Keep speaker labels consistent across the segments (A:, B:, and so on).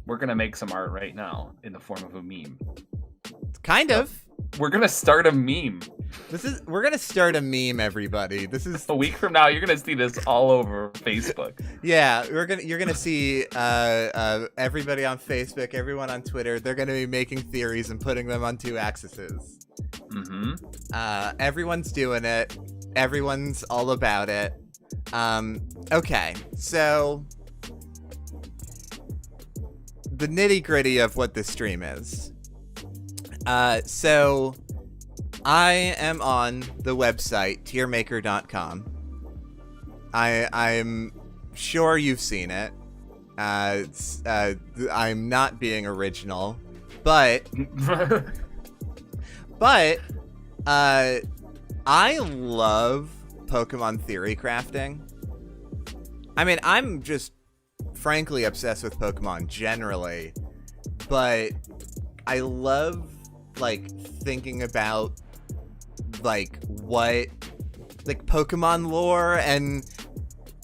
A: we're gonna make some art right now in the form of a meme.
B: Kind of.
A: We're gonna start a meme.
B: We're gonna start a meme, everybody. This is
A: A week from now. You're gonna see this all over Facebook.
B: Yeah, you're gonna see everybody on Facebook, everyone on Twitter. They're gonna be making theories and putting them on 2 axes. Everyone's doing it. Everyone's all about it. Okay, so the nitty-gritty of what this stream is. So I am on the website tiermaker.com. I'm sure you've seen it. I'm not being original, but I love Pokémon Theory Crafting. I mean, I'm just frankly obsessed with Pokemon generally, but I love like thinking about like what like Pokemon lore and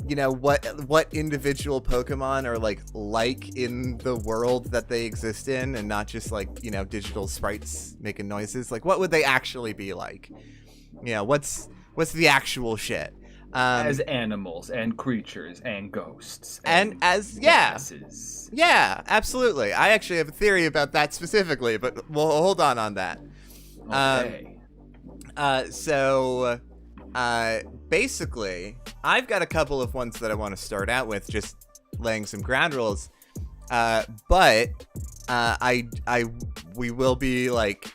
B: you know what individual Pokemon are like in the world that they exist in, and not just like, you know, digital sprites making noises. Like, what would they actually be like? You know, what's the actual shit?
A: As animals and creatures and ghosts
B: and as
A: gases.
B: Yeah, absolutely. I actually have a theory about that specifically, but we'll hold on that.
A: Okay.
B: So basically, I've got a couple of ones that I want to start out with, just laying some ground rules. But we will be like,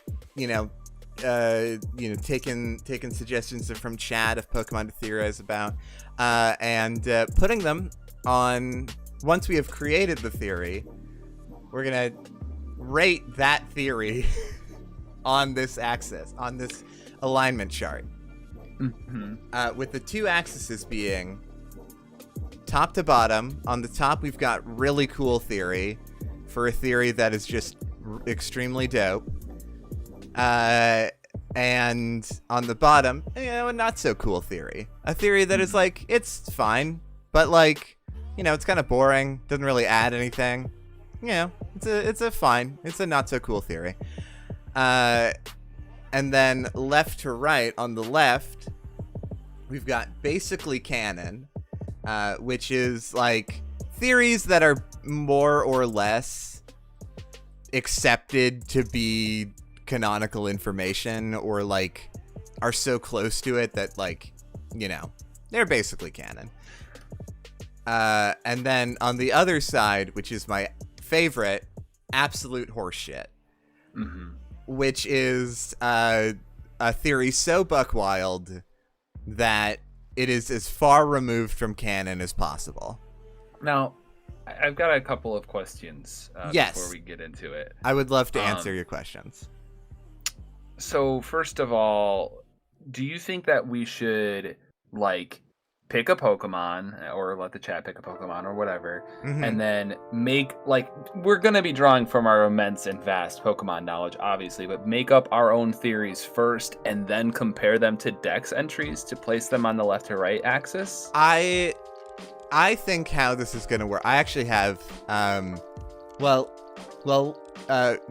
B: taking suggestions from chat of Pokemon to theorize about, and putting them on. Once we have created the theory, we're gonna rate that theory on this axis, on this alignment chart. With the 2 axes being top to bottom. On the top, we've got really cool theory for a theory that is just extremely dope. And on the bottom, a not so cool theory. A theory that is like, it's fine, but like, it's kind of boring, doesn't really add anything. It's a not so cool theory. And then left to right, on the left, we've got basically canon, which is like theories that are more or less accepted to be canonical information, or like are so close to it that like, they're basically canon. And then on the other side, which is my favorite, absolute horseshit. Which is a theory so buck wild that it is as far removed from canon as possible.
A: Now, I've got a couple of questions before we get into it.
B: I would love to answer your questions.
A: So, first of all, do you think that we should, like, pick a Pokemon, or let the chat pick a Pokemon, or whatever, and then make, like, we're going to be drawing from our immense and vast Pokemon knowledge, obviously, but make up our own theories first, and then compare them to Dex entries to place them on the left to right axis?
B: I think how this is going to work, I actually have,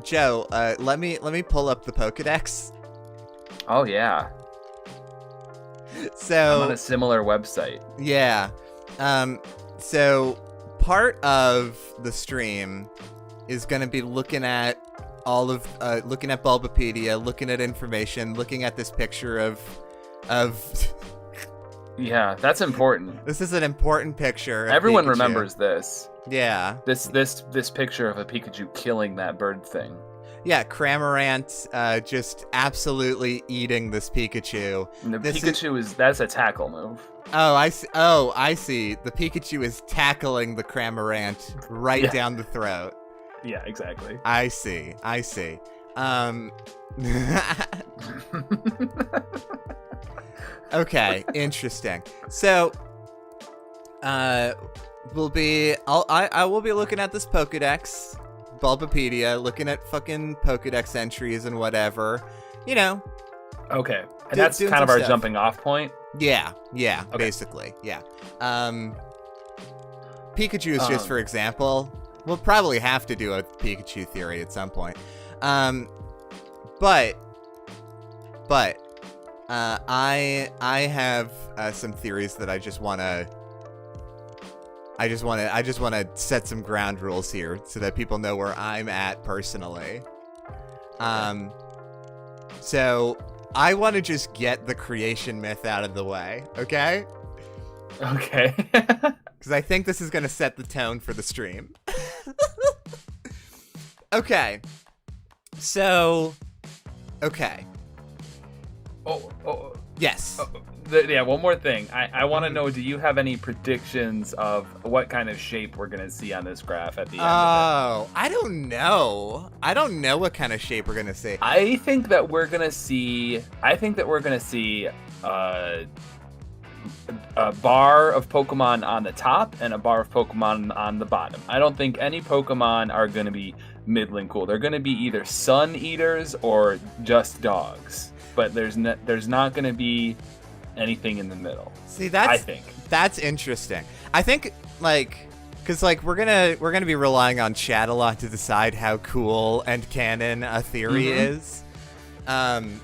B: Joe, let me pull up the Pokedex.
A: Oh, yeah.
B: So
A: I'm on a similar website.
B: Yeah. So part of the stream is going to be looking at looking at Bulbapedia, looking at information, looking at this picture of
A: Yeah, that's important.
B: This is an important picture.
A: Everyone
B: Pikachu.
A: Remembers this.
B: Yeah.
A: This picture of a Pikachu killing that bird thing.
B: Yeah, Cramorant just absolutely eating this Pikachu.
A: And that's a tackle move.
B: Oh, I see. The Pikachu is tackling the Cramorant right down the throat.
A: Yeah, exactly.
B: I see. Okay, interesting. So, I will be looking at this Pokedex, Bulbapedia, looking at fucking Pokedex entries and whatever,
A: Okay, and that's kind of our jumping off point?
B: Yeah,
A: okay.
B: Basically, yeah. Pikachu is just for example, We'll probably have to do a Pikachu theory at some point. But I have some theories that I just want to set some ground rules here so that people know where I'm at personally. So I want to just get the creation myth out of the way, okay?
A: Okay.
B: Because I think this is going to set the tone for the stream. Okay. So, okay.
A: Oh.
B: Yes.
A: One more thing. I want to know, do you have any predictions of what kind of shape we're going to see on this graph at the end of it?
B: I don't know. I don't know what kind of shape we're going to see.
A: I think that we're going to see a bar of Pokemon on the top and a bar of Pokemon on the bottom. I don't think any Pokemon are going to be middling cool. They're going to be either sun eaters or just dogs. But there's not going to be anything in the middle.
B: See,
A: I think
B: that's interesting. I think because we're gonna be relying on chat a lot to decide how cool and canon a theory is. I'm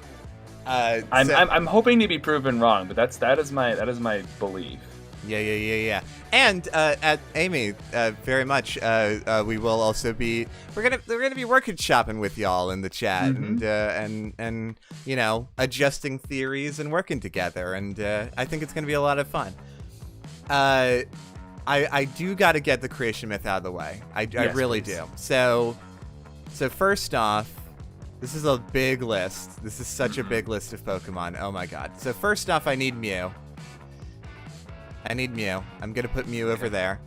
B: hoping
A: to be proven wrong, but that is my belief.
B: Yeah. And at Amy, very much. We will also be we're gonna be working shopping with y'all in the chat and adjusting theories and working together. And I think it's gonna be a lot of fun. I do got to get the creation myth out of the way. I really do. So first off, this is a big list. This is such a big list of Pokemon. Oh my god. So first off, I need Mew. I'm going to put Mew over there.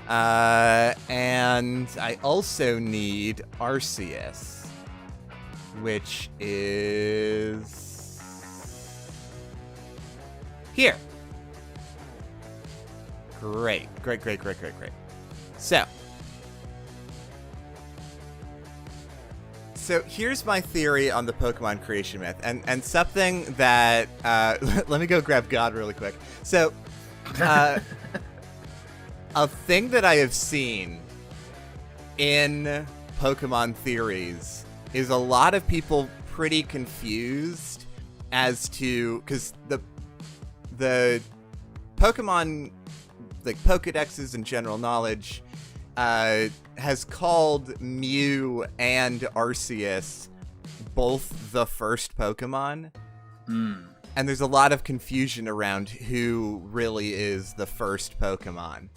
B: And I also need Arceus, which is here. Great. So here's my theory on the Pokemon creation myth, and something that let me go grab God really quick. So a thing that I have seen in Pokemon theories is a lot of people pretty confused as to, because the Pokemon, like Pokedexes and general knowledge, has called Mew and Arceus both the first Pokemon. And there's a lot of confusion around who really is the first Pokemon.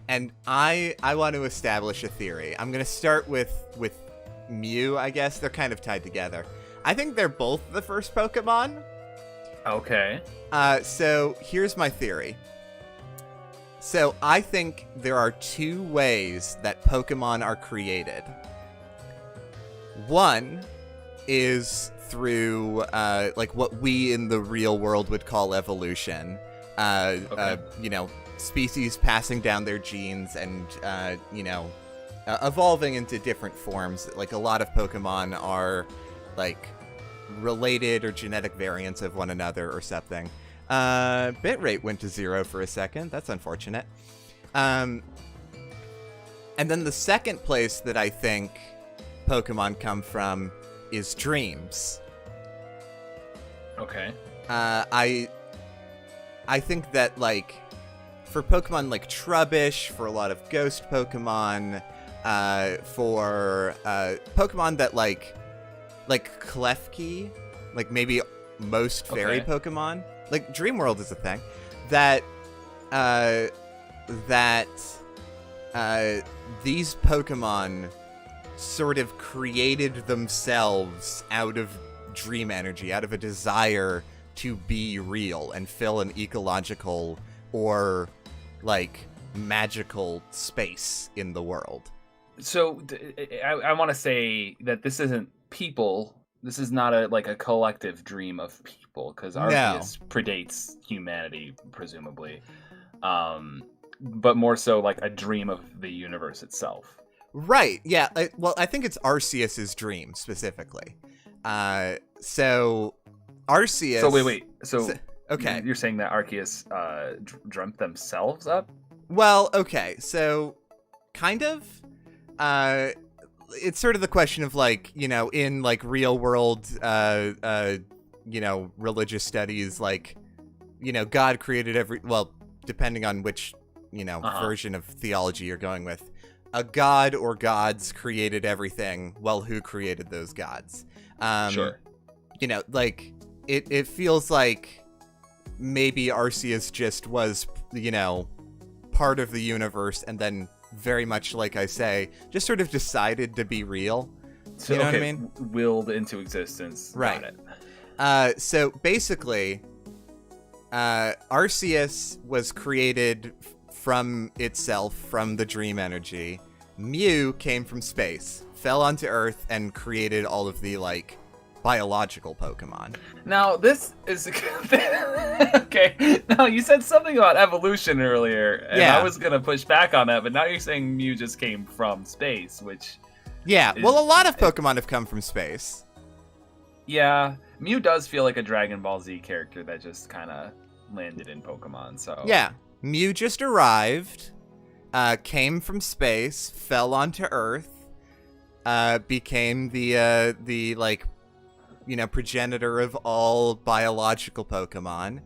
B: And I want to establish a theory. I'm going to start with Mew, I guess. They're kind of tied together. I think they're both the first Pokemon.
A: Okay.
B: So here's my theory. So I think there are two ways that Pokemon are created. One is through what we in the real world would call evolution. Species passing down their genes and evolving into different forms. Like a lot of Pokemon are related or genetic variants of one another or something. Bitrate went to 0 for a second. That's unfortunate. And then the second place that I think Pokemon come from is dreams.
A: Okay.
B: I think that for Pokemon like Trubbish, for a lot of ghost Pokemon, for Pokemon that like Klefki, maybe most fairy Pokemon, Dream World is a thing that these Pokemon sort of created themselves out of dream energy, out of a desire to be real and fill an ecological or magical space in the world.
A: So I want to say that this isn't people. This is not a collective dream of people, because Arceus predates humanity, presumably. But more so a dream of the universe itself.
B: Right, yeah. I think it's Arceus's dream, specifically. So Arceus...
A: So, wait. So
B: okay.
A: You're saying that Arceus dreamt themselves up?
B: Well, okay, so... kind of. It's sort of the question of like, you know, in like real world, you know, religious studies, like, you know, God created well, depending on which, you know, version of theology you're going with, a god or gods created everything. Well, who created those gods?
A: Sure.
B: You know, like it feels like maybe Arceus just was, you know, part of the universe and then very much like I say, just sort of decided to be real.
A: So,
B: you know what I mean?
A: Willed into existence.
B: Right.
A: Got it.
B: So basically, Arceus was created from itself, from the dream energy. Mew came from space, fell onto Earth, and created all of the, like, biological Pokemon.
A: Now, this is... okay, now you said something about evolution earlier, and I was going to push back on that, but now you're saying Mew just came from space, which...
B: Yeah, well, a lot of Pokemon have come from space.
A: Yeah, Mew does feel like a Dragon Ball Z character that just kind of landed in Pokemon, so...
B: Yeah, Mew just arrived, came from space, fell onto Earth, became the like, you know, progenitor of all biological Pokemon.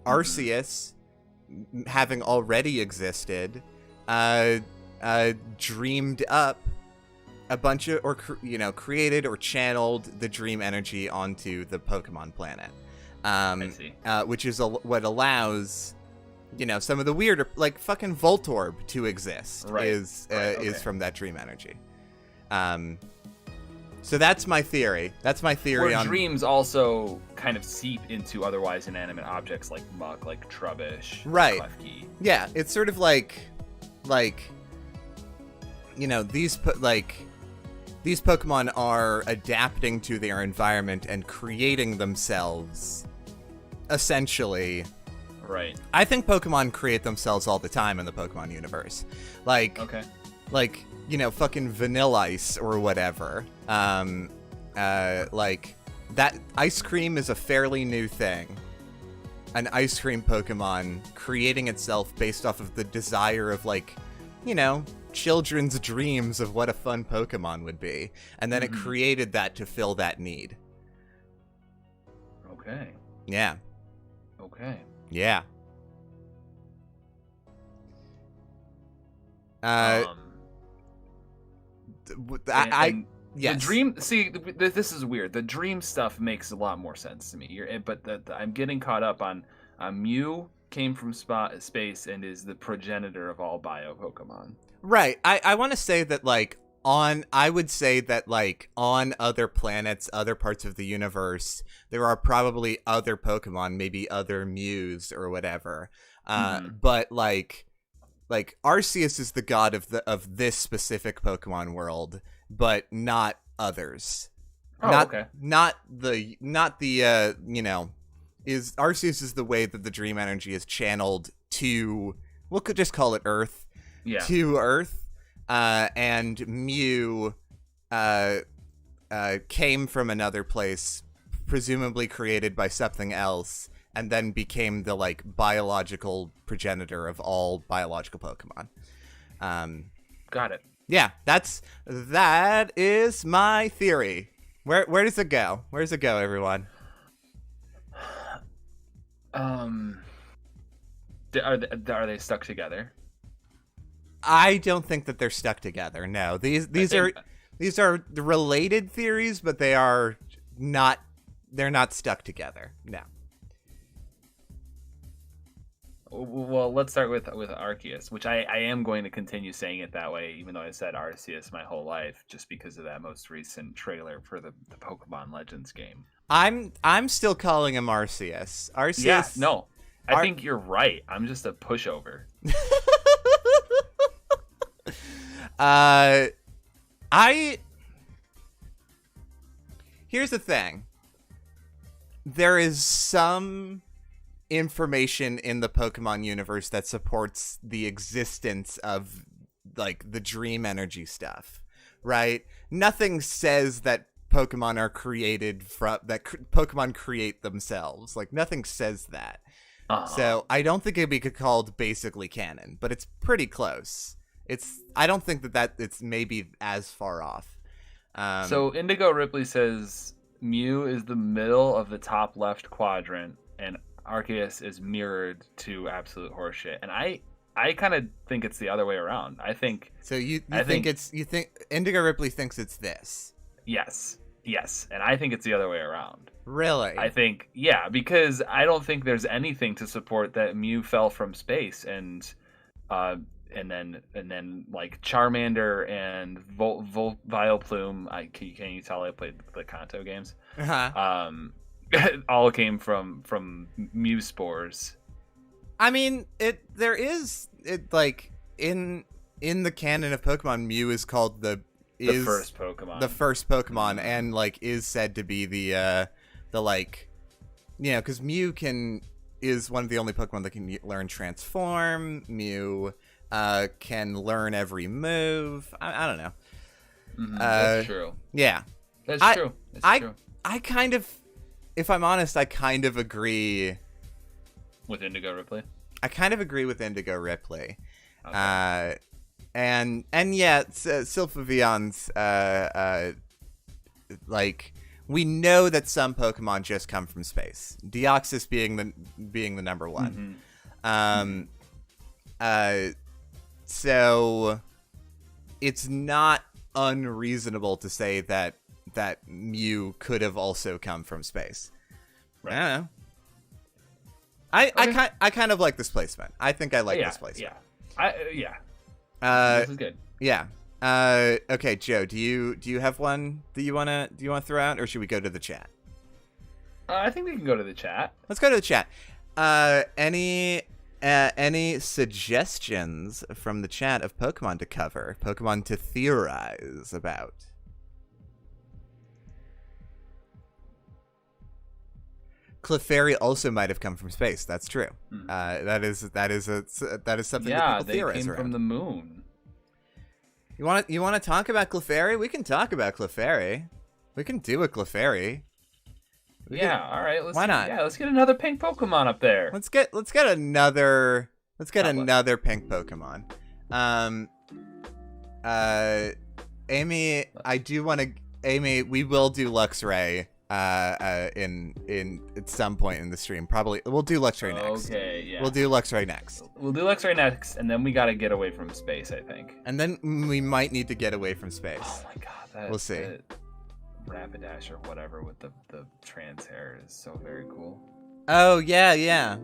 B: Arceus, having already existed, dreamed up a bunch of, or you know, created or channeled the dream energy onto the Pokemon planet.
A: I see.
B: Which is what allows, you know, some of the weirder, like fucking Voltorb to exist.
A: Right.
B: Is from that dream energy. So that's my theory. That's my theory
A: Or
B: on
A: dreams also kind of seep into otherwise inanimate objects like muck, like Trubbish,
B: right?
A: Klefki.
B: Yeah, it's sort of like, you know, these Pokemon are adapting to their environment and creating themselves, essentially.
A: Right.
B: I think Pokemon create themselves all the time in the Pokemon universe. Like,
A: okay.
B: Like, you know, fucking Vanillice or whatever. Like, that ice cream is a fairly new thing. An ice cream Pokemon creating itself based off of the desire of, like, you know, children's dreams of what a fun Pokemon would be. And then it created that to fill that need.
A: Okay.
B: Yeah.
A: Okay.
B: Yeah. Yes.
A: The dream. See, this is weird. The dream stuff makes a lot more sense to me. But I'm getting caught up on Mew came from space and is the progenitor of all bio Pokemon.
B: Right. I want to say that, like, I would say that, like, on other planets, other parts of the universe, there are probably other Pokemon, maybe other Mews or whatever. But like Arceus is the god of this specific Pokemon world, but not others.
A: Oh, okay.
B: Not the you know, is Arceus is the way that the dream energy is channeled to, we'll just call it Earth.
A: Yeah.
B: To Earth. And Mew came from another place, presumably created by something else, and then became the, like, biological progenitor of all biological Pokemon.
A: Got it.
B: Yeah, that is my theory. Where does it go? Where does it go, everyone?
A: Are they stuck together?
B: I don't think that they're stuck together. No, these are related theories, but they're not stuck together. No.
A: Well, let's start with Arceus, which I am going to continue saying it that way, even though I said Arceus my whole life, just because of that most recent trailer for the Pokemon Legends game.
B: I'm still calling him Arceus. Arceus.
A: Yeah, no, I think you're right. I'm just a pushover.
B: Here's the thing. There is some information in the Pokemon universe that supports the existence of, like, the dream energy stuff, right? Nothing says that Pokemon are created Pokemon create themselves. Like, nothing says that. So I don't think it'd be called basically canon, but it's pretty close. I don't think that it's maybe as far off.
A: So Indigo Ripley says Mew is the middle of the top left quadrant, and Arceus is mirrored to absolute horseshit. And I kind of think it's the other way around. I think.
B: So you think Indigo Ripley thinks it's this?
A: Yes, and I think it's the other way around.
B: Really?
A: I think, yeah, because I don't think there's anything to support that Mew fell from space, and then like Charmander and Vileplume. Can you tell I played the Kanto games?
B: Uh-huh.
A: All came from Mew spores.
B: I mean, there is like in the canon of Pokemon, Mew is called the first Pokemon, and like is said to be the like, because Mew is one of the only Pokemon that can learn Transform. Mew can learn every move. I don't know.
A: That's true.
B: Yeah,
A: that's true.
B: I kind of, if I'm honest, I kind of agree
A: with Indigo Ripley.
B: I kind of agree with Indigo Ripley.
A: Okay.
B: And yeah, Sylphiveon's like, we know that some Pokemon just come from space. Deoxys being the number one. So it's not unreasonable to say that Mew could have also come from space.
A: Right.
B: I don't know. I kind of like this placement. I think I like this placement.
A: This is good.
B: Yeah. Okay, Joe, do you have one that you wanna throw out, or should we go to the chat?
A: I think we can go to the chat.
B: Let's go to the chat. Any suggestions from the chat of Pokemon to cover, Pokemon to theorize about? Clefairy also might have come from space. That's true. That is something that people theorize
A: they came
B: around.
A: From the moon.
B: You want to talk about Clefairy? We can talk about Clefairy. We can do a Clefairy.
A: All right.
B: Why not?
A: Yeah, let's get another pink Pokemon up there.
B: Let's get another pink Pokemon. Amy, Amy, we will do Luxray in at some point in the stream. Probably we'll do Luxray next.
A: Okay, yeah.
B: We'll do Luxray next.
A: And then we got to get away from space, I think.
B: And then we might need to get away from space.
A: Oh my god,
B: we'll see.
A: Rapidash or whatever with the trans hair is so very cool.
B: Oh yeah.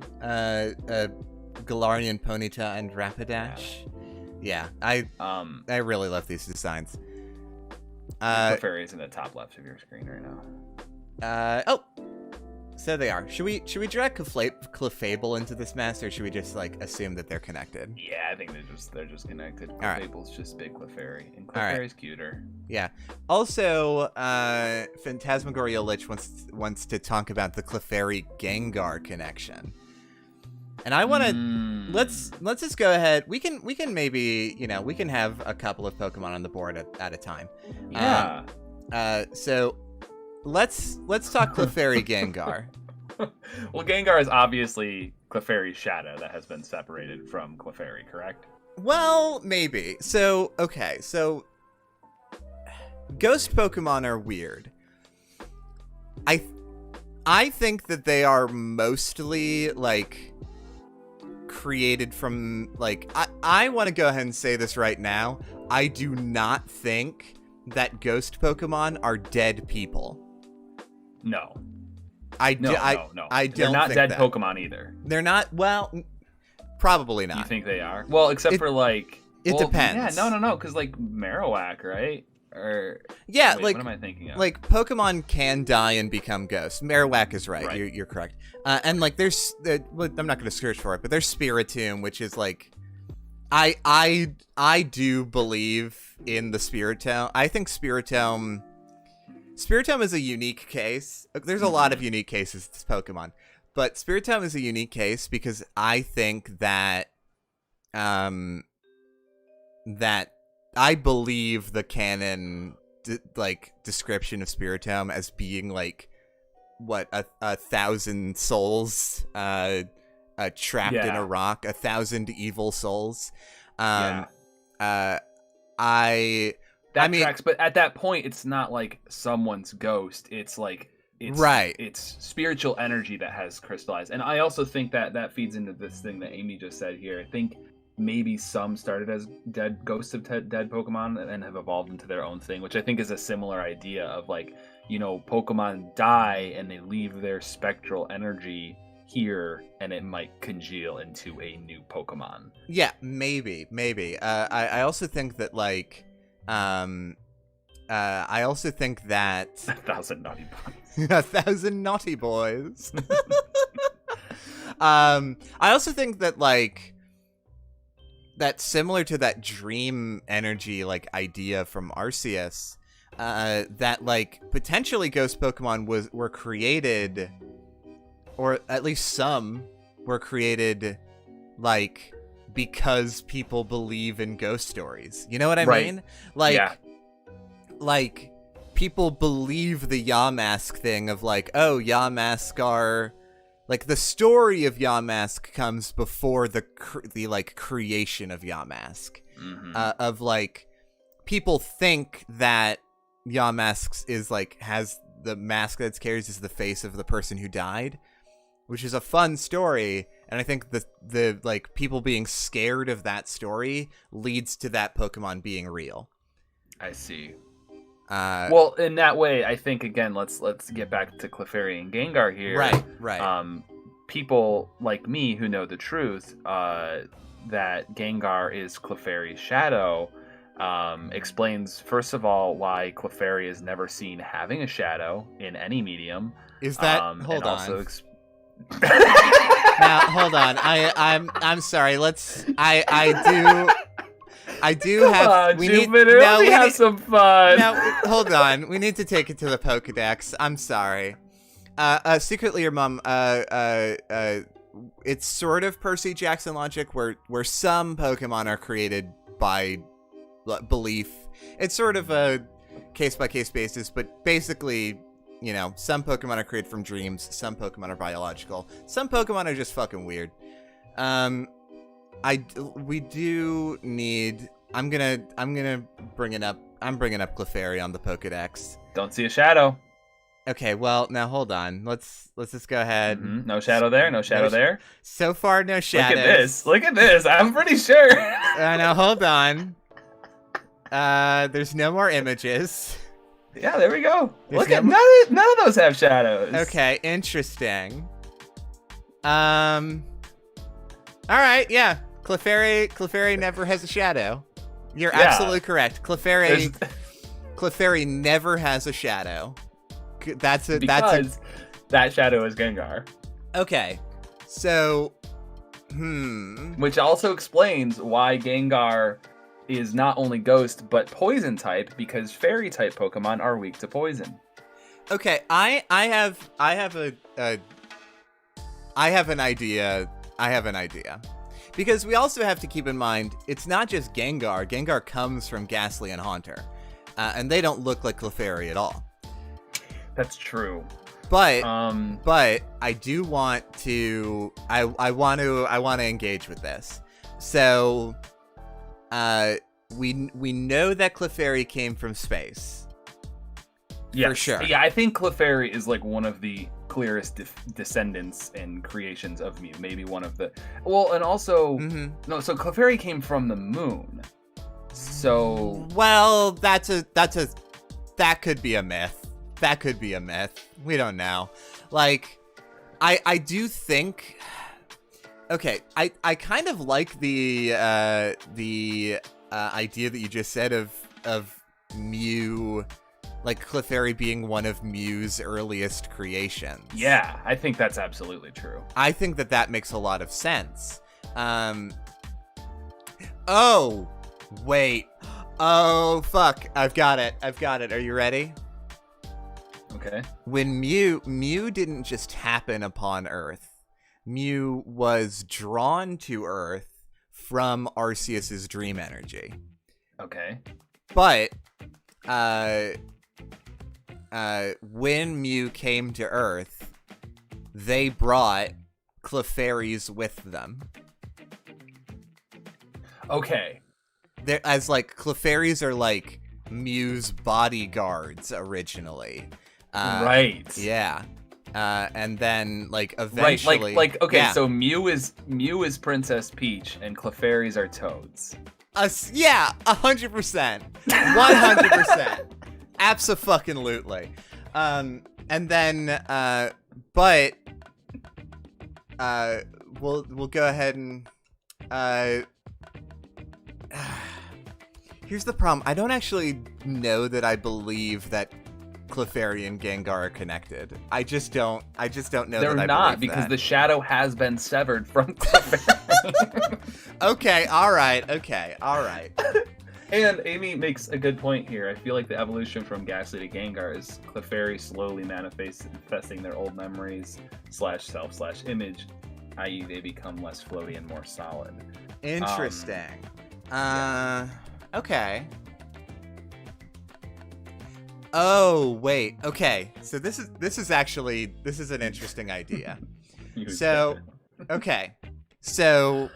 B: Galarian Ponyta and Rapidash. Yeah, I really love these designs.
A: Clefairy's in the top left of your screen right now.
B: So they are. Should we drag Clefable into this mess, or should we just like assume that they're connected?
A: Yeah, I think they're just connected. Clefable's just big Clefairy, and Clefairy's cuter.
B: Yeah. Also, Phantasmagoria Lich wants to talk about the Clefairy Gengar connection. And I want to let's just go ahead. We can maybe we can have a couple of Pokemon on the board at a time.
A: Yeah.
B: So let's talk Clefairy Gengar.
A: Well, Gengar is obviously Clefairy's shadow that has been separated from Clefairy, correct?
B: Well, maybe. So okay, so ghost Pokemon are weird. I think that they are mostly like created from like I want to go ahead and say this right now. I do not think that ghost Pokemon are dead people.
A: No.
B: No. I don't.
A: They're not
B: think
A: dead
B: that.
A: Pokemon either.
B: They're not. Well, probably not.
A: You think they are? Well, except for like.
B: It depends.
A: Yeah, no, because like Marowak, right? Or
B: yeah,
A: wait,
B: like
A: what am I thinking of?
B: Like Pokemon can die and become ghosts. Marowak is right. You're correct. And like there's, I'm not going to search for it, but there's Spiritomb, which is like, I do believe in the Spiritomb. I think Spiritomb is a unique case. There's a lot of unique cases to this Pokemon, but Spiritomb is a unique case because I think that that I believe the canon description of Spiritomb as being like what a 1,000 souls trapped in a rock, 1,000 evil souls. I mean,
A: tracks, but at that point, it's not like someone's ghost. It's like it's spiritual energy that has crystallized. And I also think that feeds into this thing that Amy just said here. I think maybe some started as ghosts of dead Pokemon and have evolved into their own thing, which I think is a similar idea of like, you know, Pokemon die and they leave their spectral energy here, and it might congeal into a new Pokemon.
B: Yeah, maybe. I also think that like, I also think that
A: 1,000 naughty boys.
B: 1,000 naughty boys. I also think that like that similar to that dream energy like idea from Arceus, that like potentially ghost Pokemon were created, or at least some were created like because people believe in ghost stories. You know what I mean? Like,
A: yeah.
B: Like people believe the Yamask thing of like, oh, Yamask are like the story of Yamask comes before the like creation of Yamask. Of like people think that Yamask is like has the mask that it carries is the face of the person who died, which is a fun story. And I think the like people being scared of that story leads to that Pokemon being real.
A: I see. Well, in that way, I think again, let's get back to Clefairy and Gengar here.
B: Right.
A: People like me who know the truth, that Gengar is Clefairy's shadow, explains first of all why Clefairy is never seen having a shadow in any medium.
B: Is that hold on?
A: Also
B: now hold on. I'm sorry. I do have.
A: On, we Jupiter, let me have some fun.
B: Now, hold on. We need to take it to the Pokedex. I'm sorry. Secretly, your mom. It's sort of Percy Jackson logic, where some Pokemon are created by belief. It's sort of a case by case basis, but basically, you know, some Pokemon are created from dreams. Some Pokemon are biological. Some Pokemon are just fucking weird. We do need. I'm gonna bring it up. I'm bringing up Clefairy on the Pokedex.
A: Don't see a shadow.
B: Okay, well now hold on. Let's just go ahead.
A: Mm-hmm. No shadow there. No shadow there.
B: So far, no shadows.
A: Look at this. I'm pretty sure.
B: Now hold on. There's no more images.
A: Yeah, there we go. Look at none of those have shadows.
B: Okay, interesting. All right, yeah. Clefairy never has a shadow. You're absolutely correct. Clefairy never has a shadow. That
A: shadow is Gengar.
B: Okay. So,
A: which also explains why Gengar is not only ghost but poison type, because fairy type Pokemon are weak to poison.
B: Okay, I have an idea. Because we also have to keep in mind, it's not just Gengar. Gengar comes from Ghastly and Haunter. And they don't look like Clefairy at all.
A: That's true.
B: But I do want to I want to engage with this. So we know that Clefairy came from space.
A: Yes.
B: For sure.
A: Yeah, I think Clefairy is like one of the clearest descendants and creations of Mew. Maybe one of the... Well, and also... Mm-hmm. No, so Clefairy came from the moon. So...
B: Well, that could be a myth. That could be a myth. We don't know. Like, I do think... Okay, I kind of like the idea that you just said of Mew... Like Clefairy being one of Mew's earliest creations.
A: Yeah, I think that's absolutely true.
B: I think that makes a lot of sense. Oh, wait. Oh, fuck. I've got it. Are you ready?
A: Okay.
B: When Mew didn't just happen upon Earth. Mew was drawn to Earth from Arceus's dream energy.
A: Okay.
B: But, when Mew came to Earth, they brought Clefairies with them.
A: Okay.
B: as like Clefairies are like Mew's bodyguards originally.
A: Right.
B: Yeah. And then like eventually,
A: right, like okay,
B: yeah.
A: so Mew is Princess Peach, and Clefairies are Toads.
B: Yeah, 100%, 100%, abso-fucking-lutely. And then, but we'll go ahead and here's the problem. I don't actually know that I believe that Clefairy and Gengar are connected. I just don't know
A: They're
B: that I
A: not,
B: believe
A: because
B: that.
A: the shadow has been severed from Clefairy.
B: Okay, all right.
A: And Amy makes a good point here. I feel like the evolution from Ghastly to Gengar is Clefairy slowly manifesting their old memories /self/image, i.e. they become less floaty and more solid.
B: Interesting. Okay. Oh, wait. Okay. So this is an interesting idea. So, okay. So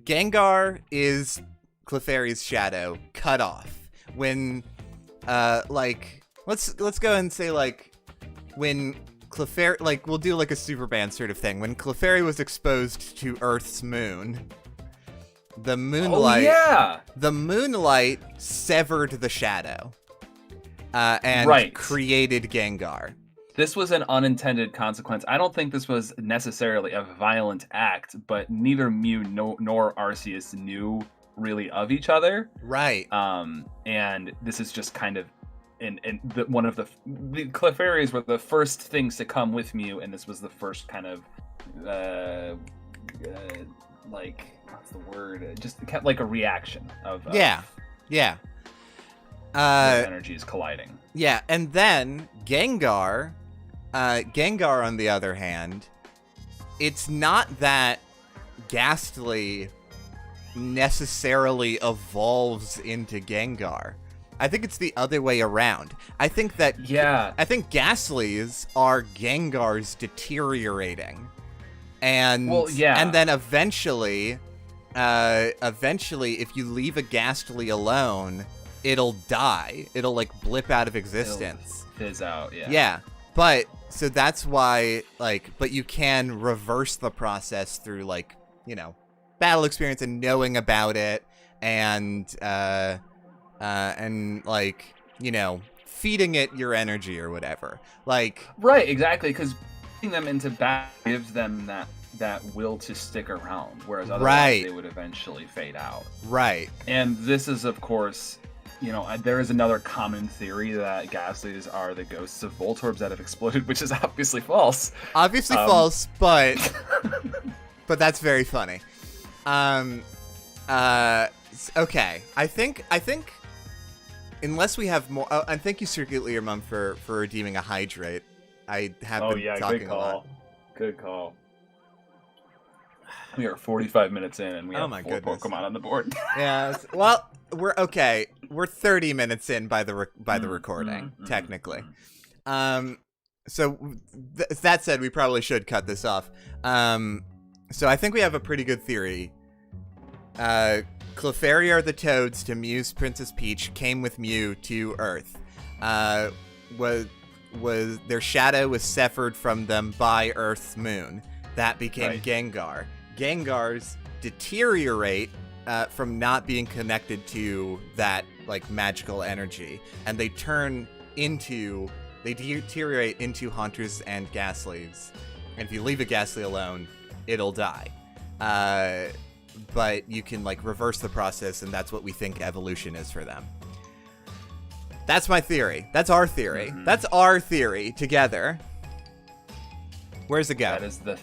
B: Gengar is Clefairy's shadow cut off when let's go and say like when Clefairy, like we'll do like a super band sort of thing. When Clefairy was exposed to Earth's moon, the moonlight severed the shadow. And created Gengar.
A: This was an unintended consequence. I don't think this was necessarily a violent act, but neither Mew nor Arceus knew really of each other.
B: Right.
A: And this is just kind of one of the Clefairies were the first things to come with Mew, and this was the first kind of like what's the word? Just like a reaction of
B: yeah.
A: Energies colliding.
B: Yeah, and then Gengar on the other hand, it's not that Ghastly necessarily evolves into Gengar. I think it's the other way around. I think Ghastlies are Gengars deteriorating. And then eventually if you leave a Ghastly alone, it'll die. It'll like blip out of existence.
A: It'll fizz out, yeah.
B: Yeah. But so that's why but you can reverse the process through like, battle experience and knowing about it and like, feeding it your energy or whatever. Like
A: right, exactly, because putting them into battle gives them that will to stick around, whereas otherwise they would eventually fade out.
B: Right.
A: And this is, of course, there is another common theory that Ghastlies are the ghosts of Voltorbs that have exploded, which is obviously false.
B: Obviously false, but but that's very funny. Okay. I think unless we have more, and thank you, Circuit Your Mom, for redeeming a hydrate. I have been talking a lot.
A: Good call. We are 45 minutes in, and we have 4 Pokemon on the board.
B: Yeah. Well, we're okay. We're 30 minutes in by the recording, technically. So that said, we probably should cut this off. So I think we have a pretty good theory. Clefairy are the Toads to Mew's Princess Peach, came with Mew to Earth. Was their shadow was severed from them by Earth's moon. That became Gengar. Gengars deteriorate from not being connected to that like magical energy, and they deteriorate into Haunters and Ghastlies. And if you leave a Ghastly alone, it'll die. But you can like reverse the process, and that's what we think evolution is for them. That's my theory. That's our theory. Mm-hmm. That's our theory together. Where's it go?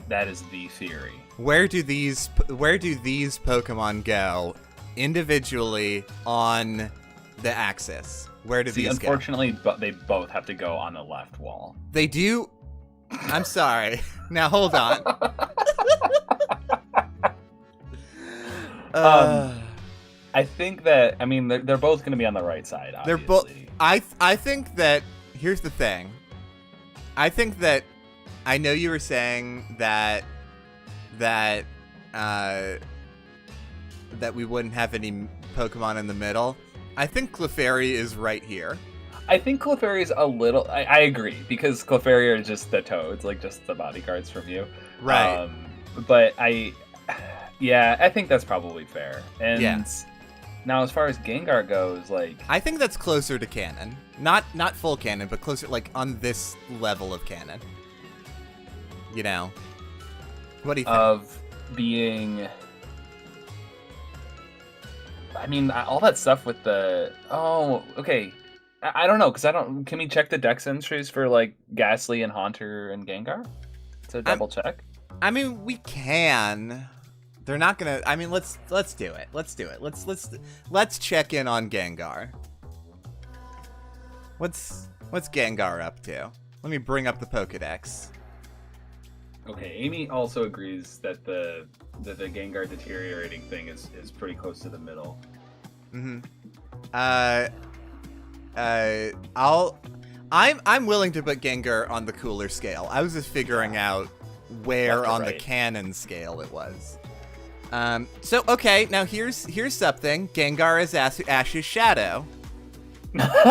A: That is the theory.
B: Where do these Pokemon go individually on the axis? Where do these go?
A: Unfortunately, they both have to go on the left wall.
B: They do. I'm sorry. Now hold on.
A: I think that they're both going to be on the right side. Obviously.
B: They're both. I think that here's the thing. I think that I know you were saying that that we wouldn't have any Pokemon in the middle. I think Clefairy is right here.
A: I think Clefairy is a little... I agree, because Clefairy are just the toads, like just the bodyguards from you.
B: Right.
A: But I think that's probably fair. And now as far as Gengar goes, like...
B: I think that's closer to canon. Not full canon, but closer, like, on this level of canon. You know? What do you think?
A: Of being... I mean, all that stuff with the... Oh, okay. I don't know, because I don't... Can we check the dex entries for, like, Ghastly and Haunter and Gengar? To double check?
B: I mean, we can. They're not gonna... I mean, let's do it. Let's do it. Let's check in on Gengar. What's Gengar up to? Let me bring up the Pokedex.
A: Okay, Amy also agrees that the Gengar deteriorating thing is pretty close to the middle.
B: Mm-hmm. I'm willing to put Gengar on the cooler scale. I was just figuring out where on the canon scale it was. So okay, now here's something. Gengar is Ash's shadow.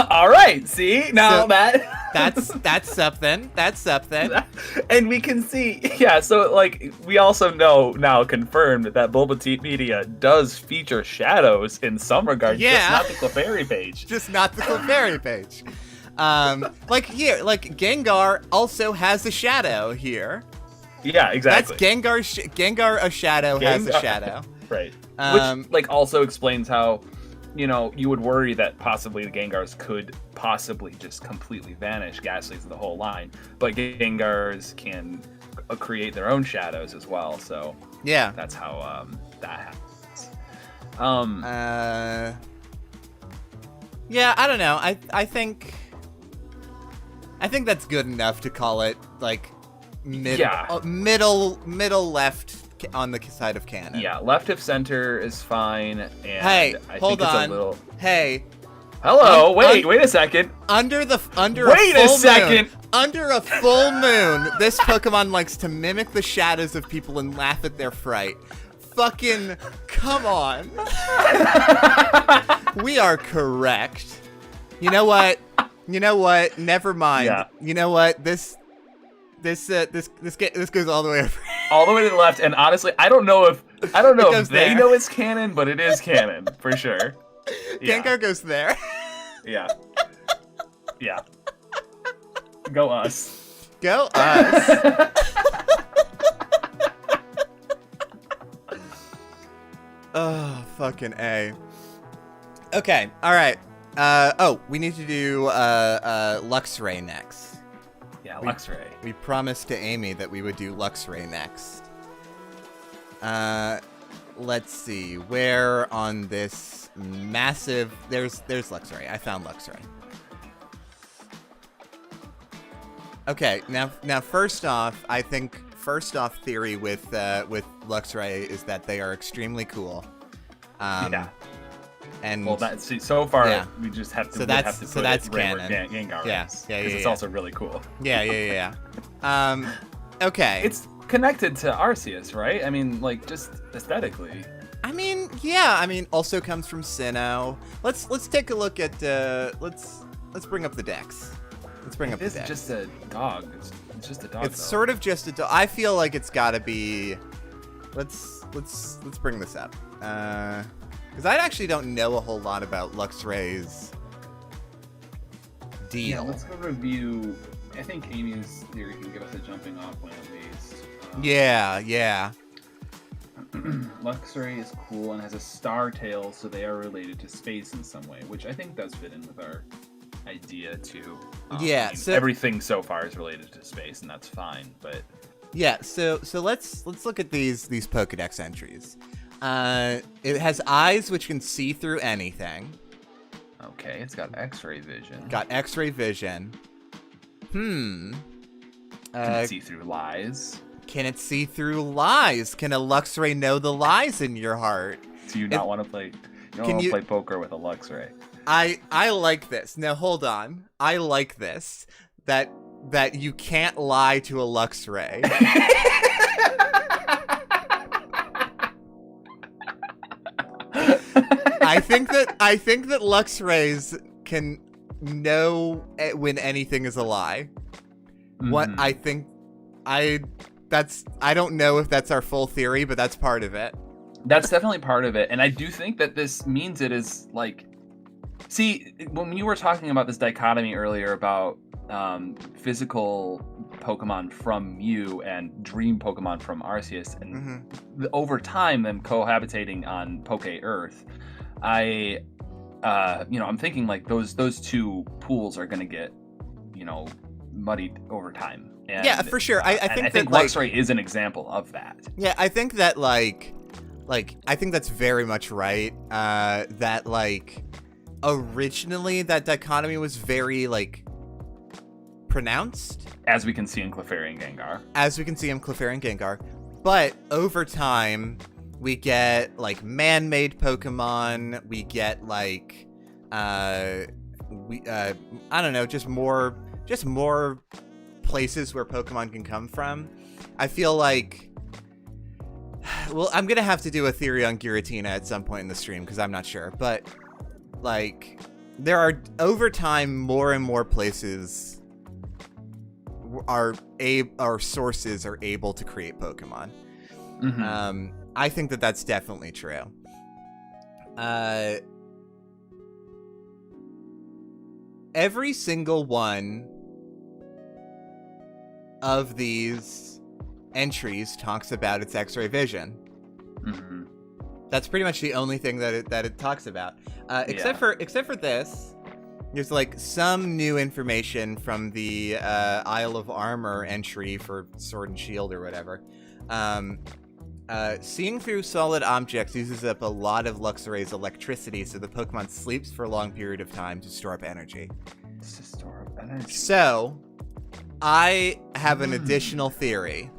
A: All right, see now
B: so that's something. That's something.
A: And we can see, so like we also know now, confirmed that Bulbapedia does feature shadows in some regards. Just not the Clefairy page.
B: Just not the Clefairy page. Like here, like Gengar also has a shadow here.
A: Yeah, exactly.
B: That's Gengar a shadow has a shadow.
A: Right. Which like also explains how, you know, you would worry that possibly the Gengars could possibly just completely vanish, Ghastly's the whole line, but Gengars can create their own shadows as well, so
B: yeah,
A: that's how that happens.
B: Yeah, I don't know. I think that's good enough to call it like middle left on the side of canon.
A: Yeah, left of center is fine. And
B: hey,
A: I
B: hold
A: think
B: on.
A: It's a little...
B: Hey.
A: Hello. Wait a second.
B: Under a full moon, this Pokemon likes to mimic the shadows of people and laugh at their fright. Fucking come on. We are correct. You know what? Never mind.
A: Yeah.
B: You know what? This goes all the way over.
A: All the way to the left, and honestly, I don't know if they know it's canon, but it is canon for sure. Yeah.
B: Gengar goes there.
A: Yeah. Yeah. Go us.
B: Go us. Oh, fucking A. Okay, alright. We need to do Luxray next.
A: Yeah, Luxray.
B: We promised to Amy that we would do Luxray next. Let's see. Where on this massive... There's Luxray. I found Luxray. Okay, now first off, I think theory with Luxray is that they are extremely cool.
A: Yeah.
B: And
A: well, so far we just have to.
B: So that's canon.
A: Gengar.
B: Yeah,
A: because it's also really cool.
B: Yeah. Okay.
A: It's connected to Arceus, right? I mean, like just aesthetically.
B: I mean, yeah. I mean, also comes from Sinnoh. Let's take a look at. Let's bring up the dex. Let's bring up the dex.
A: It's just a dog. It's just a dog.
B: It's sort of just a dog. I feel like it's got to be. Let's bring this up. Because I actually don't know a whole lot about Luxray's deal.
A: Yeah, let's go review. I think Amy's theory can give us a jumping off point at least.
B: Yeah.
A: Luxray is cool and has a star tail, so they are related to space in some way, which I think does fit in with our idea too.
B: So
A: everything so far is related to space, and that's fine. But
B: yeah, so let's look at these Pokedex entries. It has eyes which can see through anything.
A: Okay, it's got X-ray vision.
B: Can
A: it see through lies?
B: Can it see through lies? Can a Luxray know the lies in your heart?
A: Do you not want to play? You don't want to play poker with a Luxray.
B: I like this. Now hold on. I like this. That you can't lie to a Luxray. I think that Luxrays can know when anything is a lie. What I think I don't know if that's our full theory, but that's part of it.
A: That's definitely part of it. And I do think that this means it is like, see, when you were talking about this dichotomy earlier about physical Pokemon from Mew and dream Pokemon from Arceus, and over time them cohabitating on Poke Earth, I'm thinking like those two pools are going to get, muddied over time. And,
B: yeah, for sure. I think that
A: Luxray is an example of that.
B: Yeah, I think that like I think that's very much right. That like originally that dichotomy was very like pronounced,
A: as we can see in Clefairy and Gengar. But over time, we get like man-made Pokemon. We get like I don't know, just more places where Pokemon can come from. I feel like, well, I'm gonna have to do a theory on Giratina at some point in the stream because I'm not sure, but like there are over time more and more places our sources are able to create Pokemon. I think that that's definitely true. Every single one of these entries talks about its X-ray vision. That's pretty much the only thing that it talks about. Except for this, there's like some new information from the Isle of Armor entry for Sword and Shield or whatever. Seeing through solid objects uses up a lot of Luxray's electricity, so the Pokemon sleeps for a long period of time to store up energy. So, I have an additional theory.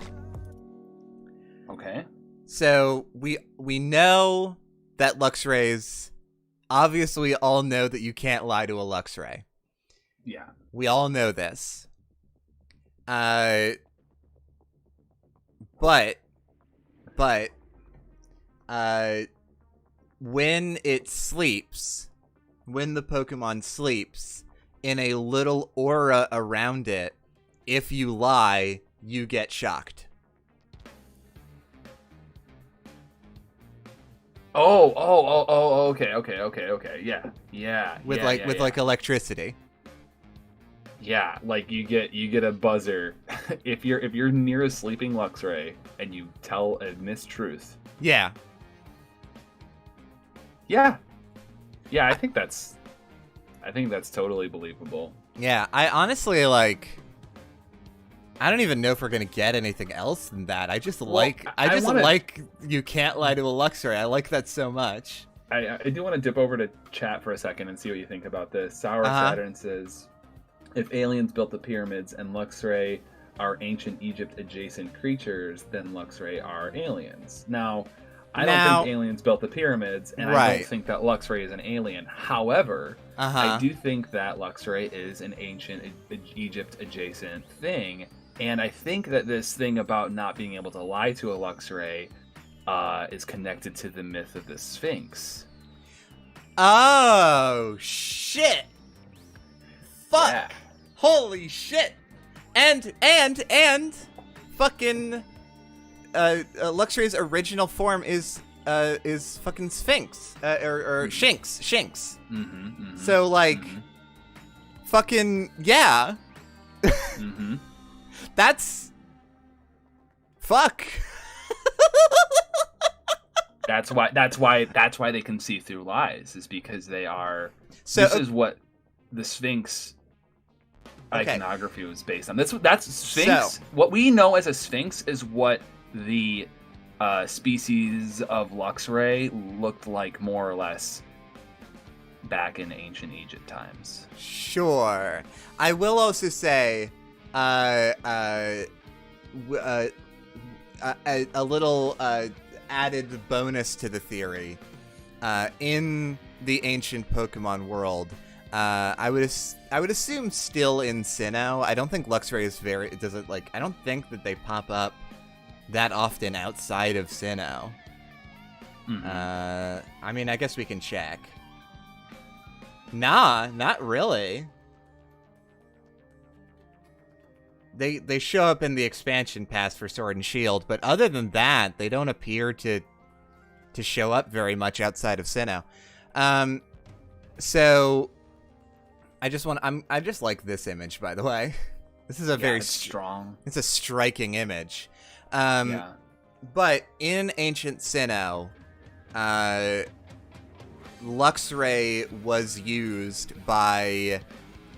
A: Okay.
B: So, we know that Luxrays... Obviously, we all know that you can't lie to a Luxray.
A: Yeah.
B: We all know this. But when it sleeps, when the Pokemon sleeps, in a little aura around it, if you lie, you get shocked.
A: Okay. Yeah.
B: With like electricity.
A: Yeah, like you get a buzzer if you're near a sleeping Luxray and you tell a mistruth.
B: Yeah.
A: Yeah, I think that's totally believable.
B: Yeah, I honestly like. I don't even know if we're gonna get anything else than that. I just like you can't lie to a Luxray. I like that so much.
A: I do want to dip over to chat for a second and see what you think about this. Sour Saturn says, if aliens built the pyramids and Luxray are ancient Egypt adjacent creatures, then Luxray are aliens. Now, I don't think aliens built the pyramids, and I don't think that Luxray is an alien. However, I do think that Luxray is an ancient Egypt adjacent thing. And I think that this thing about not being able to lie to a Luxray is connected to the myth of the Sphinx.
B: Oh, shit. Fuck. Yeah. Holy shit. And fucking Luxray's original form is fucking Sphinx or Shinx. So like fucking yeah. That's fuck.
A: That's why they can see through lies, is because they are. So this is what the Sphinx iconography was based on. That's Sphinx. So, what we know as a Sphinx is what the species of Luxray looked like, more or less, back in ancient Egypt times.
B: Sure. I will also say a little added bonus to the theory. In the ancient Pokemon world, I would assume still in Sinnoh. I don't think Luxray is I don't think that they pop up that often outside of Sinnoh. I mean, I guess we can check. Nah, not really. They show up in the expansion pass for Sword and Shield, but other than that, they don't appear to show up very much outside of Sinnoh. So I just like this image, by the way. This is a very
A: strong.
B: It's a striking image. But in Ancient Sinnoh, Luxray was used by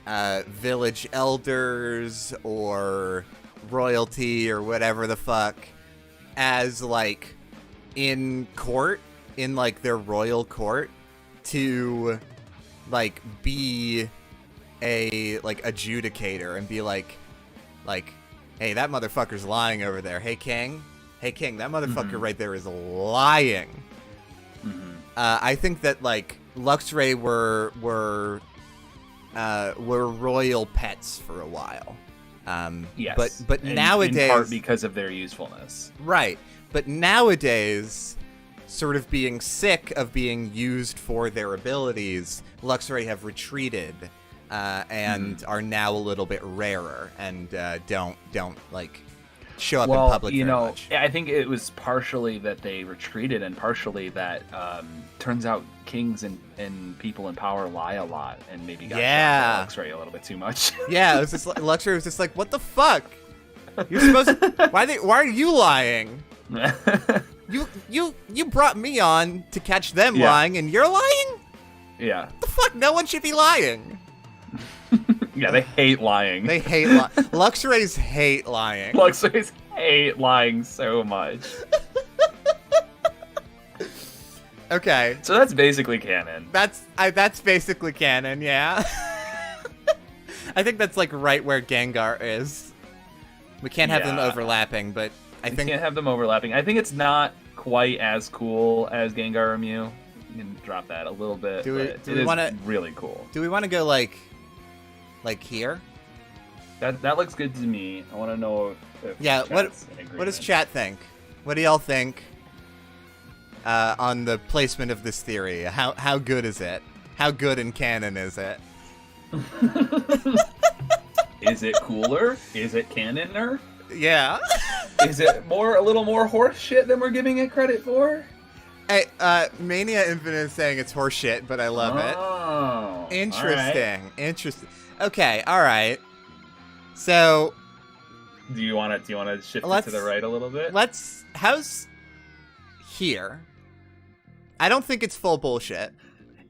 B: village elders or royalty or whatever the fuck as, like, in court, in, like, their royal court to, like, be a, like, adjudicator and be like, hey, that motherfucker's lying over there. Hey, King, that motherfucker right there is lying. I think that, like, Luxray were royal pets for a while.
A: Yes.
B: But nowadays,
A: in part because of their usefulness.
B: Right. But nowadays, sort of being sick of being used for their abilities, Luxray have retreated and are now a little bit rarer and don't like show up in public very much.
A: I think it was partially that they retreated and partially that turns out kings and people in power lie a lot and maybe got Luxray a little bit too much.
B: Yeah, it was just like, Luxray was just like, what the fuck? You're supposed to, why are you lying? You brought me on to catch them lying and you're lying?
A: Yeah.
B: What the fuck? No one should be lying.
A: Yeah, they hate lying.
B: They hate lying. Luxrays hate lying.
A: Luxrays hate lying so much.
B: Okay.
A: So that's basically canon.
B: That's basically canon, yeah. I think that's like right where Gengar is. We can't have them overlapping, but I think...
A: We can't have them overlapping. I think it's not quite as cool as Gengar or Mew. You can drop that a little bit.
B: Do we want to...
A: really cool.
B: Do we want to go like here?
A: That looks good to me. I want to know if
B: what does chat think? What do y'all think on the placement of this theory? How good is it? How good in canon is it?
A: Is it cooler? Is it canoner?
B: Yeah.
A: Is it a little more horse shit than we're giving it credit for?
B: Hey, Mania Infinite is saying it's horse shit, but I love it. Interesting. Right. Interesting. Okay, alright. So
A: do you wanna shift it to the right a little bit?
B: How's here? I don't think it's full bullshit.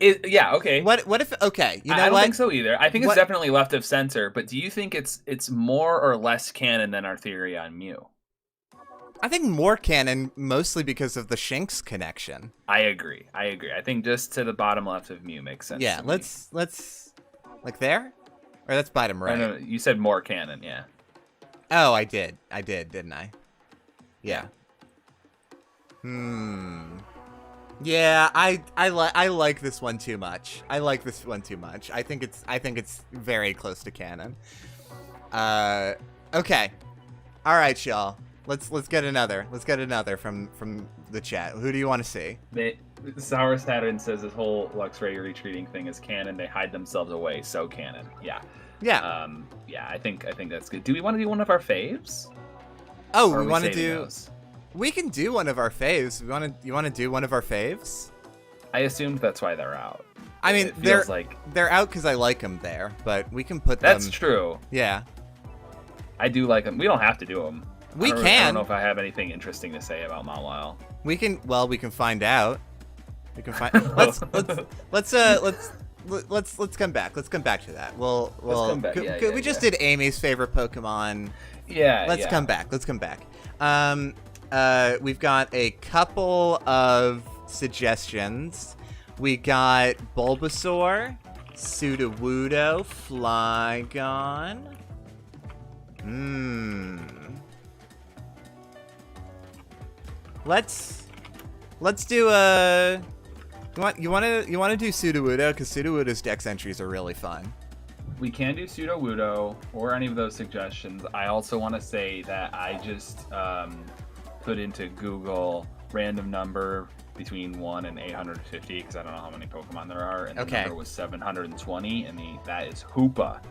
A: Okay.
B: What if okay, you know
A: I don't think so either. I think it's definitely left of censor, but do you think it's more or less canon than our theory on Mew?
B: I think more canon, mostly because of the Shinx connection.
A: I agree. I think just to the bottom left of Mew makes sense.
B: Yeah, let's like there? Or that's bottom right.
A: No, you said more canon, yeah.
B: Oh, I did, didn't I? Yeah. Yeah, I like this one too much. I think it's very close to canon. Okay. All right, y'all. Let's get another. Let's get another from the chat. Who do you want to see?
A: Sour Saturn says this whole Luxray retreating thing is canon. They hide themselves away, so canon. Yeah.
B: Yeah.
A: Yeah. I think that's good. Do we want to do one of our faves?
B: Oh, we want to do. Those? We can do one of our faves. You want to do one of our faves?
A: I assumed that's why they're out.
B: I mean, they're out because I like them there, but we can put them.
A: That's true.
B: Yeah.
A: I do like them. We don't have to do them.
B: I
A: don't know if I have anything interesting to say about Mount Lyle.
B: We can find out. We can find. Let's come back. Let's come back to that. We just did Amy's favorite Pokemon.
A: Yeah.
B: Let's come back. We've got a couple of suggestions. We got Bulbasaur, Sudowoodo, Flygon. Let's do a. You want to do Sudowoodo because Sudowoodo's Dex entries are really fun.
A: We can do Sudowoodo or any of those suggestions. I also want to say that I just put into Google random number between 1 and 850 because I don't know how many Pokemon there are, and the
B: Okay.
A: number was 720, and that is Hoopa,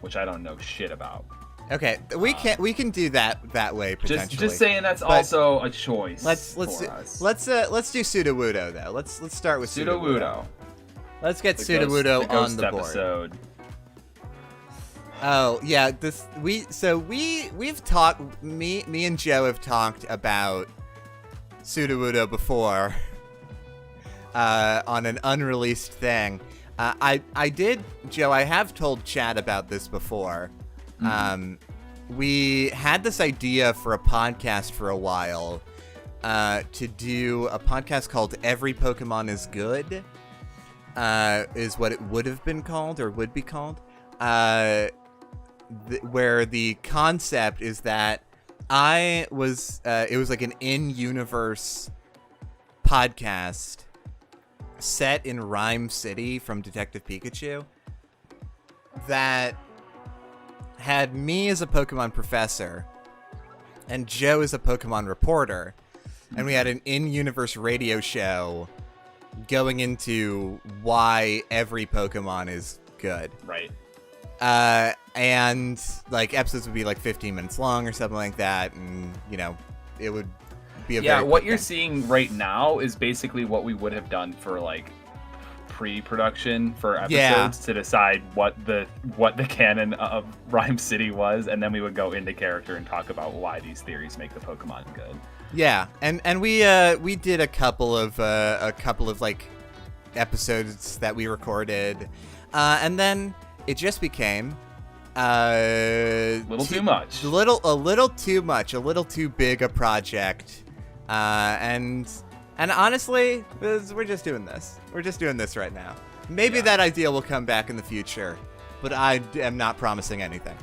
A: which I don't know shit about.
B: Okay, we can do that way potentially.
A: Just saying that's also a choice.
B: Let's do Sudowoodo though. Let's start with Sudowoodo. Let's get Sudowoodo on the board.
A: Episode.
B: Oh yeah, we've talked. Me and Joe have talked about Sudowoodo before on an unreleased thing. I did, Joe. I have told Chad about this before. We had this idea for a podcast for a while, to do a podcast called Every Pokemon is Good, is what it would have been called, or would be called, where the concept is that it was like an in-universe podcast set in Rhyme City from Detective Pikachu that had me as a Pokemon professor and Joe as a Pokemon reporter, and we had an in-universe radio show going into why every Pokemon is good.
A: Right.
B: And like episodes would be like 15 minutes long or something like that, and it would be a very
A: what you're seeing right now is basically what we would have done for like pre-production for episodes to decide what the canon of Rhyme City was, and then we would go into character and talk about why these theories make the Pokemon good.
B: Yeah, and we did a couple of like episodes that we recorded, and then it just became a little too big a project, and honestly, we're just doing this. We're just doing this right now. Maybe that idea will come back in the future, but I am not promising anything.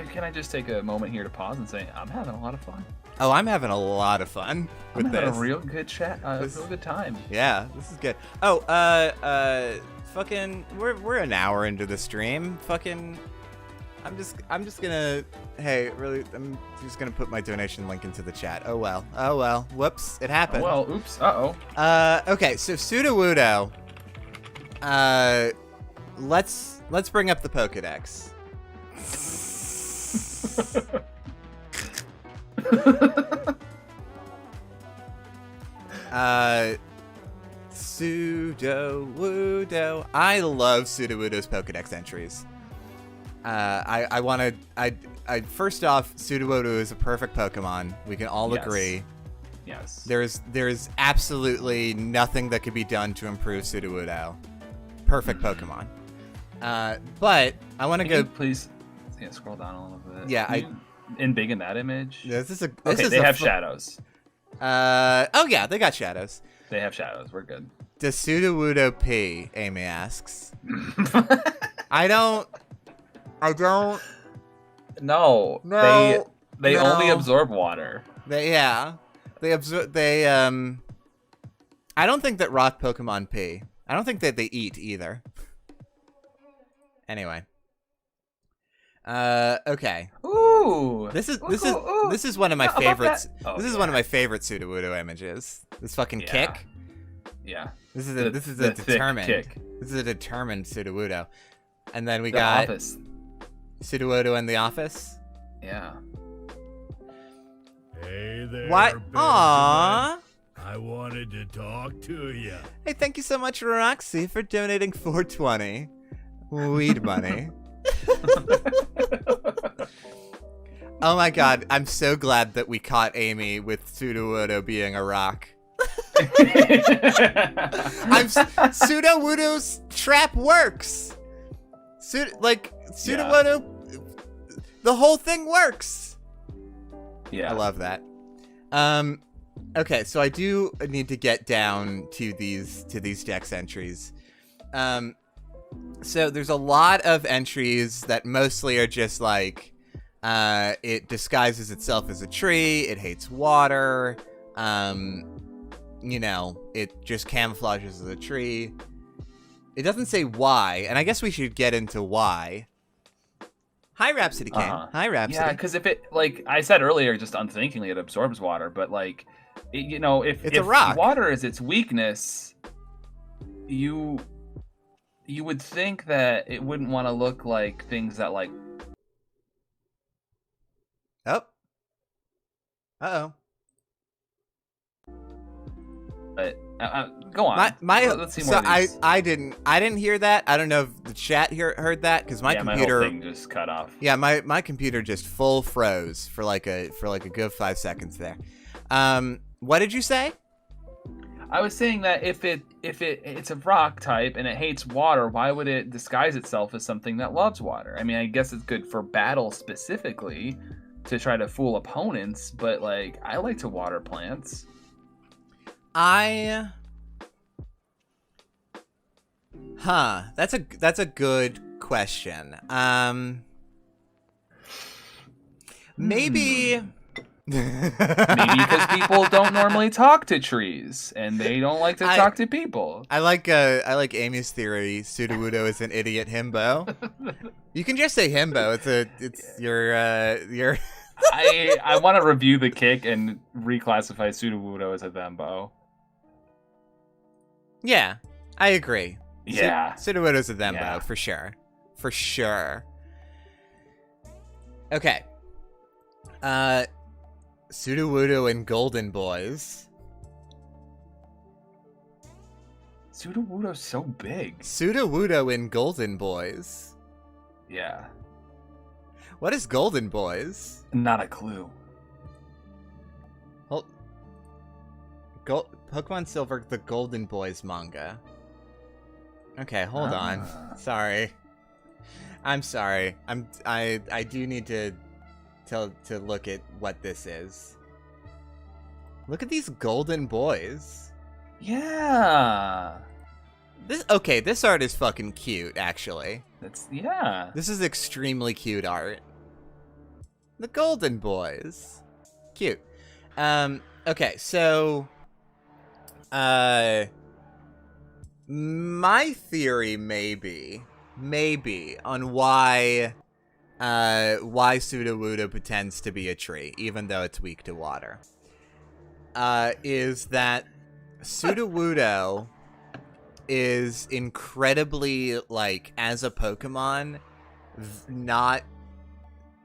A: Can I just take a moment here to pause and say I'm having a lot of fun?
B: Oh, I'm having a lot of fun with this.
A: I'm having a real good chat, a real good time.
B: Yeah, this is good. Oh, fucking, we're an hour into the stream. Fucking, I'm just gonna, hey, really, I'm just gonna put my donation link into the chat. Oh well, whoops, it happened.
A: Oh well, oops, uh-oh.
B: Okay, so Sudowoodo, let's bring up the Pokedex. Sudowoodo. I love Sudowoodo's Pokedex entries. First off, Sudowoodo is a perfect Pokemon. We can all agree.
A: Yes.
B: There's absolutely nothing that could be done to improve Sudowoodo. Perfect Pokemon. But I want to go.
A: Please, scroll down a little bit.
B: Yeah,
A: in big in that image.
B: Yeah,
A: They have shadows.
B: Oh yeah, they got shadows.
A: They have shadows. We're good.
B: Does Sudowoodo pee? Amy asks. I don't.
A: No. They only absorb water.
B: They absorb. I don't think that rock Pokemon pee. I don't think that they eat either. Anyway. Okay.
A: Ooh.
B: This is one of my favorites. This is one of my favorite Sudowoodo images. This fucking kick.
A: Yeah.
B: This is a determined
A: kick.
B: This is a determined Sudowoodo. And then we
A: The
B: got
A: Office.
B: Sudowoodo in the office.
A: Yeah.
C: Hey there.
B: What?
C: Benjamin.
B: Aww.
C: I wanted to talk to you.
B: Hey, thank you so much, Roxy, for donating $4.20. Weed money. Oh my god, I'm so glad that we caught Amy with Sudowoodo being a rock. Sudowoodo's trap works. Sudowoodo, the whole thing works.
A: Yeah.
B: I love that. Okay, so I do need to get down to these dex entries. So there's a lot of entries that mostly are just like, it disguises itself as a tree, it hates water, it just camouflages as a tree. It doesn't say why, and I guess we should get into why. Hi, Rhapsody King. Hi, Rhapsody.
A: Yeah, because if it, like I said earlier, just unthinkingly, it absorbs water, but like, You know,
B: It's a rock.
A: water is its weakness, you would think that it wouldn't want to look like things that like.
B: Oh. Uh-oh.
A: But go on. Let's see more.
B: So
A: of these.
B: I didn't hear that. I don't know if the chat heard that because my computer.
A: My whole thing just cut off.
B: Yeah, my computer just full froze for like a good 5 seconds there. What did you say?
A: I was saying that if it's a rock type and it hates water, why would it disguise itself as something that loves water? I mean, I guess it's good for battle specifically to try to fool opponents, but like I like to water plants.
B: That's a good question. Maybe
A: Maybe because people don't normally talk to trees and they don't like to talk to people.
B: I like Amy's theory. Sudowoodo is an idiot himbo. You can just say himbo. It's your
A: I want to review the kick and reclassify Sudowoodo as a thembo.
B: Yeah, I agree.
A: Yeah.
B: Sudowoodo's a thembo,
A: Yeah.
B: for sure. For sure. Okay. Sudowoodo and Golden Boys.
A: Sudowoodo's so big.
B: Sudowoodo and Golden Boys.
A: Yeah.
B: What is Golden Boys?
A: Not a clue.
B: Well, Pokemon Silver, the Golden Boys manga. Okay, hold on. Sorry. I'm sorry. I do need to look at what this is. Look at these Golden Boys.
A: Yeah.
B: This art is fucking cute, actually.
A: Yeah.
B: This is extremely cute art. The Golden Boys. Cute. Okay, so my theory maybe on why Sudowoodo pretends to be a tree, even though it's weak to water, is that Sudowoodo is incredibly, like, as a Pokemon, not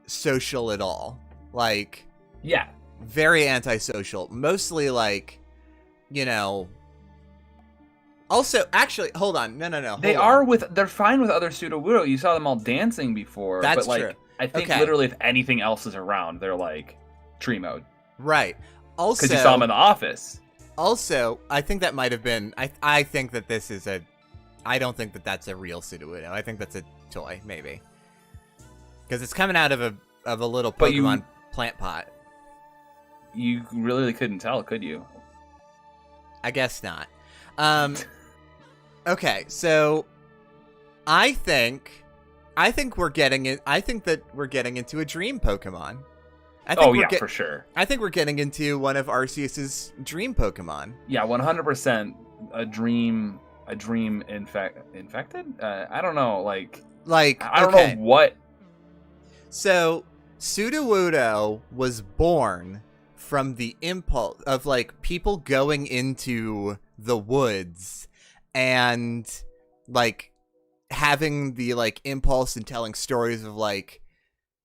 B: social at all. Like,
A: yeah,
B: very antisocial. Mostly, like, you know. Also, actually, hold on. No.
A: They're fine with other Sudowoodo. You saw them all dancing before.
B: That's
A: but, like,
B: true.
A: I think
B: Okay.
A: literally if anything else is around, they're like tree mode.
B: Right. Also,
A: Because you saw them in the office.
B: Also, I think that might have been. I think that this is a. I don't think that that's a real Sudowoodo. I think that's a toy, maybe. Because it's coming out of a little Pokemon plant pot.
A: You really couldn't tell, could you?
B: I guess not. Okay, so I think we're getting it. I think that we're getting into a dream Pokemon.
A: For sure.
B: I think we're getting into one of Arceus's dream Pokemon.
A: Yeah, 100% a dream infected? I don't know, like I don't know what.
B: So, Sudowoodo was born from the impulse of, like, people going into the woods and, like, having the, like, impulse and telling stories of, like,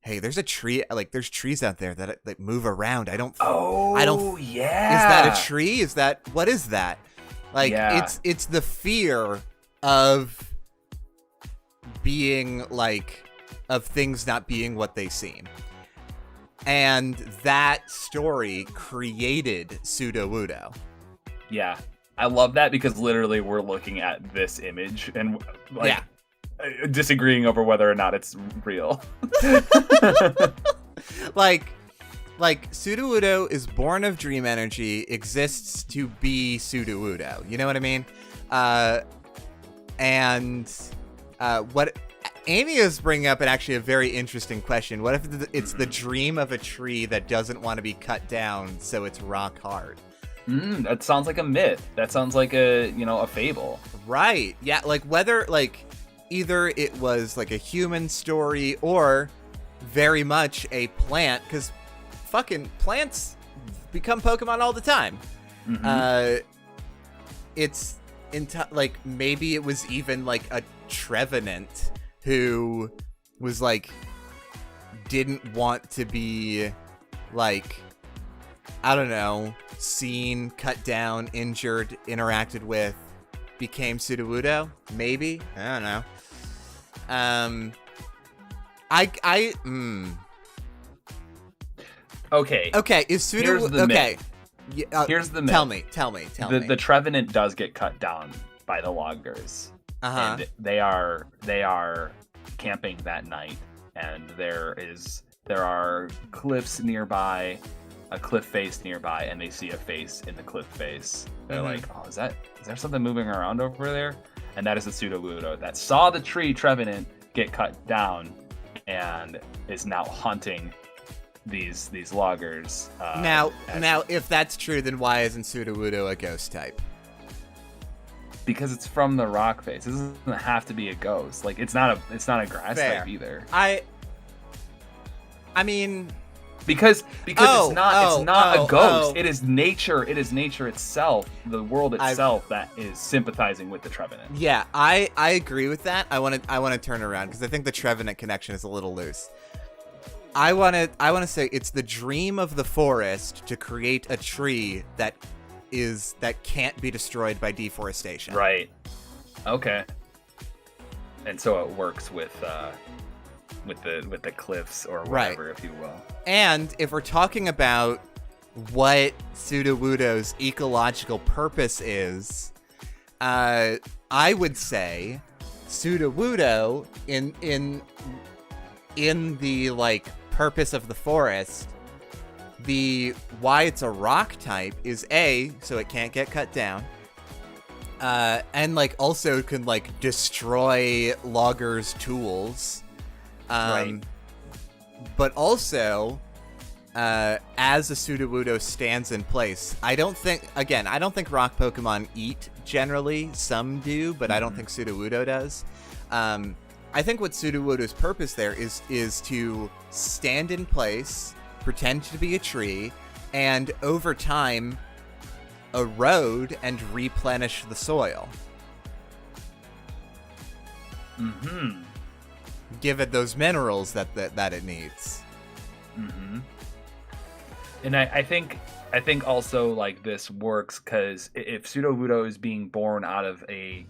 B: hey, there's a tree, like, there's trees out there that move around.
A: Yeah.
B: Is that a tree? What is that? Like,
A: yeah.
B: It's the fear of being, like, of things not being what they seem. And that story created Sudowoodo.
A: Yeah. I love that because literally we're looking at this image and, like, disagreeing over whether or not it's real.
B: like Sudowoodo is born of dream energy, exists to be Sudowoodo. You know what I mean? What Amy is bringing up actually a very interesting question. What if it's the dream of a tree that doesn't want to be cut down, so it's rock hard?
A: That sounds like a myth. That sounds like a fable.
B: Right. Yeah, like whether, like, either it was like a human story or very much a plant, because fucking plants become Pokemon all the time.
A: Mm-hmm.
B: It's like maybe it was even like a Trevenant who was like didn't want to be like, I don't know, seen, cut down, injured, interacted with, became Sudowoodo. Maybe, I don't know. Okay, is Sudowoodo okay?
A: Here's the myth.
B: Tell me.
A: The Trevenant does get cut down by the loggers. And they are camping that night, and there are cliffs nearby, a cliff face nearby, and they see a face in the cliff face. They're like, oh, is there something moving around over there? And that is the Sudowoodo that saw the tree Trevenant get cut down and is now hunting these loggers.
B: Now, if that's true, then why isn't Sudowoodo a ghost type?
A: Because it's from the rock face. It doesn't have to be a ghost. Like it's not a grass type either.
B: I mean,
A: because it's not a ghost. It is nature. It is nature itself, the world itself, that is sympathizing with the Trevenant.
B: Yeah, I agree with that. I want to turn around because I think the Trevenant connection is a little loose. I want to say it's the dream of the forest to create a tree that can't be destroyed by deforestation.
A: Right. Okay. And so it works with the cliffs or whatever, if you will.
B: And if we're talking about what Sudowoodo's ecological purpose is, I would say Sudowoodo in the like purpose of the forest, the why it's a rock type is so it can't get cut down, and like also can like destroy loggers' tools,
A: right.
B: But also, as a Sudowoodo stands in place, I don't think rock Pokemon eat generally. Some do, but I don't think Sudowoodo does. I think what Sudowoodo's purpose there is to stand in place, pretend to be a tree, and over time erode and replenish the soil.
A: Mm-hmm.
B: Give it those minerals that it needs.
A: Mm-hmm. And I think also like this works because if Sudowoodo is being born out of a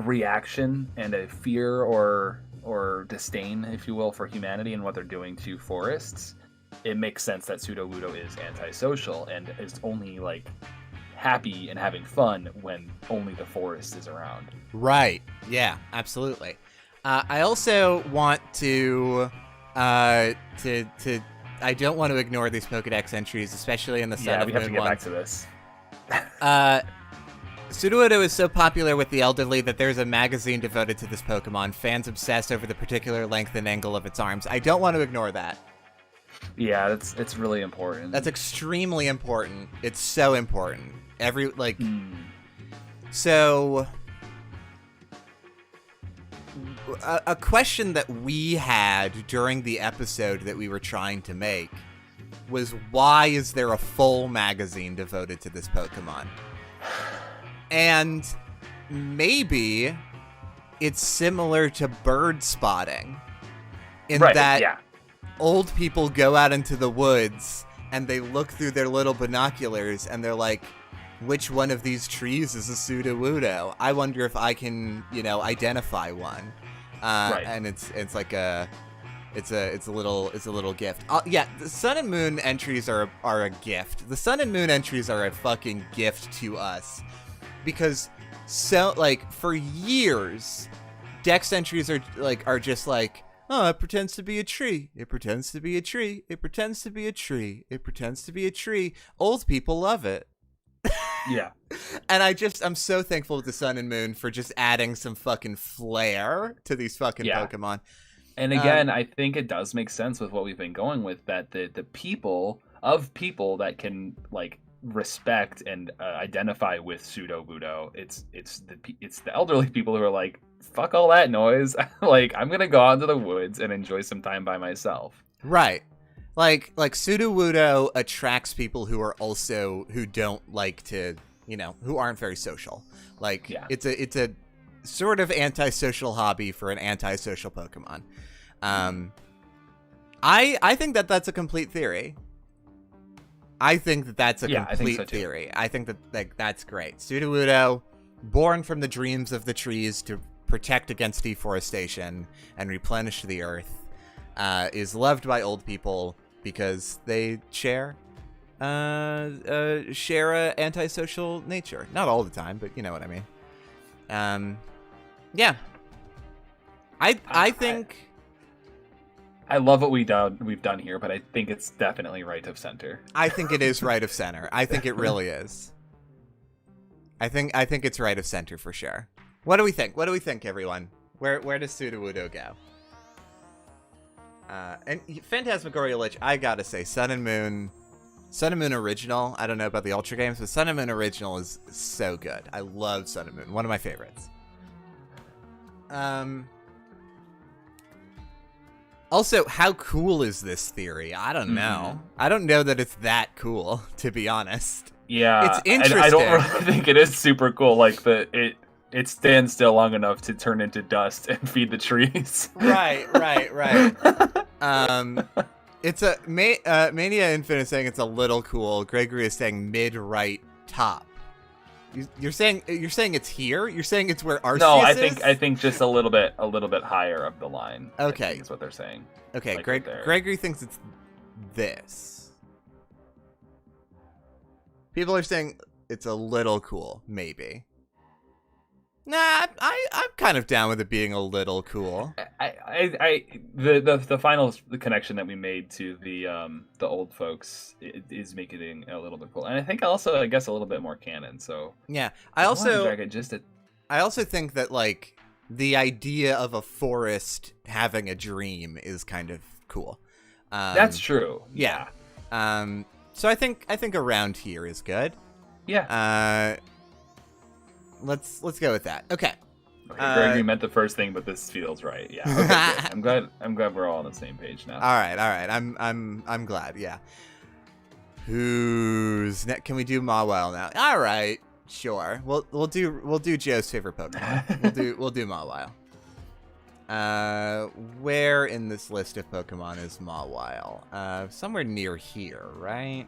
A: reaction and a fear or disdain, if you will, for humanity and what they're doing to forests, it makes sense that Sudowoodo is antisocial and is only like happy and having fun when only the forest is around.
B: Right. Yeah, absolutely. I also want to I don't want to ignore these Pokedex entries, especially in the Sun of Moon one.
A: Yeah, we have to get back
B: to this. Sudowoodo is so popular with the elderly that there's a magazine devoted to this Pokemon. Fans obsess over the particular length and angle of its arms. I don't want to ignore that.
A: Yeah, it's really important.
B: That's extremely important. It's so important. So a question that we had during the episode that we were trying to make was, why is there a full magazine devoted to this Pokemon? And maybe it's similar to bird spotting in that old people go out into the woods and they look through their little binoculars and they're like, which one of these trees is a Sudowoodo? I wonder if I can, identify one. And it's like a little gift. The Sun and Moon entries are a gift. The Sun and Moon entries are a fucking gift to us. Because for years, Dex entries are just like, oh, it pretends to be a tree. It pretends to be a tree. It pretends to be a tree. It pretends to be a tree. Old people love it.
A: Yeah.
B: And I'm so thankful to Sun and Moon for just adding some fucking flair to these fucking Pokemon.
A: And again, I think it does make sense with what we've been going with, that the people that can like respect and identify with Sudowoodo, it's the elderly people who are like, fuck all that noise. Like, I'm gonna go out into the woods and enjoy some time by myself.
B: Right. Like Sudowoodo attracts people who don't like to, who aren't very social. Like it's a sort of antisocial hobby for an antisocial Pokemon. I think that's a complete theory. I think that's a complete theory. I think that that's great. Sudowoodo, born from the dreams of the trees to protect against deforestation and replenish the earth, is loved by old people because they share a antisocial nature. Not all the time, but you know what I mean. Yeah. I think
A: I love what we've done here, but I think it's definitely right of center.
B: I think it is right of center. I think it really is. I think it's right of center for sure. What do we think? What do we think, everyone? Where does Sudowoodo go? And Phantasmagoria Lich, I gotta say, Sun and Moon Original. I don't know about the Ultra games, but Sun and Moon Original is so good. I love Sun and Moon. One of my favorites. Also, how cool is this theory? I don't know. I don't know that it's that cool, to be honest.
A: Yeah,
B: it's interesting.
A: I don't really think it is super cool. Like it stands still long enough to turn into dust and feed the trees.
B: Right. It's a Mania Infinite is saying it's a little cool. Gregory is saying mid-right top. You're saying it's here? You're saying it's where Arceus is?
A: I think just a little bit higher up the line.
B: Okay,
A: is what they're saying.
B: Okay,
A: like
B: Gregory thinks it's this. People are saying it's a little cool, maybe. Nah, I'm kind of down with it being a little cool.
A: The final connection that we made to the old folks is making it a little bit cool, and I think also I guess a little bit more canon. So
B: yeah, I also think that like the idea of a forest having a dream is kind of cool.
A: That's true.
B: Yeah. So I think around here is good.
A: Yeah.
B: Let's go with that. Okay.
A: Gregory meant the first thing, but this feels right. Yeah. Okay, I'm glad we're all on the same page now.
B: All right. I'm glad. Yeah. Who's next? Can we do Mawile now? All right. Sure. We'll do Joe's favorite Pokemon. we'll do Mawile. Where in this list of Pokemon is Mawile? Somewhere near here, right?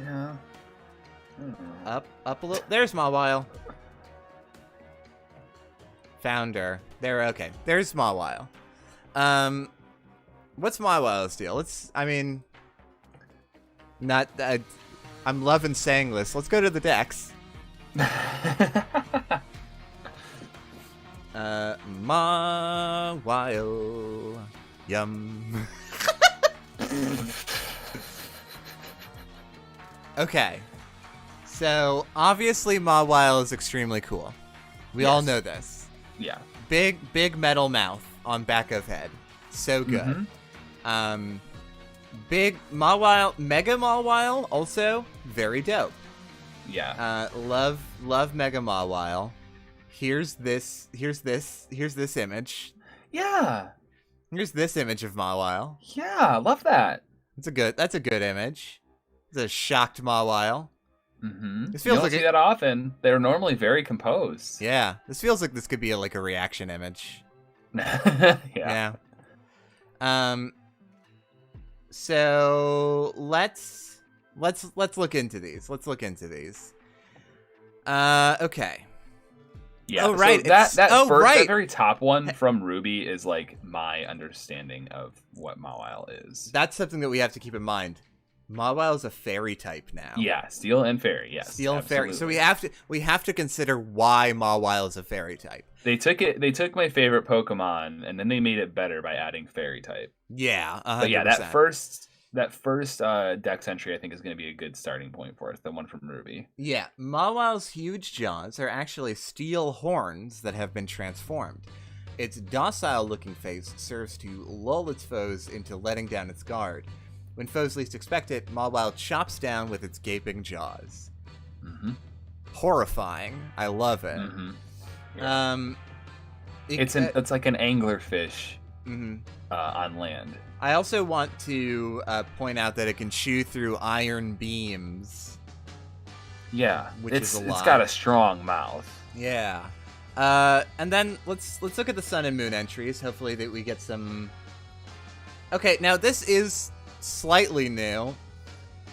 A: Yeah.
B: Up a little. There's Mawile. Founder. There. Okay. There's Mawile. What's Mawile's deal? I'm loving saying this. Let's go to the decks. Mawile. Yum. Okay. So, obviously, Mawile is extremely cool. We all know this.
A: Yeah.
B: Big metal mouth on back of head. So good. Big Mawile, Mega Mawile, also very dope.
A: Yeah.
B: Love Mega Mawile. Here's this image.
A: Yeah.
B: Here's this image of Mawile.
A: Yeah, love that.
B: That's a good image. It's a shocked Mawile. This feels
A: you don't see that often. They're normally very composed.
B: Yeah, this feels like this could be a reaction image.
A: Yeah.
B: So let's look into these. Okay.
A: Yeah.
B: Oh right.
A: So that very top one from Ruby is like my understanding of what Mawile is.
B: That's something that we have to keep in mind. Mawile is a fairy type now.
A: Yeah, steel and fairy. Yes,
B: steel and
A: absolutely.
B: fairy. So we have to consider why Mawile is a fairy type.
A: They took my favorite Pokemon and then they made it better by adding fairy type.
B: Yeah, 100%.
A: But yeah, that first dex entry I think is going to be a good starting point for us. The one from Ruby.
B: Yeah, Mawile's huge jaws are actually steel horns that have been transformed. Its docile-looking face serves to lull its foes into letting down its guard. When foes least expect it, Mawile chops down with its gaping jaws. Horrifying. I love it.
A: Yeah. It's like an anglerfish on land.
B: I also want to point out that it can chew through iron beams.
A: Yeah,
B: which is a lot.
A: It's got a strong mouth.
B: Yeah. And then let's look at the sun and moon entries. Hopefully that we get some. Okay, now this is slightly new.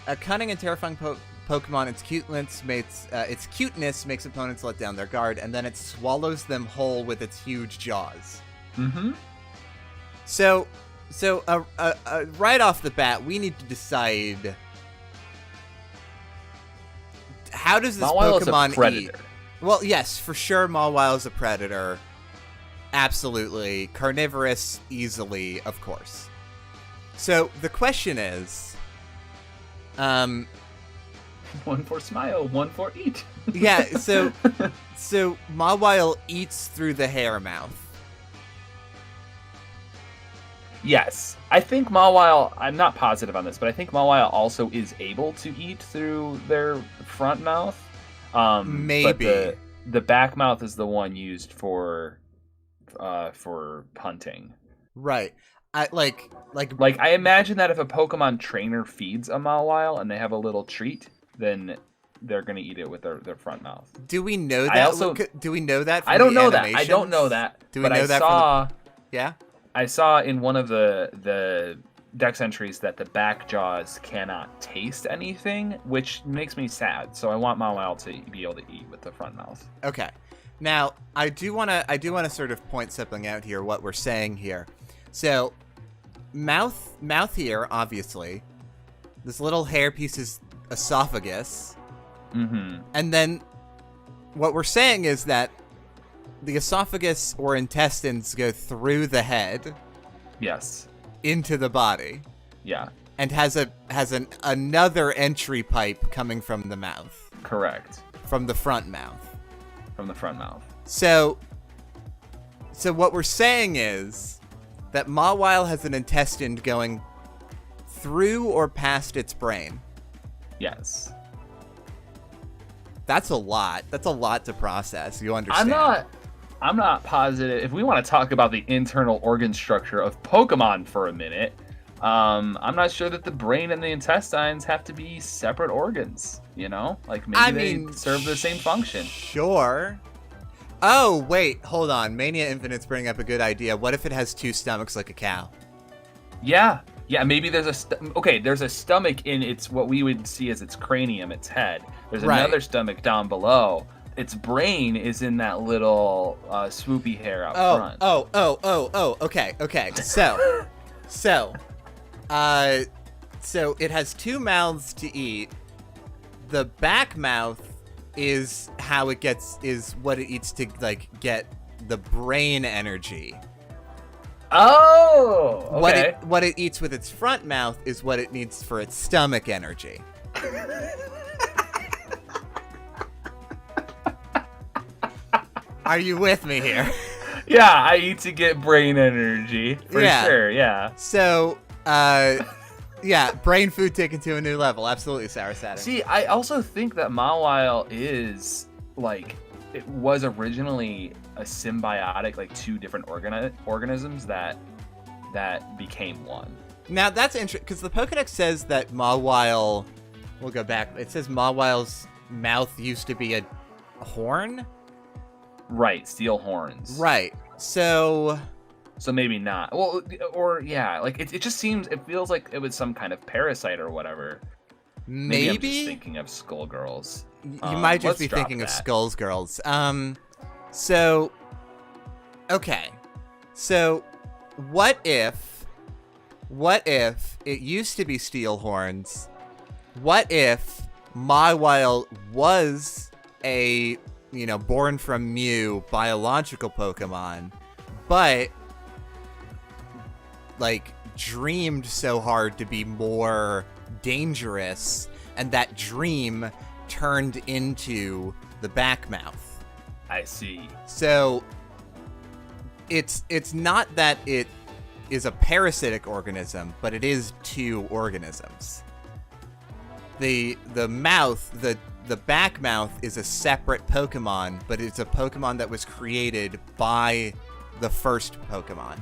B: A cunning and terrifying Pokemon. Its cuteness makes opponents let down their guard, and then it swallows them whole with its huge jaws.
A: Mm-hmm.
B: So right off the bat, we need to decide, how does this
A: Mawile
B: Pokemon
A: is a predator.
B: eat? Well, yes, for sure, Mawile is a predator. Absolutely. Carnivorous, easily, of course. So the question is,
A: one for smile, one for eat.
B: yeah, so Mawile eats through the hair mouth.
A: Yes. I think Mawile, I'm not positive on this, but I think Mawile also is able to eat through their front mouth.
B: Maybe.
A: But the back mouth is the one used for hunting.
B: Right. I
A: imagine that if a Pokemon trainer feeds a Mawile and they have a little treat, then they're gonna eat it with their front mouth.
B: Do we know that? Do we know that? From
A: I don't
B: the
A: know that.
B: animations?
A: I don't know that.
B: Do we know that? Yeah.
A: I saw in one of the Dex entries that the back jaws cannot taste anything, which makes me sad. So I want Mawile to be able to eat with the front mouth.
B: Okay. Now, I do want to sort of point something out here, what we're saying here. So, mouth here, obviously. This little hairpiece is esophagus.
A: Mm-hmm.
B: And then what we're saying is that the esophagus or intestines go through the head.
A: Yes.
B: Into the body.
A: Yeah.
B: And has another entry pipe coming from the mouth.
A: Correct.
B: From the front mouth.
A: From the front mouth.
B: So what we're saying is that Mawile has an intestine going through or past its brain.
A: Yes.
B: That's a lot. That's a lot to process. You understand?
A: I'm not positive. If we want to talk about the internal organ structure of Pokemon for a minute, I'm not sure that the brain and the intestines have to be separate organs, you know? Like, maybe they serve the same function.
B: Sure. Oh, wait, hold on. Mania Infinite's bringing up a good idea. What if it has two stomachs like a cow?
A: Yeah. Yeah, maybe there's there's a stomach in its, what we would see as its cranium, its head. There's another stomach down below. Its brain is in that little swoopy hair out front.
B: Okay. So it has two mouths to eat. The back mouth is what it eats to get the brain energy.
A: Oh, okay.
B: What it eats with its front mouth is what it needs for its stomach energy. Are you with me here?
A: Yeah, I eat to get brain energy for sure. Yeah.
B: So, brain food taken to a new level. Absolutely, Sour Saturn.
A: See, I also think that Mawile is it was originally a symbiotic, two different organisms that became one.
B: Now that's interesting because the Pokedex says that Mawile. We'll go back. It says Mawile's mouth used to be a horn.
A: Right, steel horns.
B: Right. So
A: maybe not. Well, or yeah, it just feels like it was some kind of parasite or whatever. Maybe I'm just thinking of Skullgirls.
B: You might just be thinking of Skullgirls. Okay. So what if it used to be steel horns? What if Mawile was a born from Mew biological Pokemon, but dreamed so hard to be more dangerous, and that dream turned into the back mouth?
A: I see.
B: So it's not that it is a parasitic organism, but it is two organisms. The back mouth is a separate Pokemon, but it's a Pokemon that was created by the first Pokemon.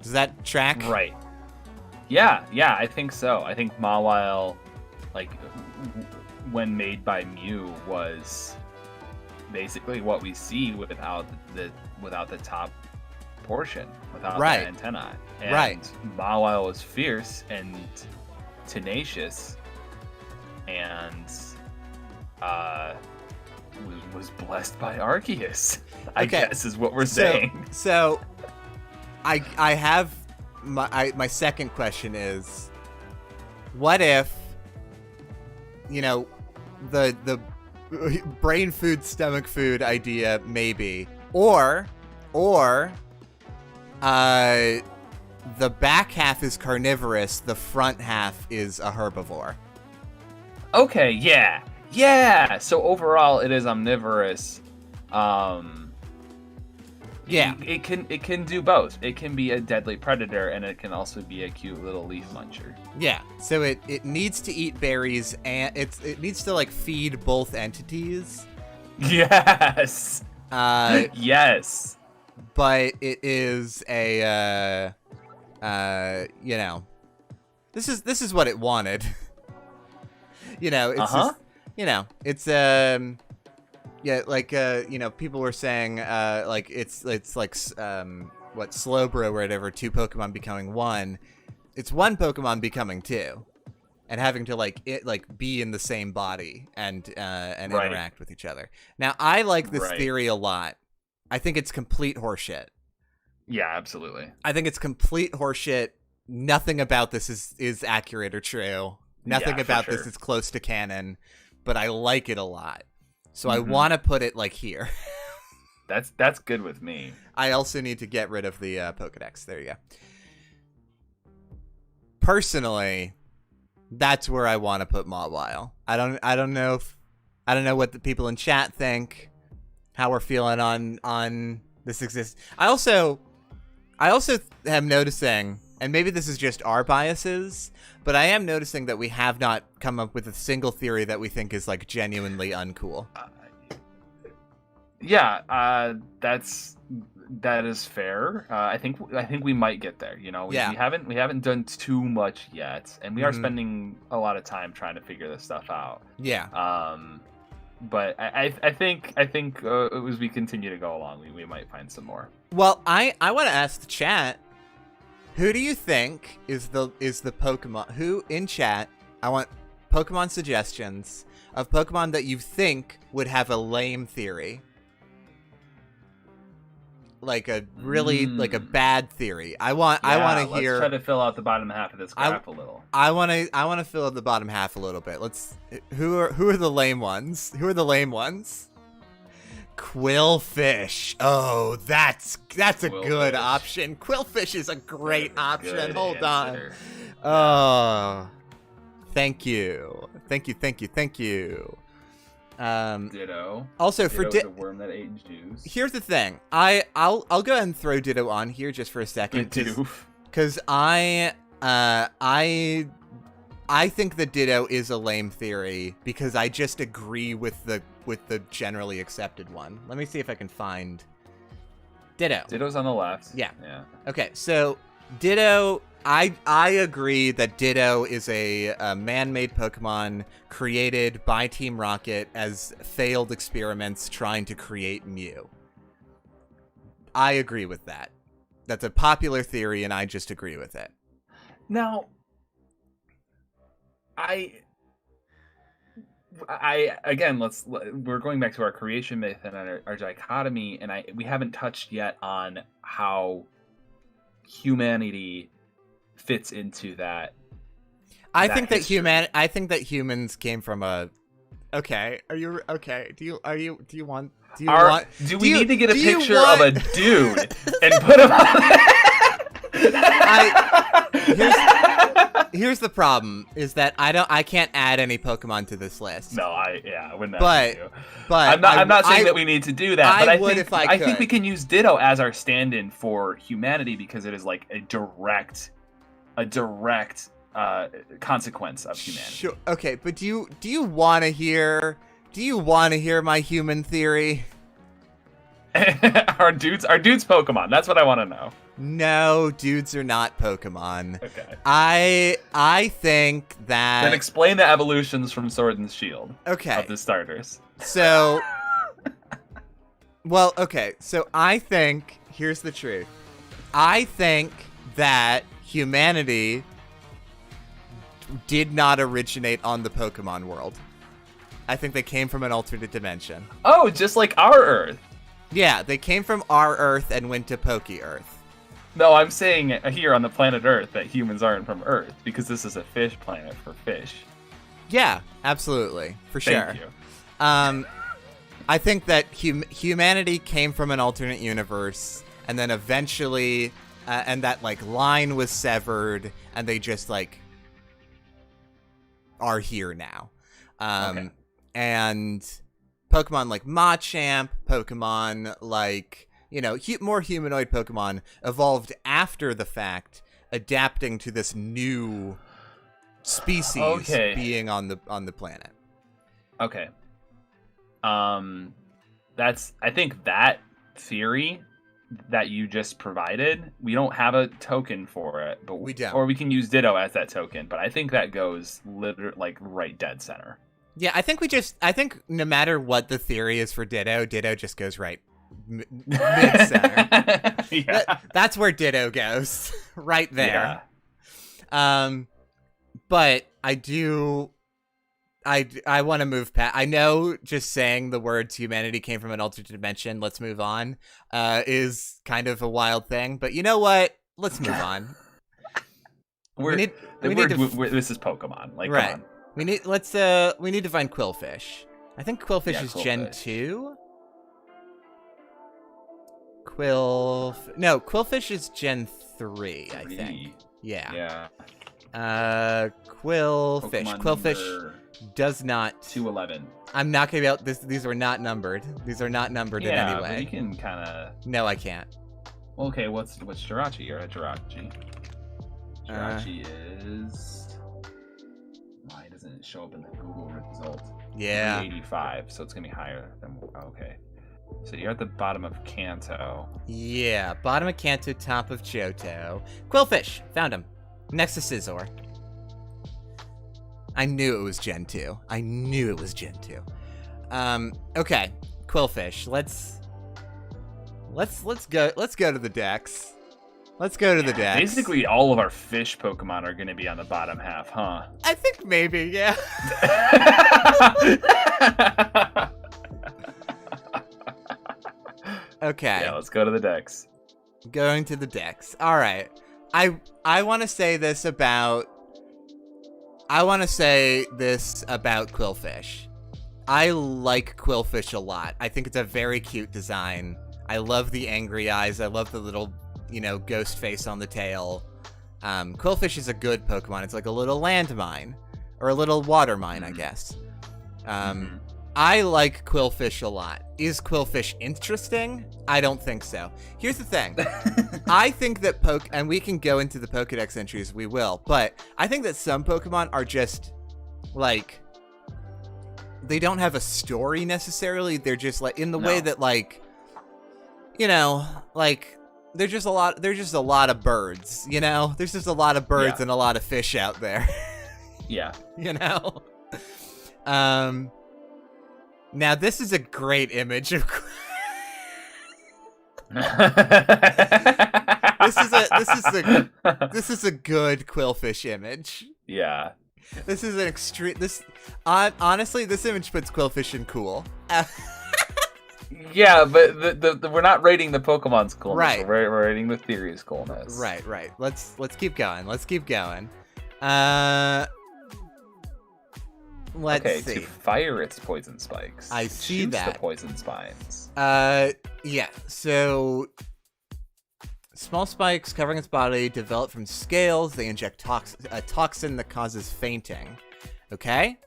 B: Does that track?
A: Right. Yeah, I think so. I think Mawile, like, when made by Mew, was basically what we see without the top portion, without the antennae. And Mawile was fierce and tenacious, and was blessed by Arceus. I guess is what we're saying.
B: So, I have my second question is, what if, the brain food, stomach food idea maybe, or the back half is carnivorous, the front half is a herbivore.
A: Okay, yeah. So overall, it is omnivorous. It can do both. It can be a deadly predator, and it can also be a cute little leaf muncher.
B: Yeah. So it needs to eat berries, and it needs to like feed both entities.
A: Yes. Yes.
B: But it is a this is what it wanted. It's just, it's people were saying like it's like what, Slowbro or whatever, 2 Pokemon becoming 1. It's 1 Pokemon becoming 2, and having to be in the same body and interact with each other. Now I like this theory a lot. I think it's complete horseshit.
A: Yeah, absolutely.
B: I think it's complete horseshit. Nothing about this is accurate or true. Nothing about this is close to canon, but I like it a lot. So I want to put it like here.
A: That's good with me.
B: I also need to get rid of the Pokedex. There you go. Personally, that's where I want to put Mawile. I don't know what the people in chat think, how we're feeling on this exists. I also am noticing, and maybe this is just our biases, but I am noticing that we have not come up with a single theory that we think is like genuinely uncool.
A: That is fair. I think we might get there. We haven't done too much yet, and we are spending a lot of time trying to figure this stuff out.
B: Yeah.
A: But I think as we continue to go along, we might find some more.
B: Well, I want to ask the chat, who do you think is the Pokemon? Who in chat? I want Pokemon suggestions of Pokemon that you think would have a lame theory, like a really like a bad theory. I want to hear.
A: Let's try to fill out the bottom half of this graph a little.
B: I want to fill out the bottom half a little bit. Who are the lame ones? Who are the lame ones? Quillfish. Oh, that's a good option. Quillfish is a great option.
A: Good
B: Hold on.
A: answer.
B: Oh, thank you.
A: Ditto.
B: Also,
A: Ditto is a worm that ate juice.
B: Here's the thing. I'll go ahead and throw Ditto on here just for a second, because I think the Ditto is a lame theory because I just agree with the generally accepted one. Let me see if I can find Ditto.
A: Ditto's on the left.
B: Yeah. Okay, so Ditto, I agree that Ditto is a man-made Pokemon created by Team Rocket as failed experiments trying to create Mew. I agree with that. That's a popular theory, and I just agree with it.
A: Now, again, we're going back to our creation myth and our dichotomy, and we haven't touched yet on how humanity fits into that.
B: I think that humans came from a. Okay, are you okay? Do we
A: need to get a picture of a dude and put him on?
B: Here's the problem: is that I can't add any Pokemon to this list.
A: No, I wouldn't.
B: But
A: I'm not saying that we need to do that. But I think we can use Ditto as our stand-in for humanity because it is like a direct consequence of humanity.
B: Sure. Okay, but do you want to hear my human theory?
A: our dude's Pokemon. That's what I want to know.
B: No, dudes are not Pokemon.
A: Okay.
B: I think that...
A: Then explain the evolutions from Sword and Shield.
B: Okay.
A: Of the starters.
B: So... Well, okay. So I think... Here's the truth. I think that humanity did not originate on the Pokemon world. I think they came from an alternate dimension.
A: Oh, just like our Earth.
B: Yeah, they came from our Earth and went to Poke Earth.
A: No, I'm saying here on the planet Earth that humans aren't from Earth because this is a fish planet for fish.
B: Yeah, absolutely, for sure.
A: Thank you.
B: I think that humanity came from an alternate universe, and then eventually, and that like line was severed, and they just like are here now.
A: Okay.
B: And Pokemon like Machamp, Pokemon like, you know, more humanoid Pokemon evolved after the fact, adapting to this new species being on the planet.
A: Okay. I think that theory that you just provided, we don't have a token for it, but
B: we don't.
A: Or we can use Ditto as that token, but I think that goes like right dead center.
B: Yeah, I think no matter what the theory is for Ditto, Ditto just goes right mid-center.
A: Yeah.
B: That's where Ditto goes, right there.
A: Yeah.
B: But I want to move past. I know just saying the words "humanity came from an alternate dimension, let's move on," is kind of a wild thing. But you know what? Let's move on.
A: This is Pokemon. Like,
B: right.
A: Come on.
B: We need to find Quillfish. I think Quillfish is Gen 2. Quillfish is Gen 3, I think. Yeah. Quillfish. Quillfish does not
A: 211.
B: I'm not gonna be able these were not numbered. These are not numbered in any way.
A: But you can kinda
B: No, I can't.
A: Okay, what's Jirachi? You're at Jirachi. Jirachi is why doesn't it show up in the Google result?
B: Yeah.
A: 85, so it's gonna be higher than okay. So you're at the bottom of Kanto.
B: Yeah, bottom of Kanto, top of Johto. Quillfish! Found him. Next to Scizor. I knew it was Gen 2. Okay. Quillfish. Let's go to the decks. Let's go to the decks.
A: Basically all of our fish Pokemon are gonna be on the bottom half, huh?
B: I think maybe, yeah. Okay.
A: Yeah, let's go to the decks.
B: Going to the decks. All right. I want to say this about Quillfish. I like Quillfish a lot. I think it's a very cute design. I love the angry eyes. I love the little, ghost face on the tail. Quillfish is a good Pokemon. It's like a little landmine. Or a little water mine, I guess. I like Quillfish a lot. Is Quillfish interesting? I don't think so. Here's the thing. I think that and we can go into the Pokedex entries, we will, but I think that some Pokemon are just, like, they don't have a story necessarily. They're just, like, in the way that, like, like, they're just a lot of birds, There's just a lot of birds and a lot of fish out there.
A: Yeah.
B: Now this is a great image of this is a good Quillfish image.
A: Yeah.
B: This is an extreme honestly this image puts Quillfish in cool.
A: Yeah, but the we're not rating the Pokemon's coolness.
B: Right.
A: We're rating the theory's coolness.
B: Right. Let's keep going. Let's
A: Okay,
B: see.
A: to fire its poison spikes.
B: I see that.
A: The poison spines.
B: Yeah. So, small spikes covering its body develop from scales. They inject a toxin that causes fainting. Okay.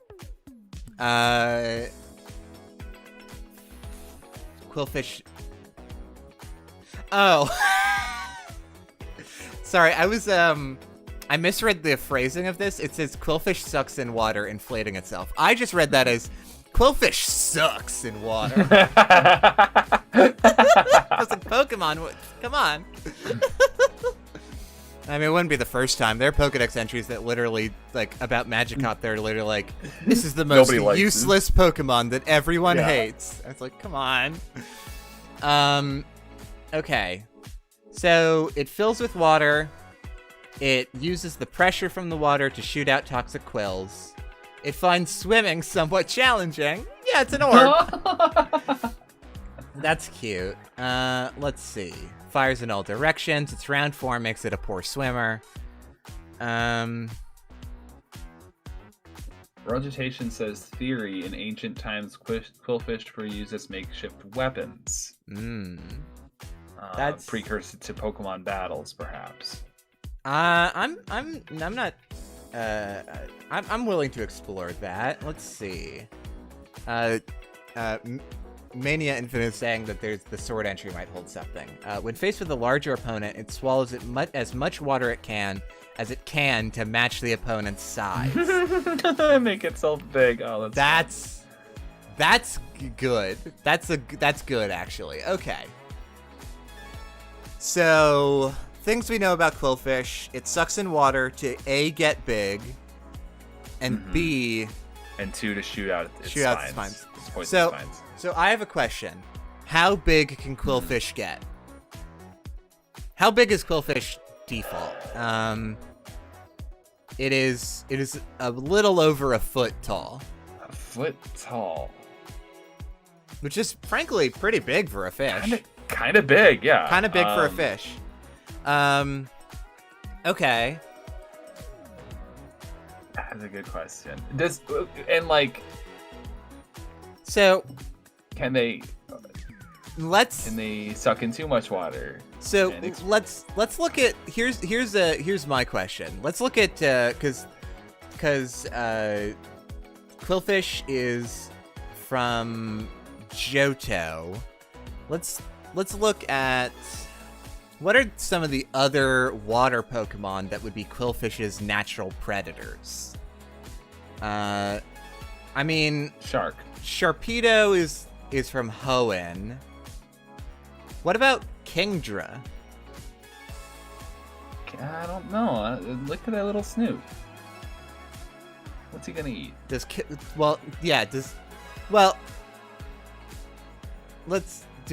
B: Quillfish. Oh. Sorry, I misread the phrasing of this. It says Quillfish sucks in water, inflating itself. I just read that as Quillfish sucks in water. I was like, Pokemon, come on. I mean, it wouldn't be the first time. There are Pokedex entries that literally, like, about Magikarp, they're literally like, this is the most useless Pokemon that everyone hates. I was like, come on. Okay. So, it fills with water. It uses the pressure from the water to shoot out toxic quills. It finds swimming somewhat challenging. Yeah, it's an orb. That's cute. Let's see. Fires in all directions. Its round form makes it a poor swimmer.
A: Vegetation says theory in ancient times quillfish were used as makeshift weapons.
B: That's
A: precursor to Pokemon battles, perhaps.
B: I'm not. I'm willing to explore that. Let's see. Mania Infinite is saying that there's the sword entry might hold something. When faced with a larger opponent, it swallows as much water as it can to match the opponent's size.
A: Make itself big. Oh,
B: that's good. That's good actually. Okay. So things we know about Quillfish: it sucks in water to A, get big, and B,
A: and 2, to shoot out its spines. Its poison spines.
B: So I have a question. How big can Quillfish get? How big is Quillfish default? It is a little over a foot tall.
A: A foot tall.
B: Which is frankly pretty big for a fish.
A: Kind of big, yeah.
B: Kind of big for a fish. Okay.
A: That's a good question.
B: So
A: can they suck in too much water?
B: So let's look at here's my question. Let's look at because Quillfish is from Johto. Let's look at what are some of the other water Pokemon that would be Quillfish's natural predators. I mean, Sharpedo is from Hoenn. What about Kingdra?
A: I don't know. Look at that little snoot. What's he gonna eat?
B: Do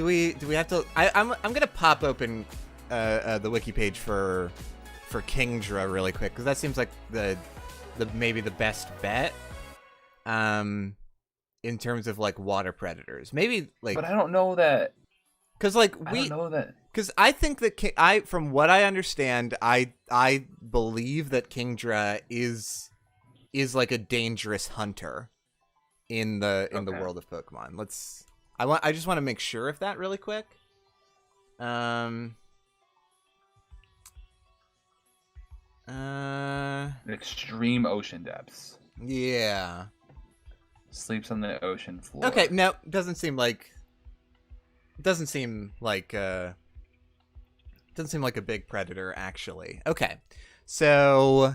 B: we have to? I'm gonna pop open the wiki page for Kingdra really quick because that seems like the maybe the best bet. In terms of like water predators, maybe like.
A: But I don't know that.
B: Because I
A: don't know that.
B: Because I think that from what I understand, I believe that Kingdra is like a dangerous hunter in the world of Pokemon. I just want to make sure of that really quick.
A: Extreme ocean depths.
B: Yeah.
A: Sleeps on the ocean floor.
B: Okay, no, doesn't seem like a big predator actually. Okay, so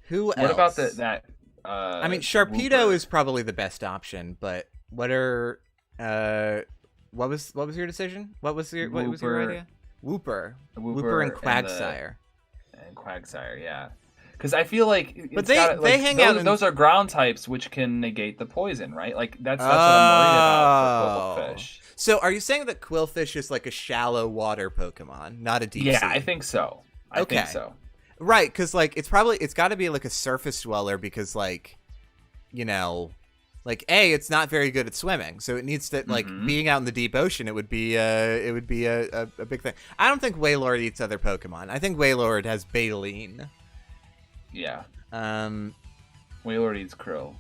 B: who else?
A: What about that?
B: I mean, Sharpedo is probably the best option, but what are what was your decision? What was your idea? Wooper and Quagsire.
A: And Quagsire, yeah. Because I feel like,
B: but they hang out.
A: Those are ground types, which can negate the poison, right? Like that's what I'm worried about for Quillfish.
B: So, are you saying that Quillfish is like a shallow water Pokemon, not a deep sea?
A: Yeah, I think so. I think so.
B: Right, because like it's got to be like a surface dweller because like, you know, like it's not very good at swimming, so it needs to like being out in the deep ocean. It would be a big thing. I don't think Wailord eats other Pokemon. I think Wailord has Baleen.
A: Yeah. Wailord eats krill.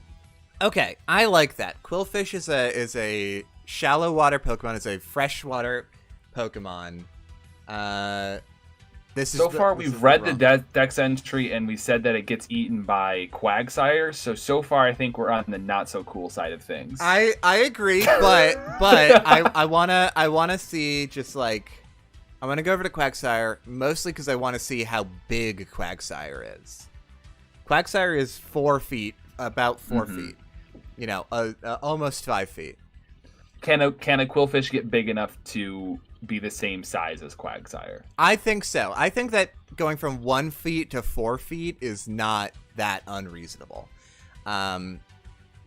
B: Okay, I like that. Quillfish is a shallow water Pokemon. Is a freshwater Pokemon.
A: We've read the Dex entry and we said that it gets eaten by Quagsire. So far I think we're on the not so cool side of things.
B: I agree, but I wanna see just like I wanna go over to Quagsire mostly because I want to see how big Quagsire is. Quagsire is 4 feet, about 4 feet. You know, almost 5 feet.
A: Can a Quillfish get big enough to be the same size as Quagsire?
B: I think so. I think that going from 1 feet to 4 feet is not that unreasonable.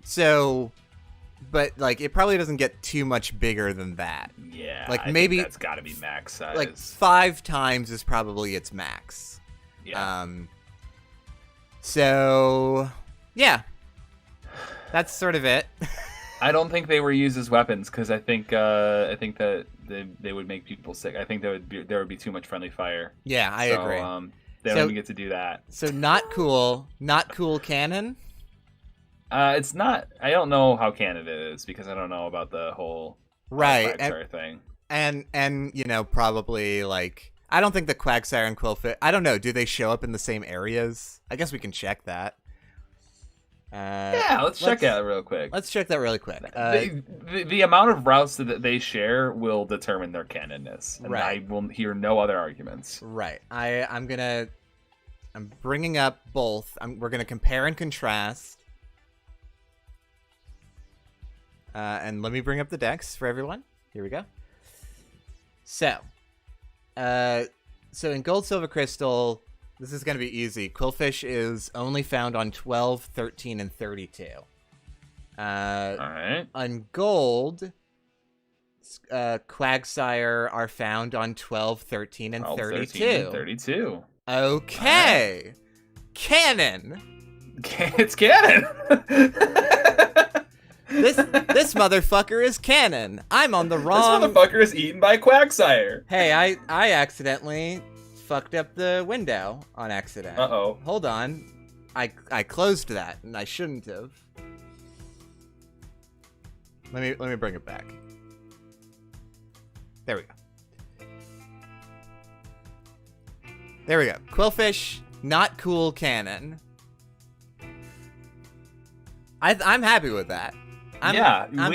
B: So, but like it probably doesn't get too much bigger than that.
A: Yeah,
B: like
A: I
B: maybe
A: think that's got to be max size.
B: Like 5 times is probably its max.
A: Yeah.
B: So yeah, that's sort of it.
A: I don't think they were used as weapons because I think that they would make people sick. I think there would be too much friendly fire.
B: Yeah, I agree.
A: They don't even get to do that.
B: So not cool canon.
A: It's not. I don't know how canon it is because I don't know about the whole Quagsire thing.
B: And you know, probably like I don't think the Quagsire and Qwilfish. I don't know. Do they show up in the same areas? I guess we can check that.
A: Let's check that real quick.
B: Let's check that really quick.
A: The amount of routes that they share will determine their canonness, and I will hear no other arguments.
B: Right. I'm bringing up both. We're gonna compare and contrast. And let me bring up the decks for everyone. Here we go. So in Gold, Silver, Crystal, this is going to be easy. Qwilfish is only found on 12, 13, and 32. All
A: right.
B: On Gold, Quagsire are found on 12, 13, and 32.
A: 13 and 32.
B: Okay. Right. Canon.
A: It's canon.
B: This motherfucker is canon. I'm on the wrong...
A: This motherfucker is eaten by Quagsire.
B: Hey, I accidentally fucked up the window on accident.
A: Uh-oh.
B: Hold on. I closed that, and I shouldn't have. Let me bring it back. There we go. There we go. Qwilfish, not cool canon. I'm happy with that.
A: We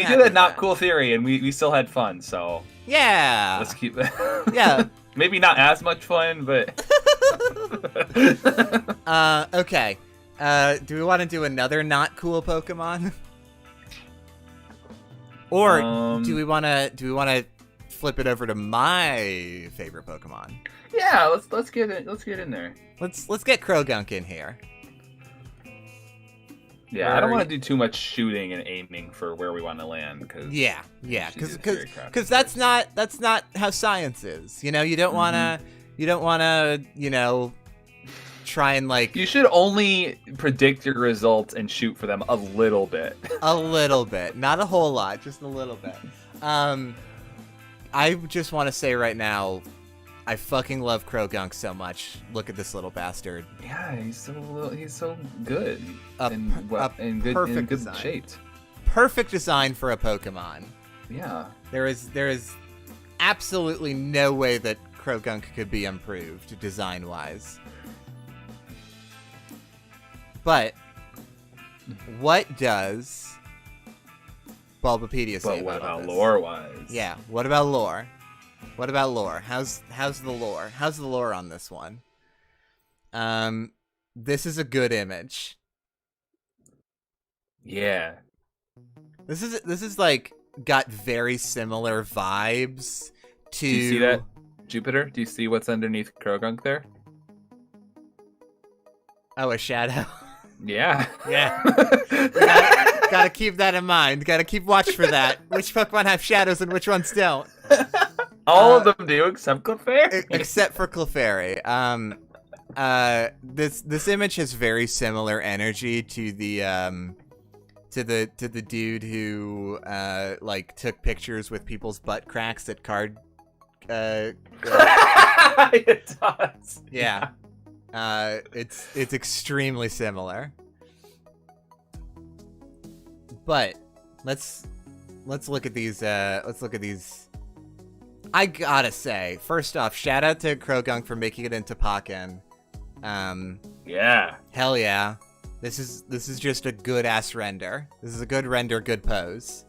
A: did a not cool theory, and we still had fun, so...
B: Yeah.
A: Let's keep that.
B: Yeah.
A: Maybe not as much fun, but...
B: Okay. Do we want to do another not cool Pokemon? Or do we want to flip it over to my favorite Pokemon?
A: Yeah, let's get in there.
B: Let's get Krogunk in here.
A: Yeah, I don't want to do too much shooting and aiming for where we want to land. Because
B: that's not how science is. You know, you don't want to, you know, try and like.
A: You should only predict your results and shoot for them a little bit.
B: A little bit, not a whole lot, just a little bit. I just want to say right now, I fucking love Krogunk so much. Look at this little bastard.
A: Yeah, he's so good
B: in
A: good shape.
B: Perfect design for a Pokemon.
A: Yeah.
B: There is absolutely no way that Krogunk could be improved design-wise. But what does Bulbapedia say about
A: lore-wise?
B: Yeah, what about lore? What about lore? How's the lore? How's the lore on this one? This is a good image.
A: Yeah.
B: This is like got very similar vibes to.
A: Do you see that, Jupiter? Do you see what's underneath Krogunk there?
B: Oh, a shadow.
A: Yeah.
B: Yeah. Gotta keep that in mind. Gotta keep watch for that. Which Pokemon have shadows and which ones don't?
A: All of them do, except Clefairy.
B: Except for Clefairy. This image has very similar energy to the dude who like took pictures with people's butt cracks at card.
A: It does.
B: Yeah. It's extremely similar. But let's look at these. I gotta say, first off, shout out to Krogunk for making it into Pokken.
A: Yeah.
B: Hell yeah. This is just a good ass render. This is a good render, good pose.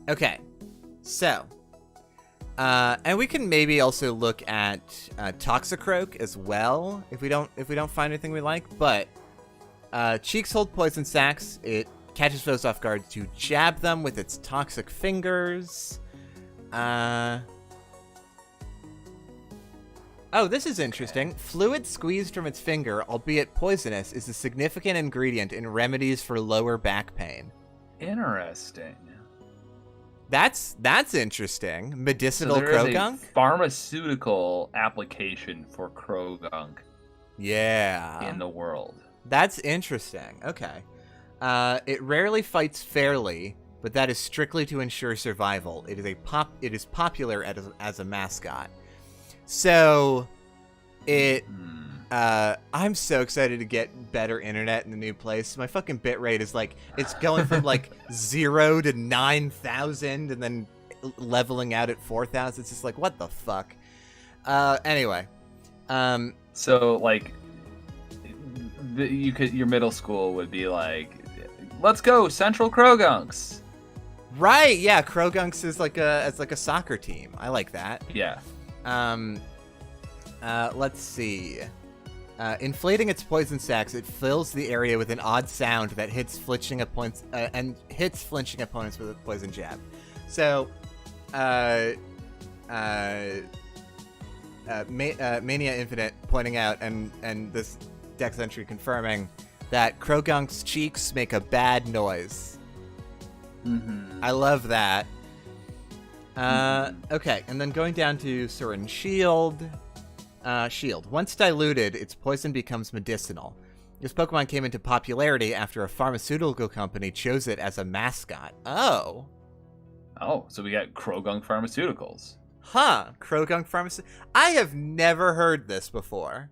B: Okay. So, and we can maybe also look at Toxicroak as well if we don't find anything we like. But Cheeks hold poison sacs. It catches foes off guard to jab them with its toxic fingers. Oh, this is interesting. Fluid squeezed from its finger, albeit poisonous, is a significant ingredient in remedies for lower back pain.
A: Interesting.
B: That's interesting. Medicinal
A: so there
B: crow
A: is a
B: gunk?
A: pharmaceutical application for crow gunk
B: Yeah.
A: in the world.
B: That's interesting. Okay. It rarely fights fairly, but that is strictly to ensure survival. It is popular as a mascot. So, I'm so excited to get better internet in the new place. My fucking bitrate is like, it's going from like 0 to 9,000 and then leveling out at 4,000. It's just like, what the fuck? Anyway.
A: So like, your middle school would be like, let's go Central Crogunks.
B: Right, yeah, Crogunks is like a soccer team. I like that.
A: Yeah.
B: Let's see. Inflating its poison sacs, it fills the area with an odd sound that hits flinching opponents with a poison jab. So, Mania Infinite pointing out, and this Dex entry confirming that Crogunk's cheeks make a bad noise.
A: Mm-hmm.
B: I love that. Okay, and then going down to Sword and Shield. Shield. Once diluted, its poison becomes medicinal. This Pokemon came into popularity after a pharmaceutical company chose it as a mascot. Oh.
A: Oh, so we got Croagunk Pharmaceuticals.
B: Huh. Croagunk Pharmaceutical. I have never heard this before.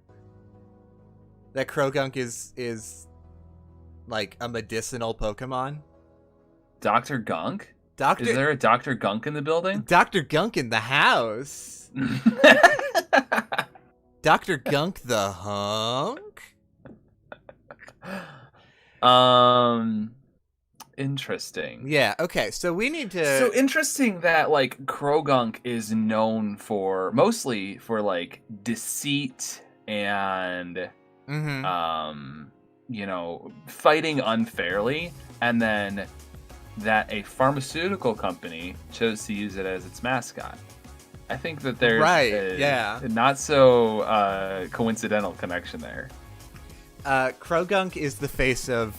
B: That Croagunk is like a medicinal Pokemon.
A: Dr. Gunk?
B: Is
A: there a Dr. Gunk in the building?
B: Dr. Gunk in the house. Dr. Gunk the hunk?
A: Interesting.
B: Yeah, okay, so we need to...
A: So interesting that, like, Croagunk is known for, mostly for, like, deceit and, fighting unfairly, and then that a pharmaceutical company chose to use it as its mascot. I think that there's a not so coincidental connection there.
B: Croagunk is the face of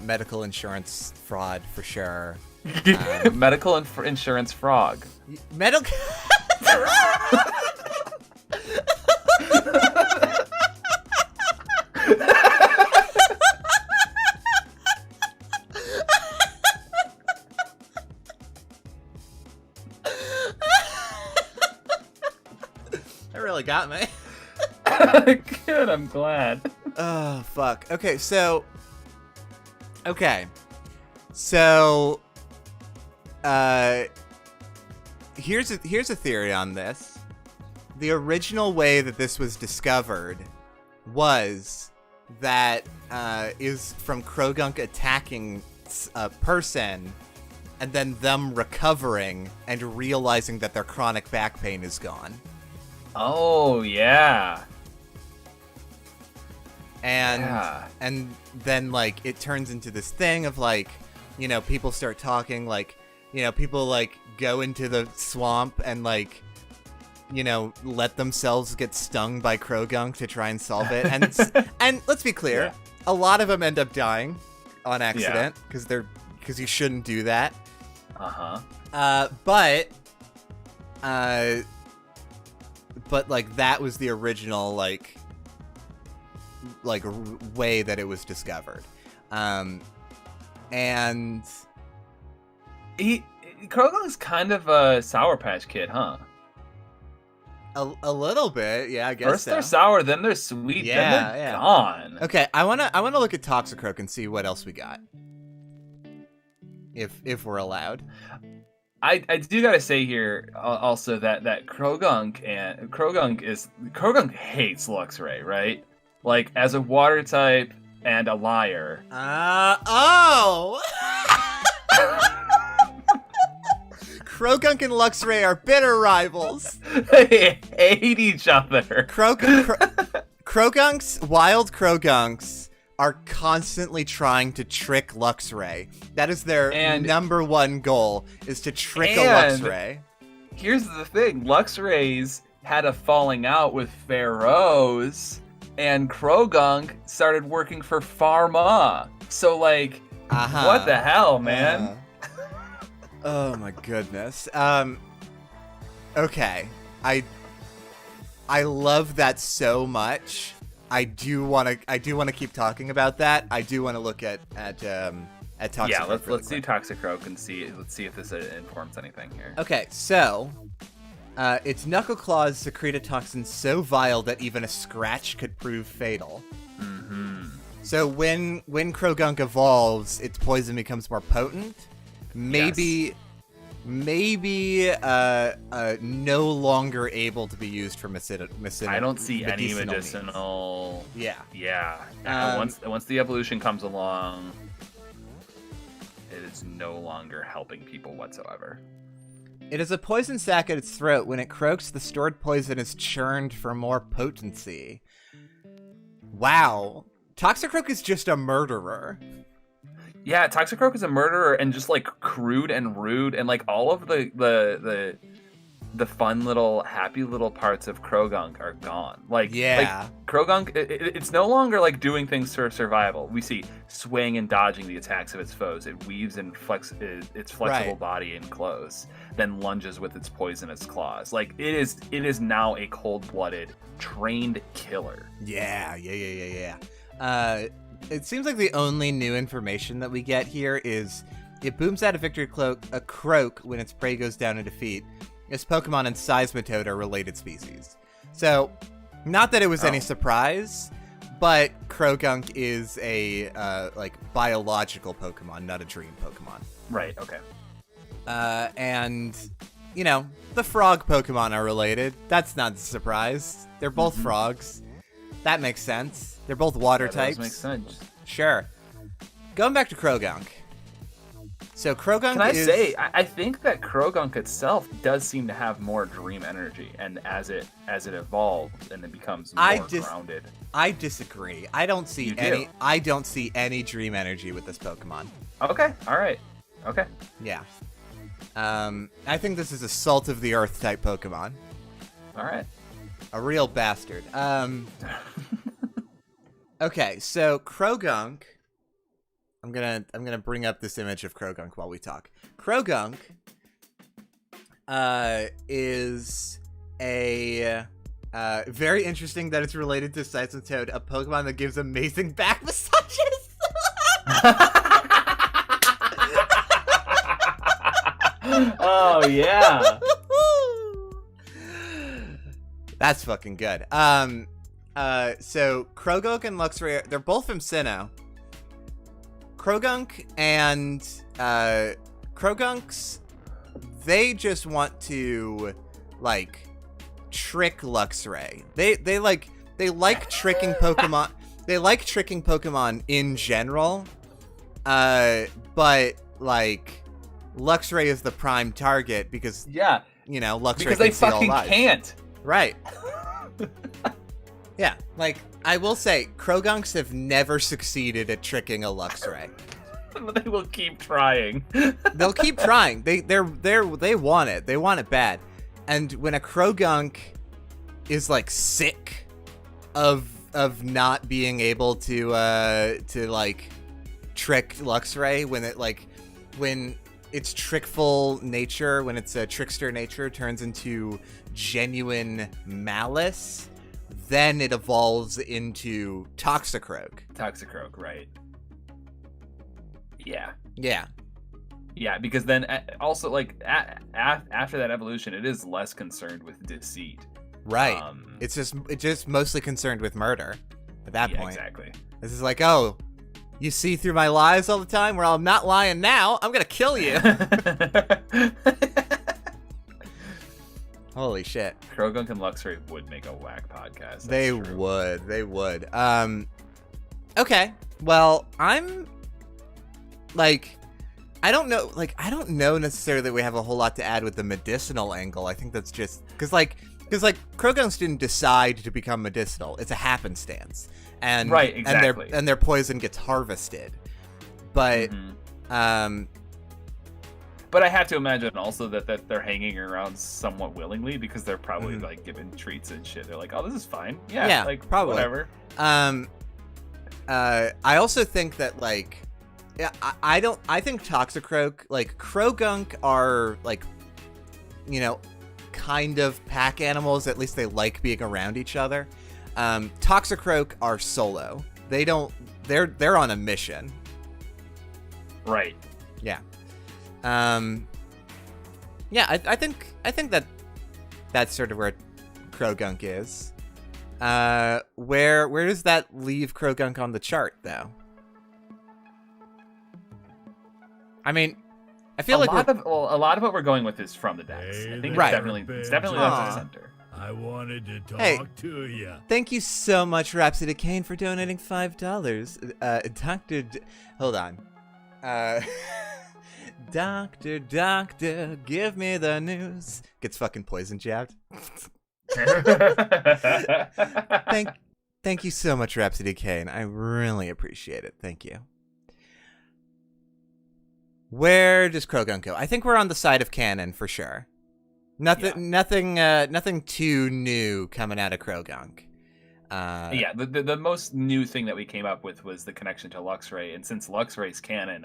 B: medical insurance fraud for sure.
A: Medical insurance frog.
B: Medical. That really got me.
A: Good, I'm glad.
B: Oh, fuck. Okay, so... here's a theory on this. The original way that this was discovered was that is from Croagunk attacking a person and then them recovering and realizing that their chronic back pain is gone.
A: Oh, yeah.
B: And then, like, it turns into this thing of, like, you know, people start talking, like, you know, people, like, go into the swamp and, like, you know, let themselves get stung by Croagunk to try and solve it. And let's be clear, a lot of them end up dying on accident because you shouldn't do that. But like, that was the original, like way that it was discovered. And
A: Croagunk's kind of a Sour Patch Kid, huh?
B: A little bit, yeah, I guess.
A: First they're sour, then they're sweet, then they're gone.
B: Okay, I wanna look at Toxicroak and see what else we got. If we're allowed.
A: I do gotta say here also that Croagunk hates Luxray, right? Like, as a water type and a liar.
B: Croagunk and Luxray are bitter rivals.
A: They hate each other.
B: Wild Croagunks are constantly trying to trick Luxray. That is their number one goal, is to trick a Luxray.
A: Here's the thing, Luxray's had a falling out with Pharaohs, and Krogunk started working for Pharma. So, like, what the hell, man?
B: Oh my goodness. Okay. I love that so much. I do want to keep talking about that. I do want to look at Toxicroak.
A: Yeah, let's do Toxicroak and let's see if this informs anything here.
B: Okay, so its knuckle claws secrete a toxin so vile that even a scratch could prove fatal.
A: Mm-hmm.
B: So when Krogunk evolves, its poison becomes more potent. Maybe no longer able to be used for medicinal.
A: I don't see any medicinal.
B: Needs.
A: Yeah. Once the evolution comes along, it is no longer helping people whatsoever.
B: It is a poison sac at its throat. When it croaks, the stored poison is churned for more potency. Wow. Toxicroak is just a murderer.
A: Yeah, Toxicroak is a murderer and just like crude and rude, and like all of the fun little happy little parts of Krogunk are gone. Like Krogunk, it's no longer like doing things for survival. We see swaying and dodging the attacks of its foes. It weaves and its flexible body in clothes, then lunges with its poisonous claws. Like it is now a cold-blooded, trained killer.
B: Yeah. It seems like the only new information that we get here is it booms out a victory croak when its prey goes down in defeat. Its Pokemon and Seismitoad are related species. So, not that it was any surprise, but Krogunk is a biological Pokemon, not a dream Pokemon.
A: Right, okay.
B: And, the frog Pokemon are related. That's not a surprise. They're both frogs. That makes sense. They're both water types.
A: That makes sense.
B: Sure. Going back to Krogunk. So Krogunk
A: I think that Krogunk itself does seem to have more dream energy, and as it evolves and it becomes more grounded.
B: I disagree. I don't see any dream energy with this Pokemon.
A: Okay. All right. Okay.
B: Yeah. I think this is a salt of the earth type Pokemon.
A: All right.
B: A real bastard. Okay, so Krogunk. I'm gonna bring up this image of Krogunk while we talk. Krogunk is a very interesting that it's related to Seismitoad, a Pokemon that gives amazing back massages.
A: Oh yeah.
B: That's fucking good. So Krogunk and Luxray, they're both from Sinnoh. Krogunk and Krogunks, they just want to trick Luxray. They like tricking Pokemon. They like tricking Pokemon in general. But Luxray is the prime target because Luxray
A: because they fucking can't.
B: Right. Yeah, I will say, Krogunks have never succeeded at tricking a Luxray.
A: They will keep trying.
B: They'll keep trying. They want it. They want it bad. And when a Krogunk is sick of not being able to trick Luxray, when its trickful nature, when its trickster nature turns into genuine malice, then it evolves into Toxicroak.
A: Toxicroak, right. Yeah.
B: Yeah.
A: Yeah, because then also, after that evolution, it is less concerned with deceit.
B: Right. It's just mostly concerned with murder at that point.
A: Exactly.
B: This is you see through my lies all the time? Well, I'm not lying now. I'm going to kill you. Holy shit.
A: Krogunk and Luxray would make a whack podcast.
B: They would. They would. Okay. Well, I'm I don't know necessarily that we have a whole lot to add with the medicinal angle. I think that's just because Krogunks didn't decide to become medicinal. It's a happenstance. And
A: right, exactly.
B: And their poison gets harvested. But
A: But I have to imagine also that they're hanging around somewhat willingly because they're probably like given treats and shit. They're like, oh, this is fine. Yeah, like
B: probably.
A: whatever.
B: I also think that like, yeah, I think Toxicroak, like Krogunk are like, you know, kind of pack animals. At least they like being around each other. Toxicroak are solo. They're on a mission.
A: Right.
B: Yeah. Yeah, I think that that's sort of where Krogunk is. Where does that leave Krogunk on the chart, though? I mean, I feel like
A: a lot of what we're going with is from the decks. I think it's definitely left to center.
C: I wanted to talk to you.
B: Thank you so much, Rhapsody Kane, for donating $5. Hold on. Doctor, give me the news. Gets fucking poison jabbed. Thank you so much, Rhapsody Kane. I really appreciate it. Thank you. Where does Krogunk go? I think we're on the side of canon for sure. Nothing too new coming out of Krogunk.
A: The most new thing that we came up with was the connection to Luxray, and since Luxray's canon,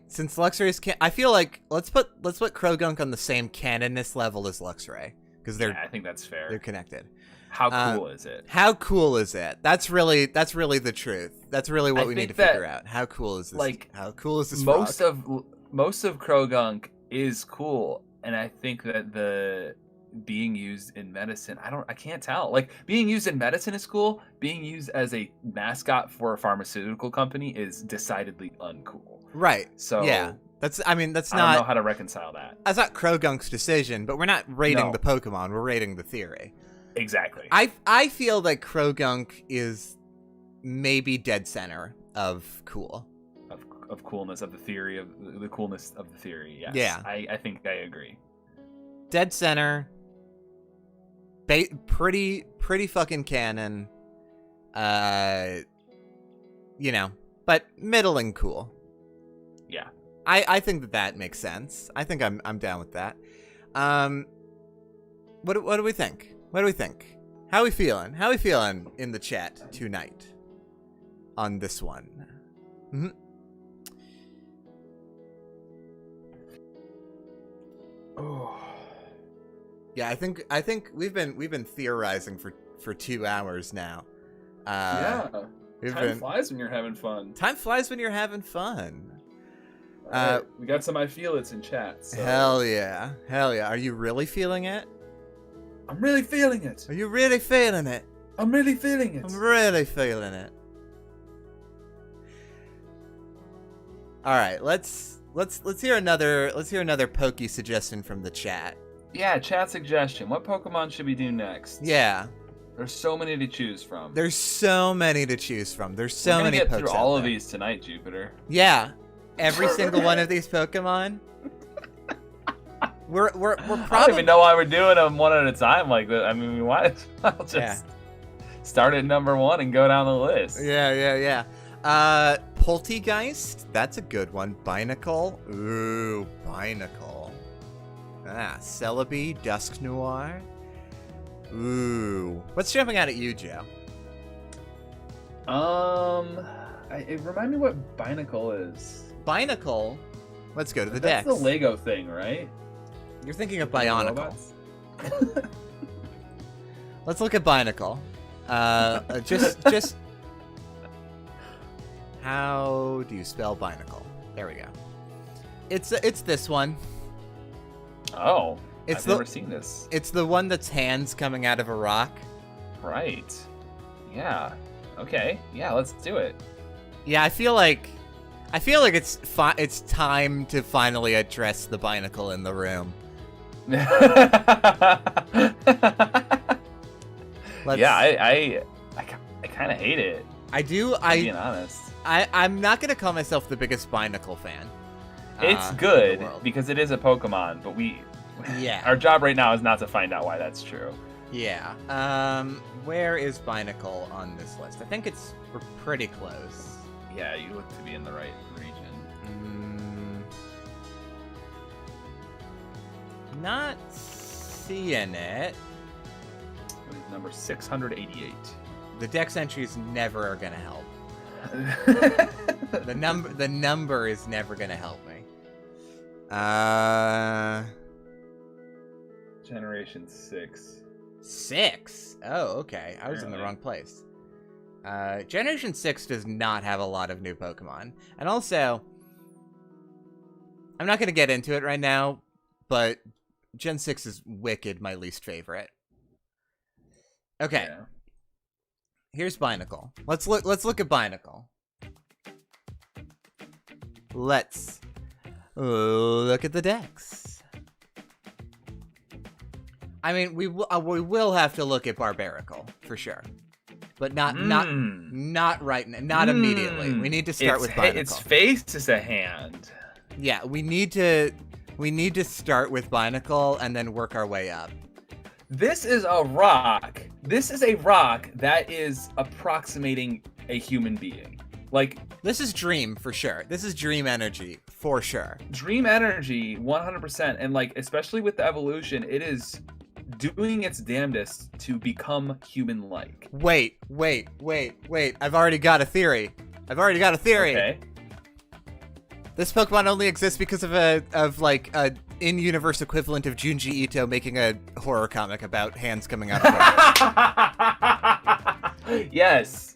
B: since Luxray's I feel like let's put Krogunk on the same canonness level as Luxray because
A: I think that's fair.
B: They're connected.
A: How cool is it?
B: How cool is it? That's really the truth. That's really what we need to figure out. How cool is this? Like, how cool is this?
A: Most of Krogunk is cool, and I think that the being used in medicine, I can't tell. Like, being used in medicine is cool. Being used as a mascot for a pharmaceutical company is decidedly uncool.
B: Right.
A: So
B: yeah. I don't know
A: how to reconcile that.
B: That's not Krogunk's decision, but we're not rating the Pokemon. We're rating the theory.
A: Exactly.
B: I feel like Krogunk is maybe dead center of cool.
A: Of coolness of the theory of the coolness of the theory. Yes.
B: Yeah.
A: I think I agree.
B: Dead center. Pretty fucking canon. You know, but middling cool.
A: Yeah.
B: I think that makes sense. I think I'm down with that. What do we think? What do we think? How are we feeling? How are we feeling in the chat tonight on this one? Mm-hmm.
A: Oh.
B: Yeah, I think we've been theorizing for 2 hours now.
A: Time flies when you're having fun.
B: Time flies when you're having fun.
A: Right. We got some I feel it's in chat. So.
B: Hell yeah. Are you really feeling it?
A: I'm really feeling it.
B: Are you really feeling it?
A: I'm really feeling it.
B: I'm really feeling it. All right, let's hear another Pokey suggestion from the chat.
A: Yeah, chat suggestion. What Pokemon should we do next?
B: Yeah.
A: There's so many to choose from.
B: There's so many to choose from. There's so many Pokemon.
A: We're gonna get through all of these tonight, Jupiter.
B: Yeah. Every single one of these Pokemon. We're probably.
A: I don't even know why we're doing them one at a time like that. I mean, we might as well just start at number 1 and go down the list.
B: Yeah. Poltegeist. That's a good one. Binacle. Ooh, Binacle. Celebi. Dusknoir. Ooh. What's jumping out at you, Joe?
A: Remind me what Binacle is.
B: Binacle? Let's go to the decks.
A: That's the Lego thing, right?
B: You're thinking of Bionicle. Let's look at Binacle. Just how do you spell Binacle? There we go. It's this one.
A: Oh, I've never seen this.
B: It's the one that's hands coming out of a rock.
A: Right. Yeah. Okay. Yeah, let's do it.
B: Yeah, I feel like it's time to finally address the Binacle in the room.
A: I kind of hate it.
B: I do.
A: Being honest,
B: I'm not gonna call myself the biggest Binacle fan.
A: It's good because it is a Pokemon, but our job right now is not to find out why that's true.
B: Yeah. Where is Binacle on this list? I think we're pretty close.
A: Yeah, you look to be in the right region.
B: Not seeing it.
A: Number 688.
B: The dex entries never are gonna help. The number is never gonna help me.
A: Generation 6.
B: 6? Oh, okay. I was in the wrong place. Generation 6 does not have a lot of new Pokemon. And also, I'm not going to get into it right now, but Gen 6 is wicked my least favorite. Okay. Yeah. Here's Binacle. Let's look at Binacle. Let's look at the dex. I mean, we will have to look at Barbarical for sure, but not right now, not immediately. We need to start with Binacle.
A: Its face is a hand.
B: Yeah, we need to start with Binacle and then work our way up.
A: This is a rock. This is a rock that is approximating a human being. Like,
B: this is Dream for sure. This is Dream Energy for sure.
A: Dream Energy, 100%. And like, especially with the evolution, it is doing its damnedest to become human-like.
B: Wait. I've already got a theory.
A: Okay.
B: This Pokemon only exists because of a in-universe equivalent of Junji Ito making a horror comic about hands coming out of rocks.
A: Yes.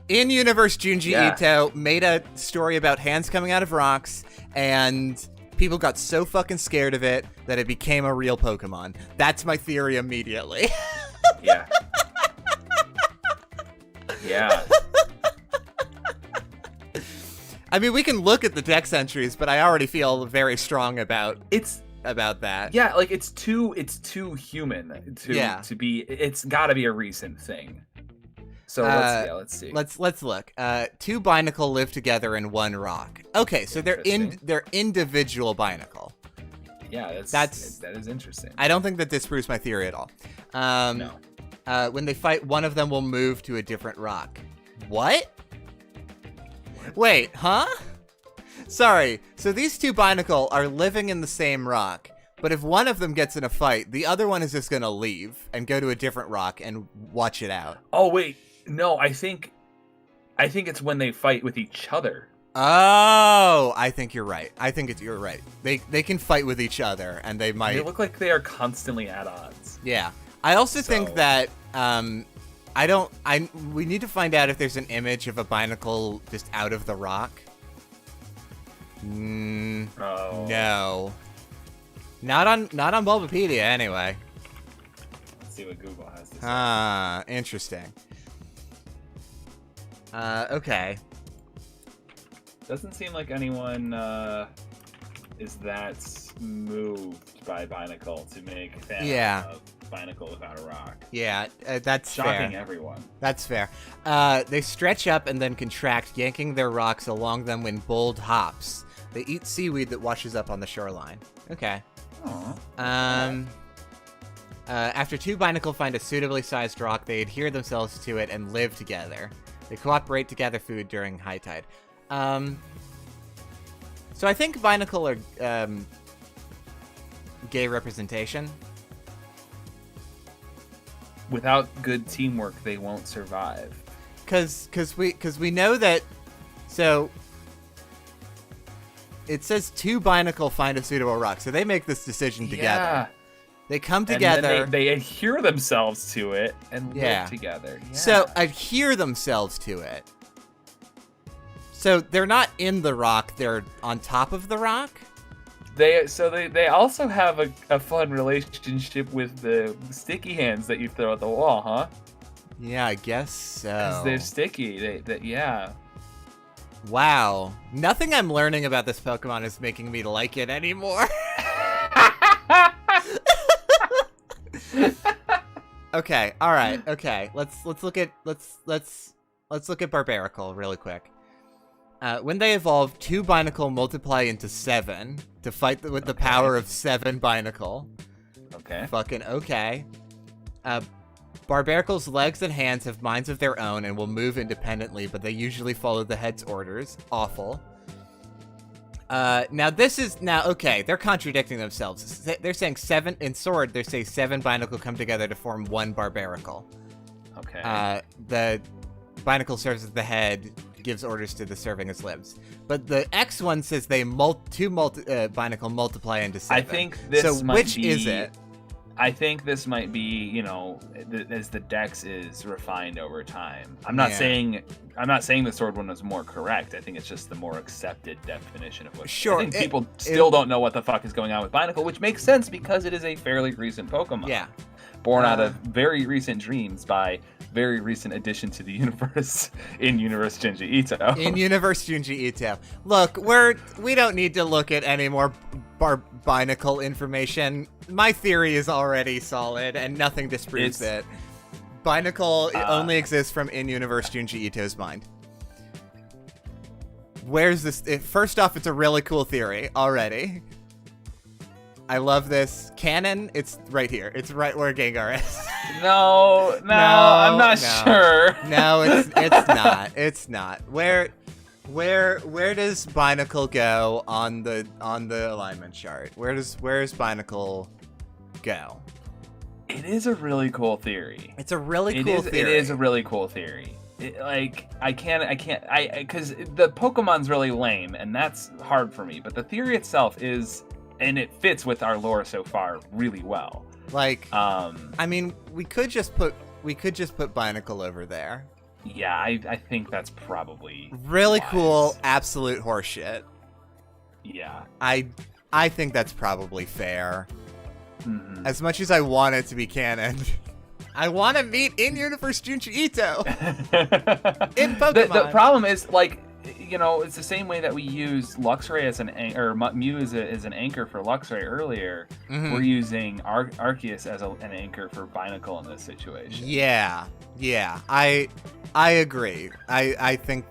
B: In-universe Junji Ito made a story about hands coming out of rocks, and people got so fucking scared of it that it became a real Pokemon. That's my theory immediately.
A: Yeah. Yeah.
B: I mean, we can look at the dex entries, but I already feel very strong about that.
A: Yeah, like it's too human to be. It's got to be a recent thing. So let's see.
B: Let's look. 2 Binacle live together in 1 rock. Okay, so they're individual Binacle.
A: Yeah, that is interesting.
B: I don't think that disproves my theory at all.
A: No.
B: When they fight, one of them will move to a different rock. What? Wait, huh? Sorry, so these 2 Binacle are living in the same rock, but if one of them gets in a fight, the other one is just gonna leave and go to a different rock and watch it out.
A: Oh, wait. No, I think it's when they fight with each other.
B: Oh, I think you're right. You're right. They can fight with each other, and they might...
A: They look like they are constantly at odds.
B: Yeah. I also think that... we need to find out if there's an image of a Binacle just out of the rock. No. Not on Bulbapedia, anyway.
A: Let's see what Google has to say.
B: Interesting. Okay.
A: Doesn't seem like anyone is that moved by Binacle to make a fan of Binacle without a rock.
B: Yeah, that's
A: shocking
B: fair.
A: Everyone.
B: That's fair. They stretch up and then contract, yanking their rocks along them when bold hops. They eat seaweed that washes up on the shoreline. Okay.
A: Aww.
B: After 2 Binacle find a suitably sized rock, they adhere themselves to it and live together. They cooperate to gather food during high tide. So I think Binacle are gay representation.
A: Without good teamwork, they won't survive.
B: Cause we know that. So it says 2 Binacle find a suitable rock, so they make this decision together.
A: Yeah.
B: They come together.
A: And then they adhere themselves to it and live together. Yeah.
B: So adhere themselves to it. So they're not in the rock; they're on top of the rock.
A: They also have a fun relationship with the sticky hands that you throw at the wall, huh?
B: Yeah, I guess so.
A: 'Cause they're sticky. Yeah.
B: Wow. Nothing I'm learning about this Pokemon is making me like it anymore. Okay. All right. Okay. Let's look at Barbarical really quick. When they evolve, 2 Binacle multiply into 7 to fight with the power of 7 Binacle.
A: Okay.
B: Fucking okay. Barbaricle's legs and hands have minds of their own and will move independently, but they usually follow the head's orders. Awful. Now this is okay. They're contradicting themselves. They're saying 7 in Sword. They say 7 Binacle come together to form 1 Barbarical.
A: Okay.
B: The Binacle serves as the head, gives orders to the serving as limbs. But the X one says they Binacle multiply into 7.
A: I think this
B: so
A: might
B: which
A: be,
B: is it?
A: I think this might be, as the dex is refined over time. I'm not saying the sword one was more correct. I think it's just the more accepted definition of what.
B: Sure.
A: I think people still don't know what the fuck is going on with Binacle, which makes sense because it is a fairly recent Pokemon.
B: Yeah.
A: Born out of very recent dreams by very recent addition to the universe in Universe Junji Ito.
B: In Universe Junji Ito. Look, we don't need to look at any more Binacle information. My theory is already solid, and nothing disproves it. Binacle only exists from in-universe Junji Ito's mind. Where's this? First off, it's a really cool theory already. I love this. Canon, it's right here. It's right where Gengar is.
A: No, I'm not sure.
B: No, it's not. It's not. Where does Binacle go on the alignment chart? Where does Binacle go?
A: It is a really cool theory.
B: It's a really cool theory.
A: It is a really cool theory. Because the Pokemon's really lame, and that's hard for me. But the theory itself is, and it fits with our lore so far really well.
B: I mean, we could just put Binacle over there.
A: Yeah, I think that's probably
B: really
A: wise.
B: Cool, absolute horseshit.
A: Yeah.
B: I think that's probably fair.
A: Mm-hmm.
B: As much as I want it to be canon, I want to meet in-universe Junji Ito in Pokemon.
A: The problem is, it's the same way that we use Luxray as or Mew as an anchor for Luxray earlier. Mm-hmm. We're using Arceus as an anchor for Binacle in this situation.
B: Yeah. I agree. I think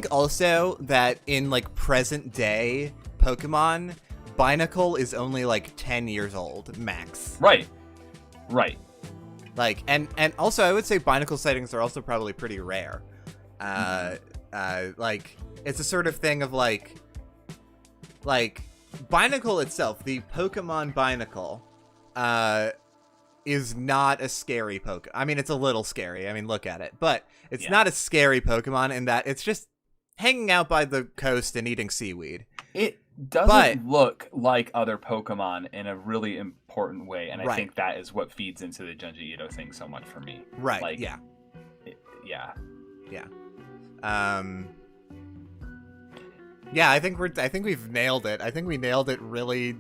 B: also that in present day Pokemon, Binacle is only 10 years old max.
A: Right.
B: And also I would say Binacle sightings are also probably pretty rare. It's a sort of thing of Binacle itself, the Pokemon Binacle, is not a scary Pokemon. I mean, it's a little scary. I mean, look at it. But it's not a scary Pokemon in that it's just hanging out by the coast and eating seaweed.
A: It doesn't look like other Pokemon in a really important way, and I think that is what feeds into the Junji Ito thing so much for me.
B: Right, yeah.
A: Yeah.
B: I think we've nailed it. I think we nailed it really.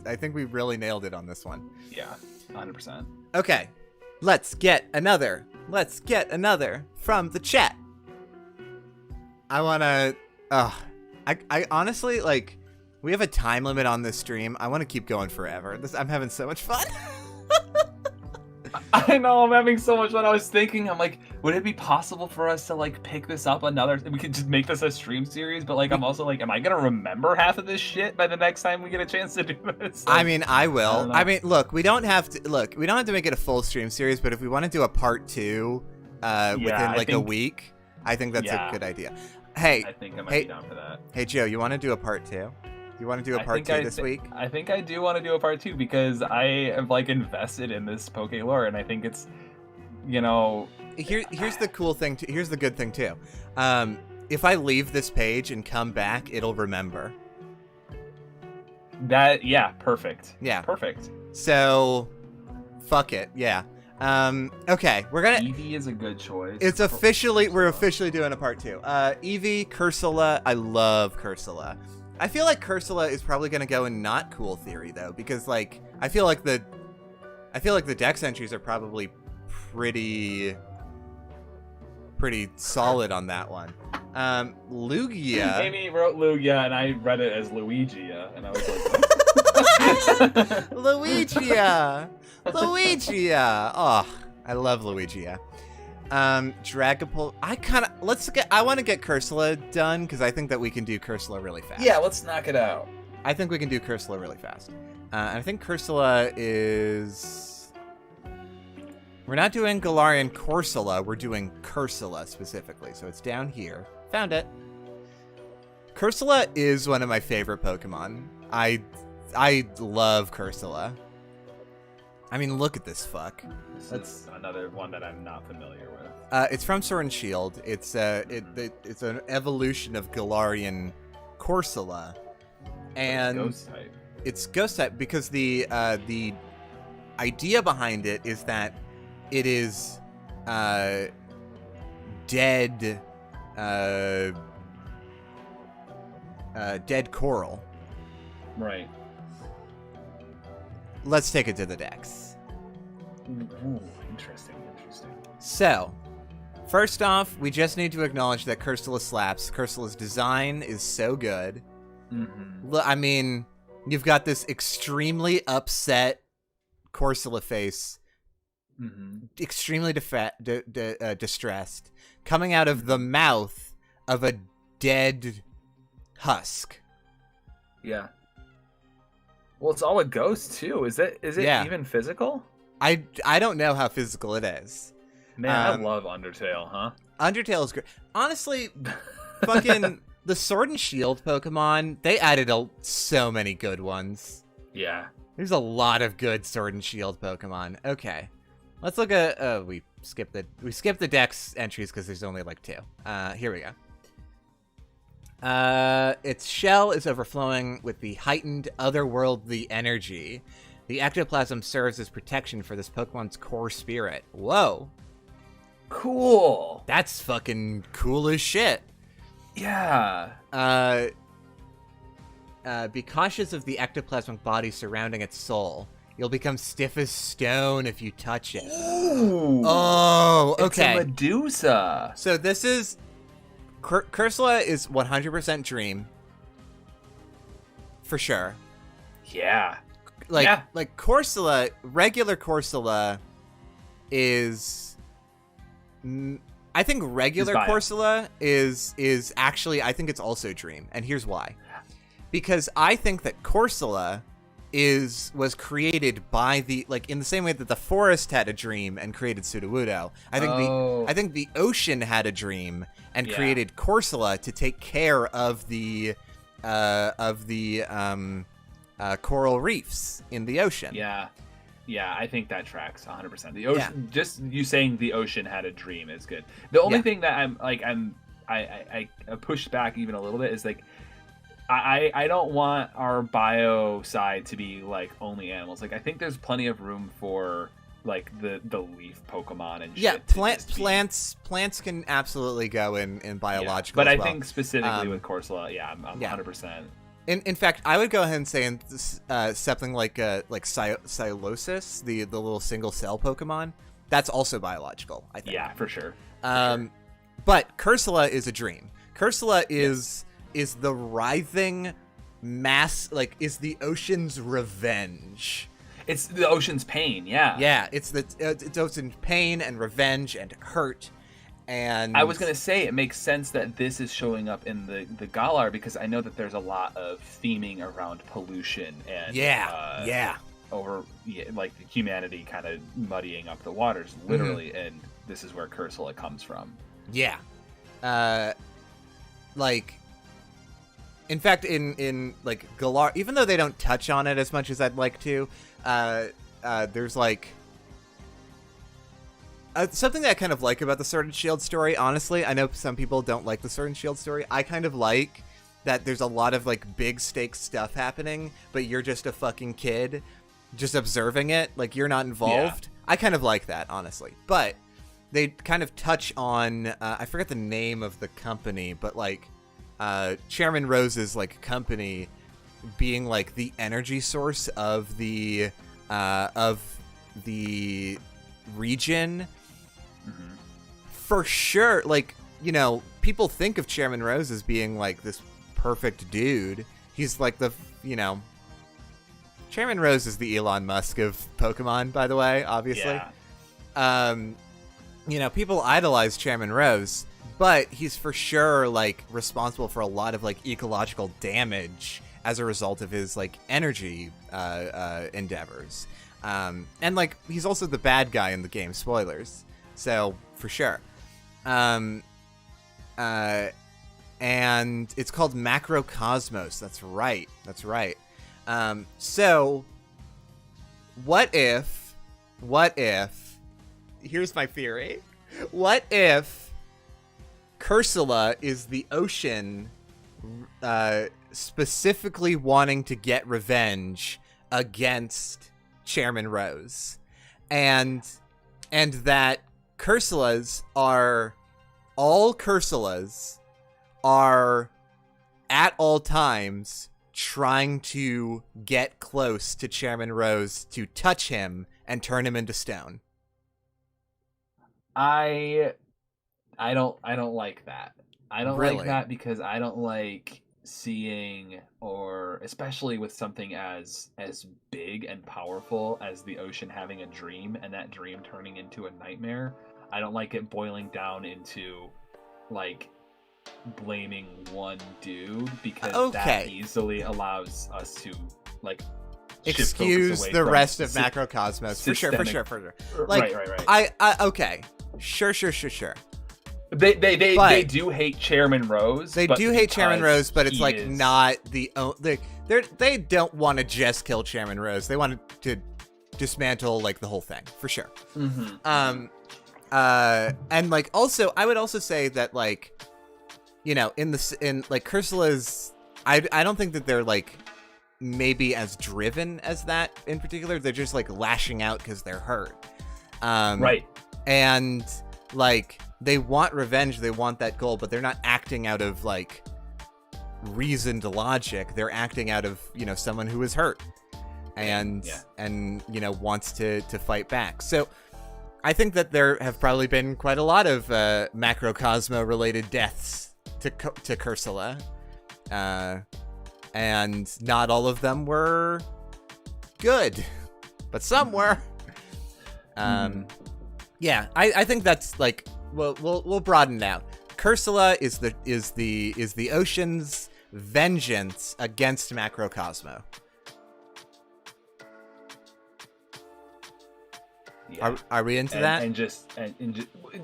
B: I think we really nailed it on this one.
A: Yeah, 100%.
B: Okay, let's get another from the chat. I wanna. I honestly we have a time limit on this stream. I want to keep going forever. I'm having so much fun.
A: I know, I'm having so much fun. I was thinking, I'm would it be possible for us to pick this up we could just make this a stream series, but I'm also am I gonna remember half of this shit by the next time we get a chance to do this?
B: I mean, I will. I mean, look, we don't have to make it a full stream series, but if we want to do a part 2 within a week, I think that's a good idea. Hey,
A: I think I might be down for that.
B: Hey Joe, you want to do a part 2? You want to do a part 2 this week?
A: I think I do want to do a part 2 because I am invested in this Poke lore, and I think it's,
B: Here's the cool thing. Here's the good thing too. If I leave this page and come back, it'll remember.
A: Perfect.
B: Yeah,
A: perfect.
B: So, fuck it. Yeah. Okay, we're gonna.
A: Eevee is a good choice.
B: We're officially doing a part 2. Eevee, Cursula. I love Cursula. I feel like Cursula is probably gonna go in not cool theory though, because I feel like the dex entries are probably pretty solid on that one. Lugia.
A: Amy wrote Lugia, and I read it as Luigia, and I was
B: Luigia. Oh, I love Luigia. Dragapult. I want to get Cursula done because I think that we can do Cursula really fast.
A: Yeah, let's knock it out.
B: I think we can do Cursula really fast. I think Cursula is. We're not doing Galarian Corsola. We're doing Cursula specifically. So it's down here. Found it. Cursula is one of my favorite Pokemon. I love Cursula. I mean, look at this fuck.
A: That's another one that I'm not familiar with.
B: It's from Sword and Shield. It's it's an evolution of Galarian Corsola, and it's ghost type because the idea behind it is that it is dead coral.
A: Right.
B: Let's take it to the decks.
A: Ooh, interesting.
B: So, first off, we just need to acknowledge that Cursula slaps. Cursula's design is so good.
A: Mm-hmm.
B: I mean, you've got this extremely upset Cursula face, extremely distressed, coming out of the mouth of a dead husk.
A: Yeah. Well, it's all a ghost too. Is it even physical?
B: I don't know how physical it is.
A: Man, I love Undertale, huh?
B: Undertale is great. Honestly, fucking the Sword and Shield Pokemon, they added so many good ones.
A: Yeah.
B: There's a lot of good Sword and Shield Pokemon. Okay. Let's look at we skipped the dex entries because there's only like 2. Here we go. Its shell is overflowing with the heightened otherworldly energy. The ectoplasm serves as protection for this Pokemon's core spirit. Whoa.
A: Cool.
B: That's fucking cool as shit.
A: Yeah.
B: Be cautious of the ectoplasmic body surrounding its soul. You'll become stiff as stone if you touch it.
A: Ooh.
B: Oh, okay.
A: It's a Medusa.
B: So this is... Cursula is 100% Dream. For sure.
A: Yeah.
B: Like Corsola, regular Corsola is... I think regular Corsola is actually, I think it's also Dream. And here's why. Because I think that Corsola was created by in the same way that the forest had a dream and created Sudowoodo. I think the ocean had a dream and created Corsola to take care of the coral reefs in the ocean.
A: Yeah, I think that tracks 100%. The ocean, just you saying the ocean had a dream is good. The only thing that I pushed back even a little bit is like I don't want our bio side to be like only animals. Like I think there's plenty of room for like the leaf Pokemon and shit.
B: Plants can absolutely go in biological.
A: But
B: as
A: I
B: well.
A: think specifically with Corsola, I'm 100%.
B: In fact, I would go ahead and say something like Silosis, the little single cell Pokemon, that's also biological, I think.
A: Yeah, for sure.
B: But Cursula is a dream. Cursula is the writhing mass, is the ocean's revenge.
A: It's the ocean's pain, yeah.
B: Yeah, it's ocean's pain and revenge and hurt. And
A: I was going to say it makes sense that this is showing up in the Galar because I know that there's a lot of theming around pollution and like humanity kind of muddying up the waters literally, and this is where Cursula comes from.
B: Yeah. In fact, in Galar, even though they don't touch on it as much as I'd like to, there's something that I kind of like about the Sword and Shield story, honestly. I know some people don't like the Sword and Shield story. I kind of like that there's a lot of big stakes stuff happening, but you're just a fucking kid just observing it. Like you're not involved. Yeah. I kind of like that, honestly. But they kind of touch on, I forget the name of the company, but Chairman Rose's company being the energy source of the region. For sure, people think of Chairman Rose as being this perfect dude. He's Chairman Rose is the Elon Musk of Pokemon, by the way, obviously. Yeah. People idolize Chairman Rose, but he's for sure responsible for a lot of ecological damage as a result of his energy endeavors. And he's also the bad guy in the game. Spoilers. So for sure. And and it's called Macrocosmos. That's right. So what if here's my theory. What if Cursula is the ocean specifically wanting to get revenge against Chairman Rose, and that Cursulas are at all times trying to get close to Chairman Rose to touch him and turn him into stone.
A: I don't like that. I don't
B: Really?
A: like that because I don't like seeing, or especially with something as big and powerful as the ocean having a dream, and that dream turning into a nightmare. I don't like it boiling down into like blaming one dude, because that easily allows us to like
B: excuse the rest of Macrocosmos. For sure. Like, right. I okay. Sure.
A: They do hate Chairman Rose.
B: They do hate Chairman Rose, but it's like not the they don't want to just kill Chairman Rose. They want to dismantle like the whole thing, for sure.
A: Mm-hmm.
B: And like also, I would also say that like, you know, in like Cursula's, I don't think that they're like maybe as driven as that in particular. They're just like lashing out because they're hurt.
A: Right.
B: And like they want revenge, they want that goal, but they're not acting out of like reasoned logic. They're acting out of, you know, someone who is hurt and you know wants to fight back. So I think that there have probably been quite a lot of Macrocosmo related deaths to Cursula, and not all of them were good, but some were. Yeah, I think that's like we'll broaden it out. Cursula is the ocean's vengeance against Macrocosmo.
A: Yeah.
B: Are we into that?
A: And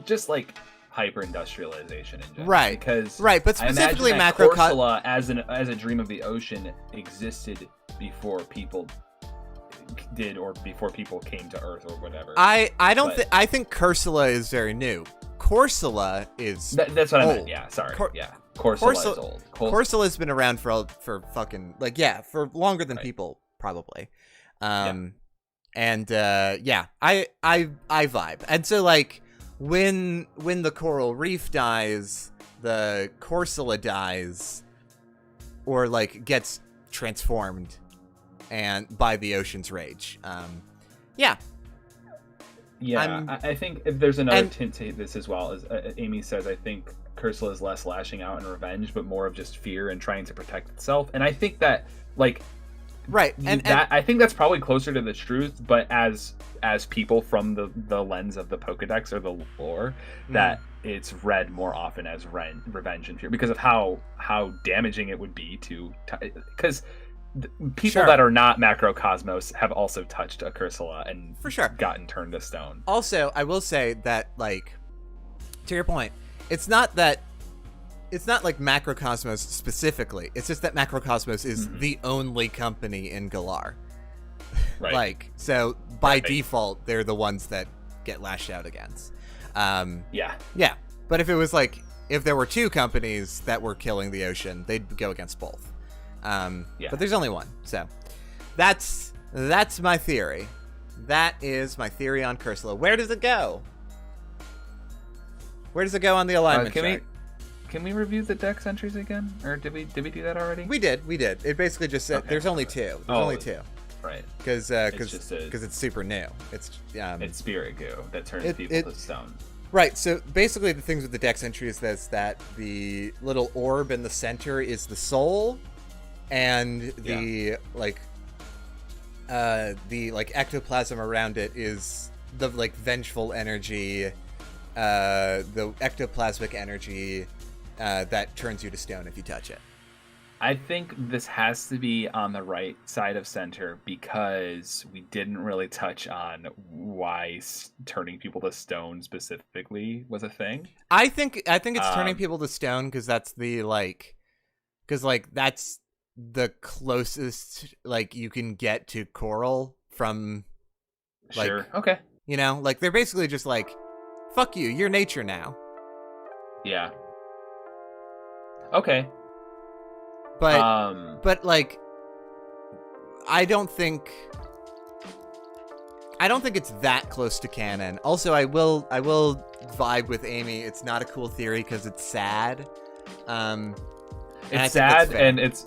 A: just like hyper industrialization in general.
B: Right.
A: Because
B: but specifically
A: Cursula as a dream of the ocean existed before people did, or before people came to Earth or whatever.
B: I think Cursula is very new. Corsula is
A: that's what
B: old.
A: I meant. Yeah, sorry. Corsula is old.
B: Corsula's been around for fucking for longer than people probably. And I vibe. And so like when the coral reef dies, the Corsula dies, or like gets transformed and by the ocean's rage. I
A: think if there's another tint to this as well, as Amy says, I think Cursula is less lashing out and revenge, but more of just fear and trying to protect itself. And I think that like
B: right,
A: I think that's probably closer to the truth. But as people from the lens of the Pokedex or the lore, that it's read more often as revenge and fear because of how damaging it would be because people that are not Macrocosmos have also touched a Cursula and
B: for sure
A: gotten turned to stone.
B: Also, I will say that, like, to your point, it's not like Macrocosmos specifically. It's just that Macrocosmos is the only company in Galar.
A: Right.
B: Like, so by default, they're the ones that get lashed out against. Yeah. But if it was like, if there were two companies that were killing the ocean, they'd go against both. But there's only one, so that's my theory. That is my theory on Cursula. Where does it go? Where does it go on the alignment chart?
A: Can we review the dex entries again, or did we do that already?
B: We did. It basically just said there's only two. There's only two.
A: Right.
B: Because it's super new. It's
A: spirit goo that turns people to stone.
B: Right, so basically the things with the dex entries is that the little orb in the center is the soul, and the ectoplasm around it is the like vengeful energy, the ectoplasmic energy that turns you to stone if you touch it.
A: I think this has to be on the right side of center because we didn't really touch on why turning people to stone specifically was a thing.
B: I think it's turning people to stone because that's that's the closest like you can get to coral from. Like,
A: sure. Okay.
B: You know, like they're basically just like, fuck you, you're nature now.
A: Yeah. Okay.
B: But like, I don't think it's that close to canon. Also, I will vibe with Amy. It's not a cool theory because it's sad.
A: It's sad and it's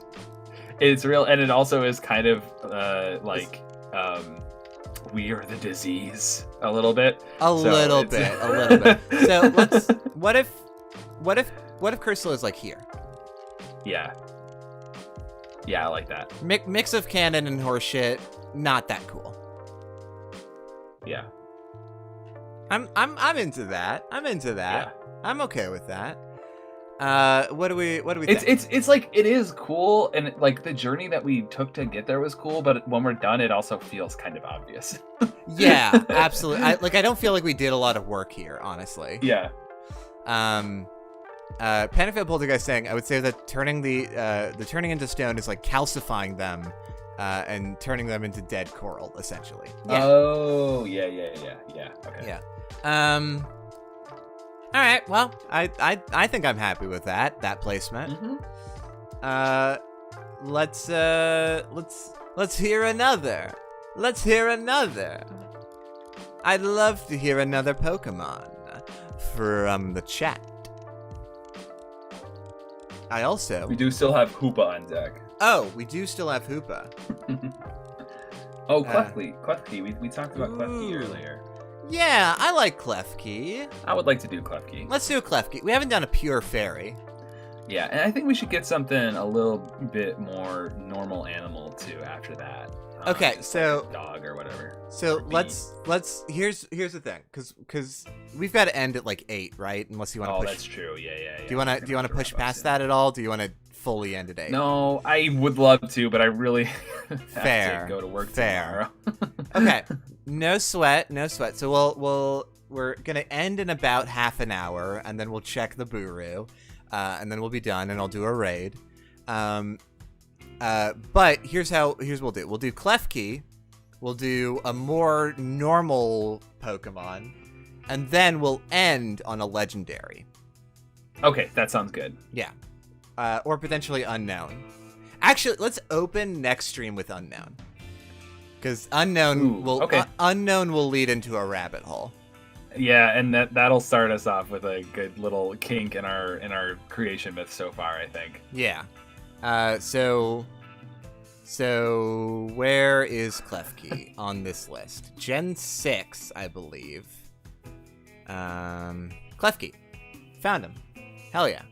A: real, and it also is kind of we are the disease a little bit.
B: A little bit. So what if Crystal is like here?
A: Yeah. Yeah, I like that.
B: Mix of canon and horseshit, not that cool.
A: Yeah.
B: I'm into that. Yeah. I'm okay with that. What do we think?
A: It's like it is cool, and like the journey that we took to get there was cool, but when we're done it also feels kind of obvious.
B: Yeah, absolutely. I don't feel like we did a lot of work here, honestly.
A: Yeah.
B: Panafil Poltergeist saying, I would say that turning the turning into stone is like calcifying them and turning them into dead coral, essentially.
A: Yeah. Oh, yeah. Okay.
B: Yeah. All right. Well, I think I'm happy with that placement.
A: Mm-hmm.
B: Let's hear another. I'd love to hear another Pokemon from the chat. We
A: do still have Hoopa on deck.
B: Oh, we do still have Hoopa.
A: Oh, Klefki. We talked about Klefki earlier.
B: Yeah, I like Klefki.
A: I would like to do Klefki.
B: Let's do a Klefki. We haven't done a pure fairy.
A: Yeah, and I think we should get something a little bit more normal animal too after that.
B: Okay, so
A: like dog or whatever.
B: So let's here's the thing, because we've got to end at like 8, right? Unless you want to push.
A: Oh, that's true. Yeah.
B: Do you want to push past that at all? Do you want to fully end at 8?
A: No, I would love to, but I really have
B: to
A: go to work tomorrow.
B: Okay, no sweat. So we're gonna end in about half an hour, and then we'll check the Buru, and then we'll be done, and I'll do a raid. But here's what we'll do. We'll do Klefki, we'll do a more normal Pokemon, and then we'll end on a legendary.
A: Okay, that sounds good.
B: Yeah. Or potentially unknown. Actually, let's open next stream with unknown. Because unknown will lead into a rabbit hole.
A: Yeah, and that'll start us off with a good little kink in our creation myth so far, I think.
B: Yeah. So where is Klefki on this list? Gen 6, I believe. Klefki. Found him. Hell yeah.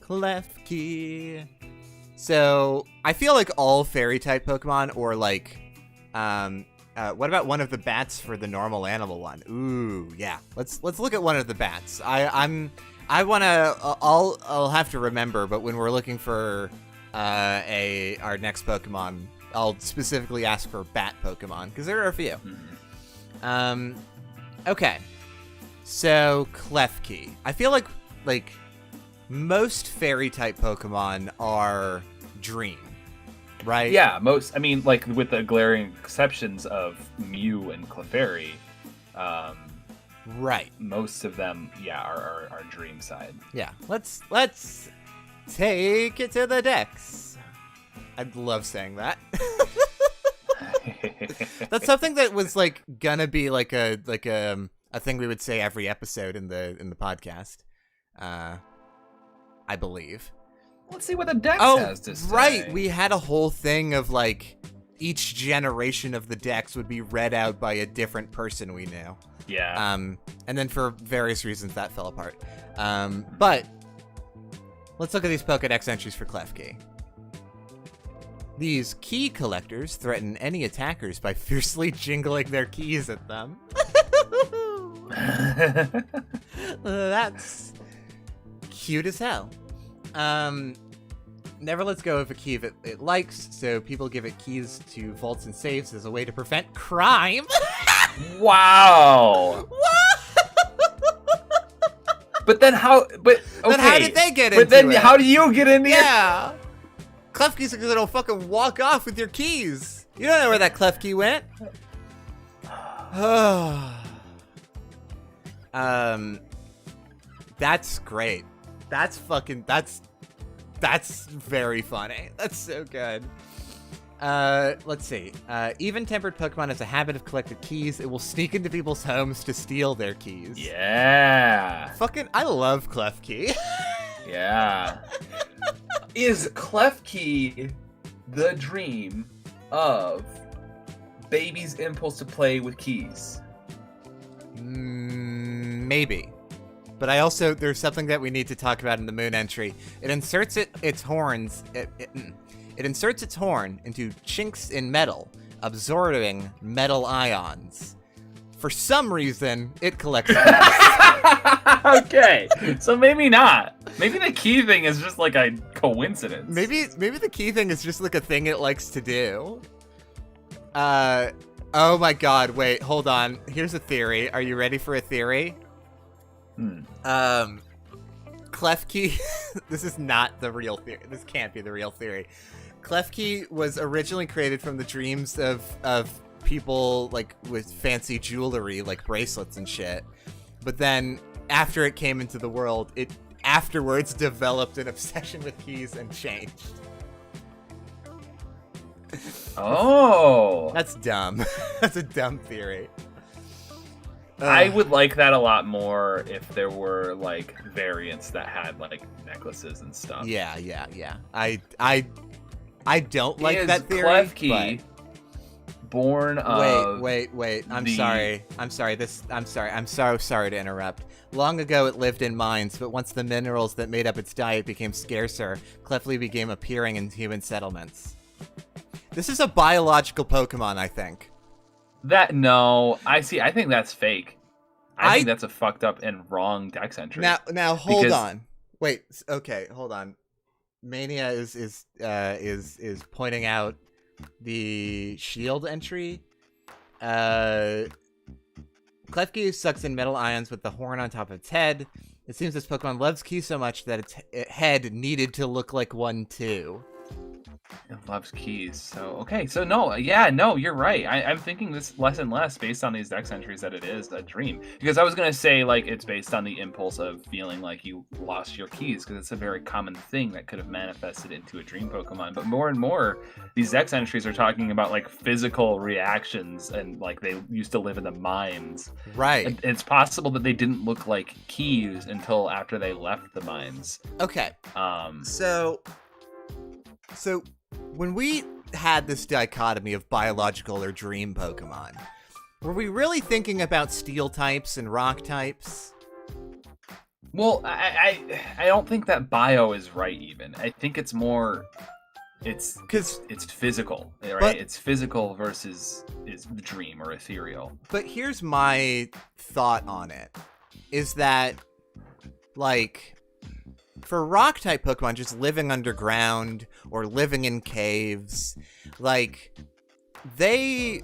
B: Klefki. So I feel like all fairy type Pokemon, or like what about one of the bats for the normal animal one? Ooh, yeah. Let's look at one of the bats. I'll have to remember, but when we're looking for our next Pokemon, I'll specifically ask for bat Pokemon, because there are a few.
A: Mm-hmm.
B: Okay. So Klefki. I feel like most fairy type Pokemon are Dream, right?
A: Yeah, most. I mean, like with the glaring exceptions of Mew and Clefairy,
B: right.
A: Most of them, are Dream side.
B: Yeah. Let's take it to the Dex. I love saying that. That's something that was like gonna be like a thing we would say every episode in the podcast. I believe.
A: Let's see what the Dex has to say.
B: Right. We had a whole thing of like each generation of the Dex would be read out by a different person we knew.
A: Yeah.
B: And then for various reasons that fell apart. But let's look at these Pokédex entries for Klefki. These key collectors threaten any attackers by fiercely jingling their keys at them. That's cute as hell. Never lets go of a key that it likes, so people give it keys to vaults and safes as a way to prevent crime.
A: Wow. But then how? But okay.
B: Then how did they get into it?
A: But then how do you get in here?
B: Yeah. Clef keys are gonna fucking walk off with your keys. You don't know where that clef key went. That's great. That's very funny. That's so good. Let's see. Even-tempered Pokemon has a habit of collecting keys. It will sneak into people's homes to steal their keys.
A: Yeah.
B: Fucking, I love Klefki.
A: Yeah. Is Klefki the dream of baby's impulse to play with keys?
B: Maybe. But there's something that we need to talk about in the moon entry. It inserts its horn into chinks in metal, absorbing metal ions. For some reason, it collects keys.
A: Okay, so maybe not. Maybe the key thing is just like a coincidence.
B: Maybe the key thing is just like a thing it likes to do. Oh my god, wait, hold on. Here's a theory. Are you ready for a theory? Klefki, this is not the real theory. This can't be the real theory. Klefki was originally created from the dreams of people like with fancy jewelry, like bracelets and shit. But then after it came into the world, it afterwards developed an obsession with keys and changed.
A: Oh.
B: That's dumb. That's a dumb theory.
A: I would like that a lot more if there were like variants that had like necklaces and stuff.
B: Yeah. I don't like that theory.
A: Klefki born of
B: Wait. I'm sorry. I'm so sorry to interrupt. Long ago it lived in mines, but once the minerals that made up its diet became scarcer, Klefki began appearing in human settlements. This is a biological Pokemon, I think.
A: I think that's fake. I think that's a fucked up and wrong dex entry.
B: Now hold on. Wait, okay, hold on. Mania is pointing out the shield entry. Klefki sucks in metal ions with the horn on top of its head. It seems this Pokemon loves keys so much that its head needed to look like one too.
A: It loves keys. So, okay. So, no, you're right. I'm thinking this less and less based on these dex entries that it is a dream. Because I was going to say, like, it's based on the impulse of feeling like you lost your keys, because it's a very common thing that could have manifested into a dream Pokemon. But more and more, these dex entries are talking about, like, physical reactions, and, like, they used to live in the mines.
B: Right.
A: And it's possible that they didn't look like keys until after they left the mines.
B: Okay. So when we had this dichotomy of biological or dream Pokemon, were we really thinking about steel types and rock types?
A: Well, I don't think that bio is right even. I think it's more it's physical, right?
B: But,
A: it's physical versus is dream or ethereal.
B: But here's my thought on it. Is that like for rock type Pokemon just living underground or living in caves, like they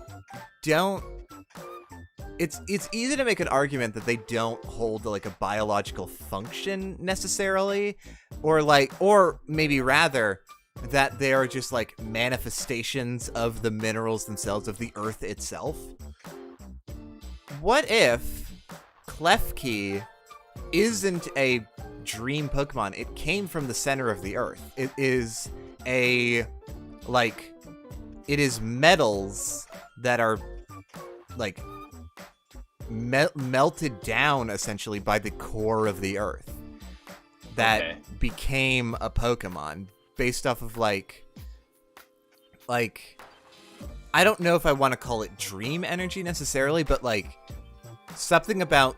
B: don't it's easy to make an argument that they don't hold like a biological function necessarily, or maybe rather that they are just like manifestations of the minerals themselves, of the earth itself. What if Klefki isn't a dream Pokemon? It came from the center of the earth. It is metals that are like melted down essentially by the core of the earth that became a Pokemon based off of like I don't know if I want to call it dream energy necessarily, but like something about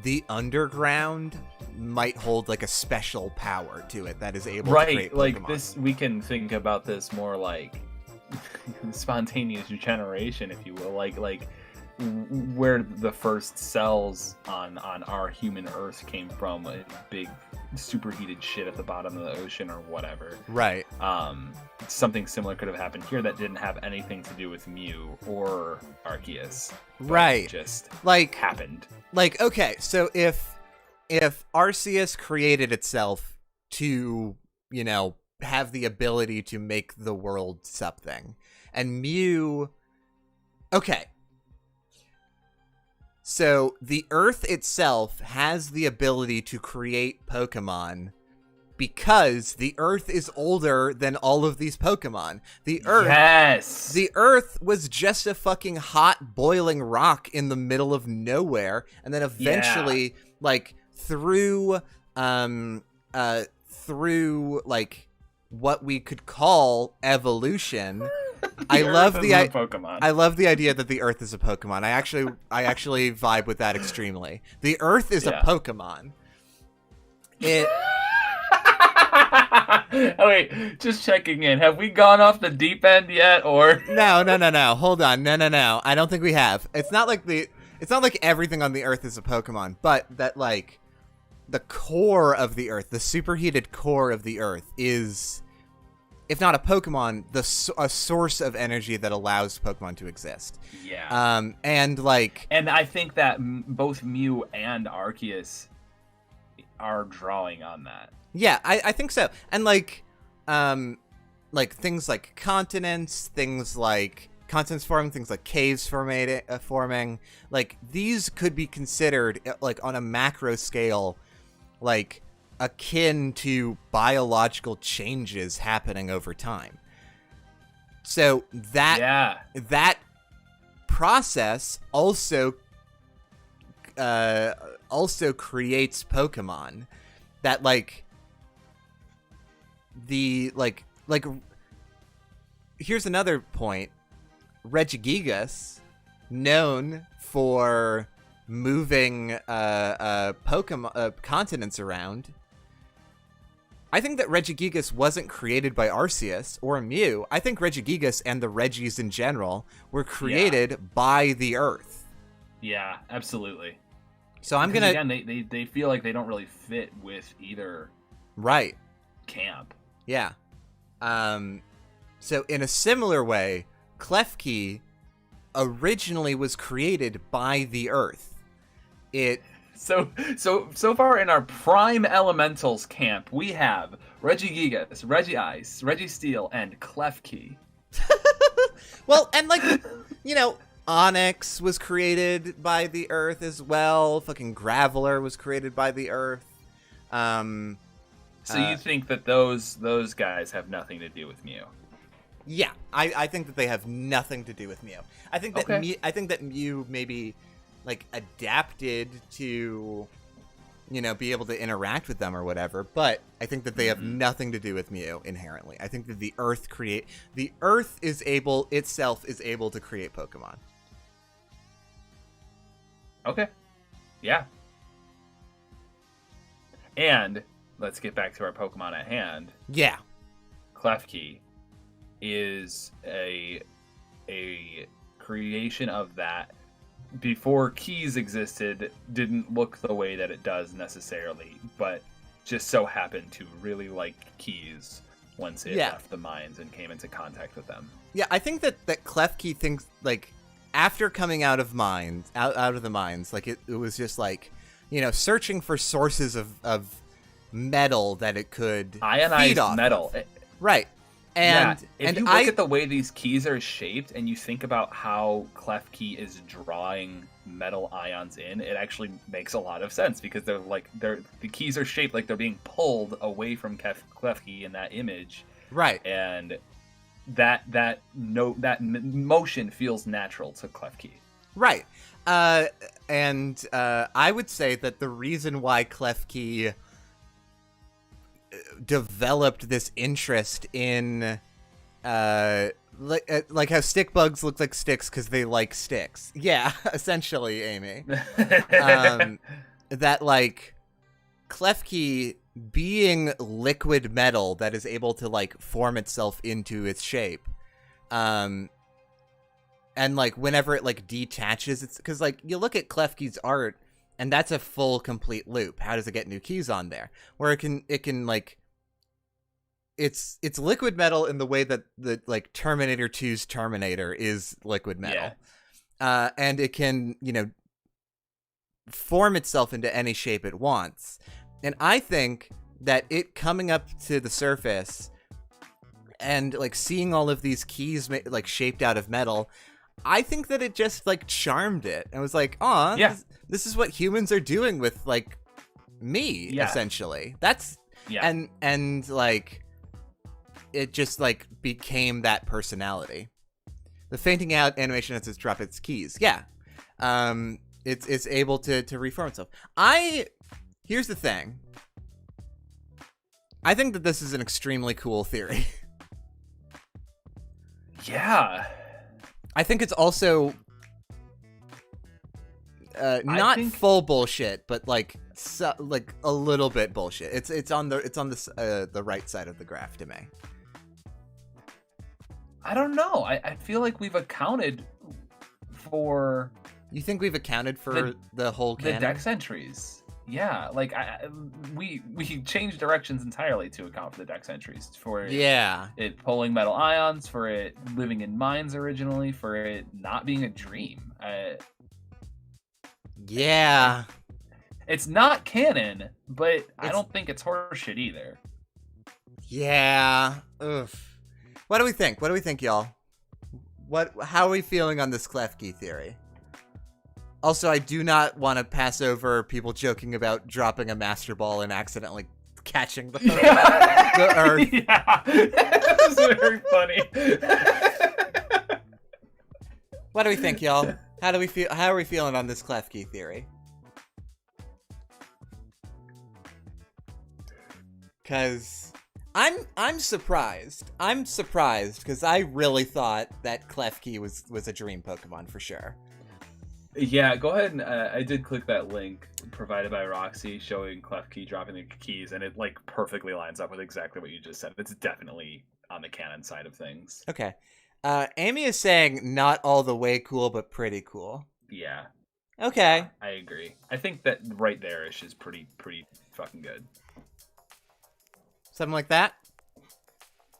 B: the underground might hold like a special power to it that is able to create Pokemon.
A: Like this, we can think about this more like spontaneous generation, if you will. Like where the first cells on our human Earth came from, a big superheated shit at the bottom of the ocean or whatever.
B: Right.
A: Something similar could have happened here that didn't have anything to do with Mew or Arceus.
B: Right.
A: Just
B: like
A: happened.
B: Like, okay, so if Arceus created itself to, you know, have the ability to make the world something, and Mew, okay. So the Earth itself has the ability to create Pokemon because the Earth is older than all of these Pokemon. The Earth was just a fucking hot boiling rock in the middle of nowhere, and then eventually, like, through like what we could call evolution. I love the idea that the Earth is a Pokemon. I actually vibe with that extremely. The Earth is a Pokemon.
A: Oh, wait, just checking in. Have we gone off the deep end yet, or
B: No. Hold on. No. I don't think we have. It's not like everything on the Earth is a Pokemon, but that, like, the core of the Earth, the superheated core of the Earth is, if not a Pokemon, a source of energy that allows Pokemon to exist.
A: Yeah.
B: And
A: I think that both Mew and Arceus are drawing on that.
B: Yeah, I think so. And like things like continents, things like continents forming, things like caves forming, like these could be considered, like, on a macro scale, like akin to biological changes happening over time. So that process also creates Pokemon that, like, here's another point. Regigigas, known for moving Pokemon continents around. I think that Regigigas wasn't created by Arceus or Mew. I think Regigigas and the Regis in general were created by the Earth.
A: Yeah, absolutely.
B: So I'm
A: gonna again, they feel like they don't really fit with either camp.
B: Yeah. So in a similar way, Klefki originally was created by the Earth.
A: So far in our prime elementals camp, we have Regigigas, Regice, Registeel, and Klefki.
B: Well, and, like, you know, Onyx was created by the Earth as well. Fucking Graveler was created by the Earth.
A: So you think that those guys have nothing to do with Mew?
B: Yeah, I think that they have nothing to do with Mew. I think that Mew maybe, like, adapted to, you know, be able to interact with them or whatever, but I think that they have nothing to do with Mew inherently. I think that the Earth is able to create Pokemon.
A: Okay. Yeah. And let's get back to our Pokemon at hand.
B: Yeah.
A: Klefki is a creation of that before keys existed, didn't look the way that it does necessarily, but just so happened to really like keys once it left the mines and came into contact with them. Yeah,
B: I think that Klefki thinks, like, after coming out of the mines, like, it was just, like, you know, searching for sources of metal that it could
A: ionized metal.
B: Right. And
A: if you look at the way these keys are shaped and you think about how Klefki is drawing metal ions in, it actually makes a lot of sense, because the keys are shaped like they're being pulled away from Klefki in that image.
B: Right.
A: And that motion feels natural to Klefki.
B: Right. And I would say that the reason why Klefki developed this interest in like how stick bugs look like sticks because they like sticks. Yeah, essentially, Amy. That, like, Klefki being liquid metal that is able to, like, form itself into its shape, And like whenever it like detaches, it's because like you look at Klefki's art and that's a full complete loop. How does it get new keys on there? Where it can like it's liquid metal in the way that the like Terminator 2's Terminator is liquid metal. And it can, form itself into any shape it wants. And I think that it coming up to the surface and like seeing all of these keys like shaped out of metal, I think that it just like charmed it. And was like, "Aw, this is what humans are doing with like me, essentially." That's and like it just like became that personality. The fainting out animation as it drops its keys. Yeah. It's able to reform itself. Here's the thing. I think that this is an extremely cool theory.
A: Yeah.
B: I think it's also not full bullshit, but like a little bit bullshit. It's on the right side of the graph to me.
A: I don't know. I feel like we've accounted for.
B: You think we've accounted for the whole canon?
A: The dex entries. Yeah, like we changed directions entirely to account for the dex entries. For it pulling metal ions, for it living in mines originally, for it not being a dream.
B: Yeah.
A: It's not canon, but I don't think it's horseshit either.
B: Yeah. Oof. What do we think? What do we think, y'all? How are we feeling on this Klefki theory? Also, I do not want to pass over people joking about dropping a Master Ball and accidentally catching the Earth.
A: Yeah, that's very funny.
B: What do we think, y'all? How do we feel? How are we feeling on this Klefki theory? Because I'm surprised. I'm surprised because I really thought that Klefki was a dream Pokemon for sure.
A: Yeah, go ahead and I did click that link provided by Roxy showing Klefki dropping the keys, and it like perfectly lines up with exactly what you just said. It's definitely on the canon side of things.
B: Okay. Amy is saying not all the way cool, but pretty cool.
A: Yeah.
B: Okay.
A: Yeah, I agree. I think that right there-ish is pretty fucking good.
B: Something like that?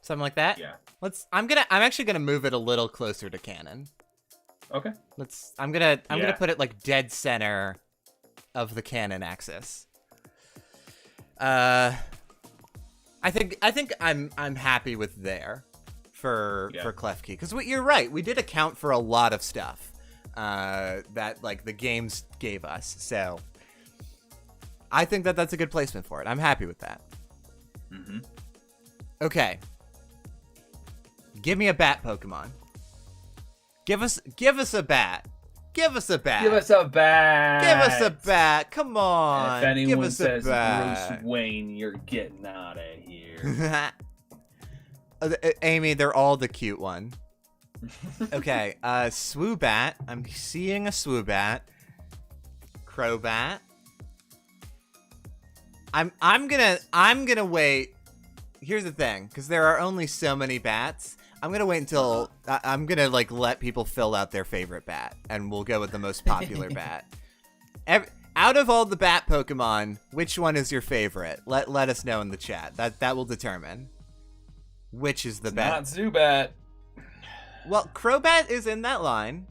B: Something like that?
A: Yeah.
B: I'm actually gonna move it a little closer to canon.
A: Okay.
B: I'm gonna put it like dead center of the canon axis. I think I'm happy with there for Klefki, because you're right, we did account for a lot of stuff that like the games gave us, so I think that that's a good placement for it. I'm happy with that.
A: Mm-hmm.
B: Okay, give me a bat Pokemon. Give us a bat. Give us a bat.
A: Give us a bat.
B: Give us a bat. Come on.
A: And if anyone
B: give us
A: says
B: a bat.
A: Bruce Wayne, you're getting out of here.
B: Amy, they're all the cute one. Okay, Swoobat. I'm seeing a Swoobat. Crobat. I'm gonna wait. Here's the thing, because there are only so many bats. I'm gonna wait until I'm gonna like let people fill out their favorite bat, and we'll go with the most popular bat. Out of all the bat Pokemon, which one is your favorite? Let us know in the chat. That will determine which is the best.
A: Not Zubat.
B: Well, Crobat is in that line.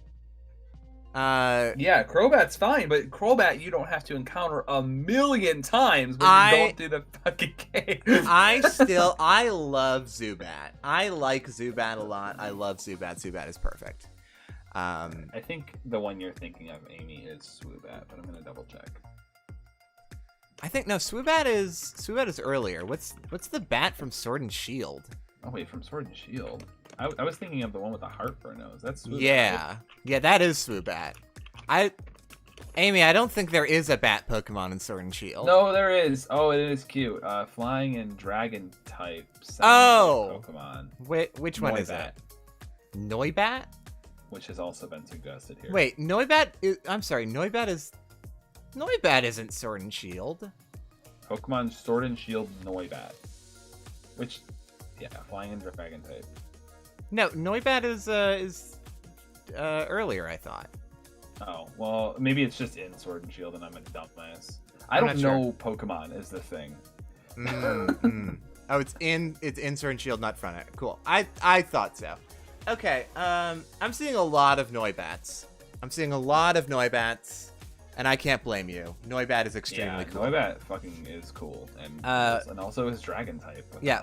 A: Yeah, Crobat's fine, but Crobat you don't have to encounter a million times when you don't do the fucking game.
B: I love Zubat. I like Zubat a lot. I love Zubat. Zubat is perfect.
A: I think the one you're thinking of, Amy, is Swoobat, but I'm gonna double check.
B: I think no, Swoobat is earlier. What's the bat from Sword and Shield?
A: Oh wait, from Sword and Shield. I was thinking of the one with the heart for a nose. That's Swoobat.
B: Yeah, that is Swoobat. Amy, I don't think there is a bat Pokemon in Sword and Shield.
A: No, there is. Oh, it is cute. Flying and dragon type. Pokemon.
B: Wait, which one is that? Noibat?
A: Which has also been suggested here.
B: Wait, Noibat is... I'm sorry, Noibat isn't Sword and Shield.
A: Pokemon Sword and Shield Noibat. Which, yeah, flying and dragon type.
B: No, Noibat is earlier, I thought.
A: Oh, well, maybe it's just in Sword and Shield and I'm a dumbass. I
B: I'm
A: don't
B: not sure.
A: know Pokemon is the thing.
B: Oh, it's in Sword and Shield, not front end. Cool. I thought so. Okay, I'm seeing a lot of Noibats. And I can't blame you. Noibat is extremely cool.
A: Noibat fucking is cool. And also his dragon type.
B: Yeah,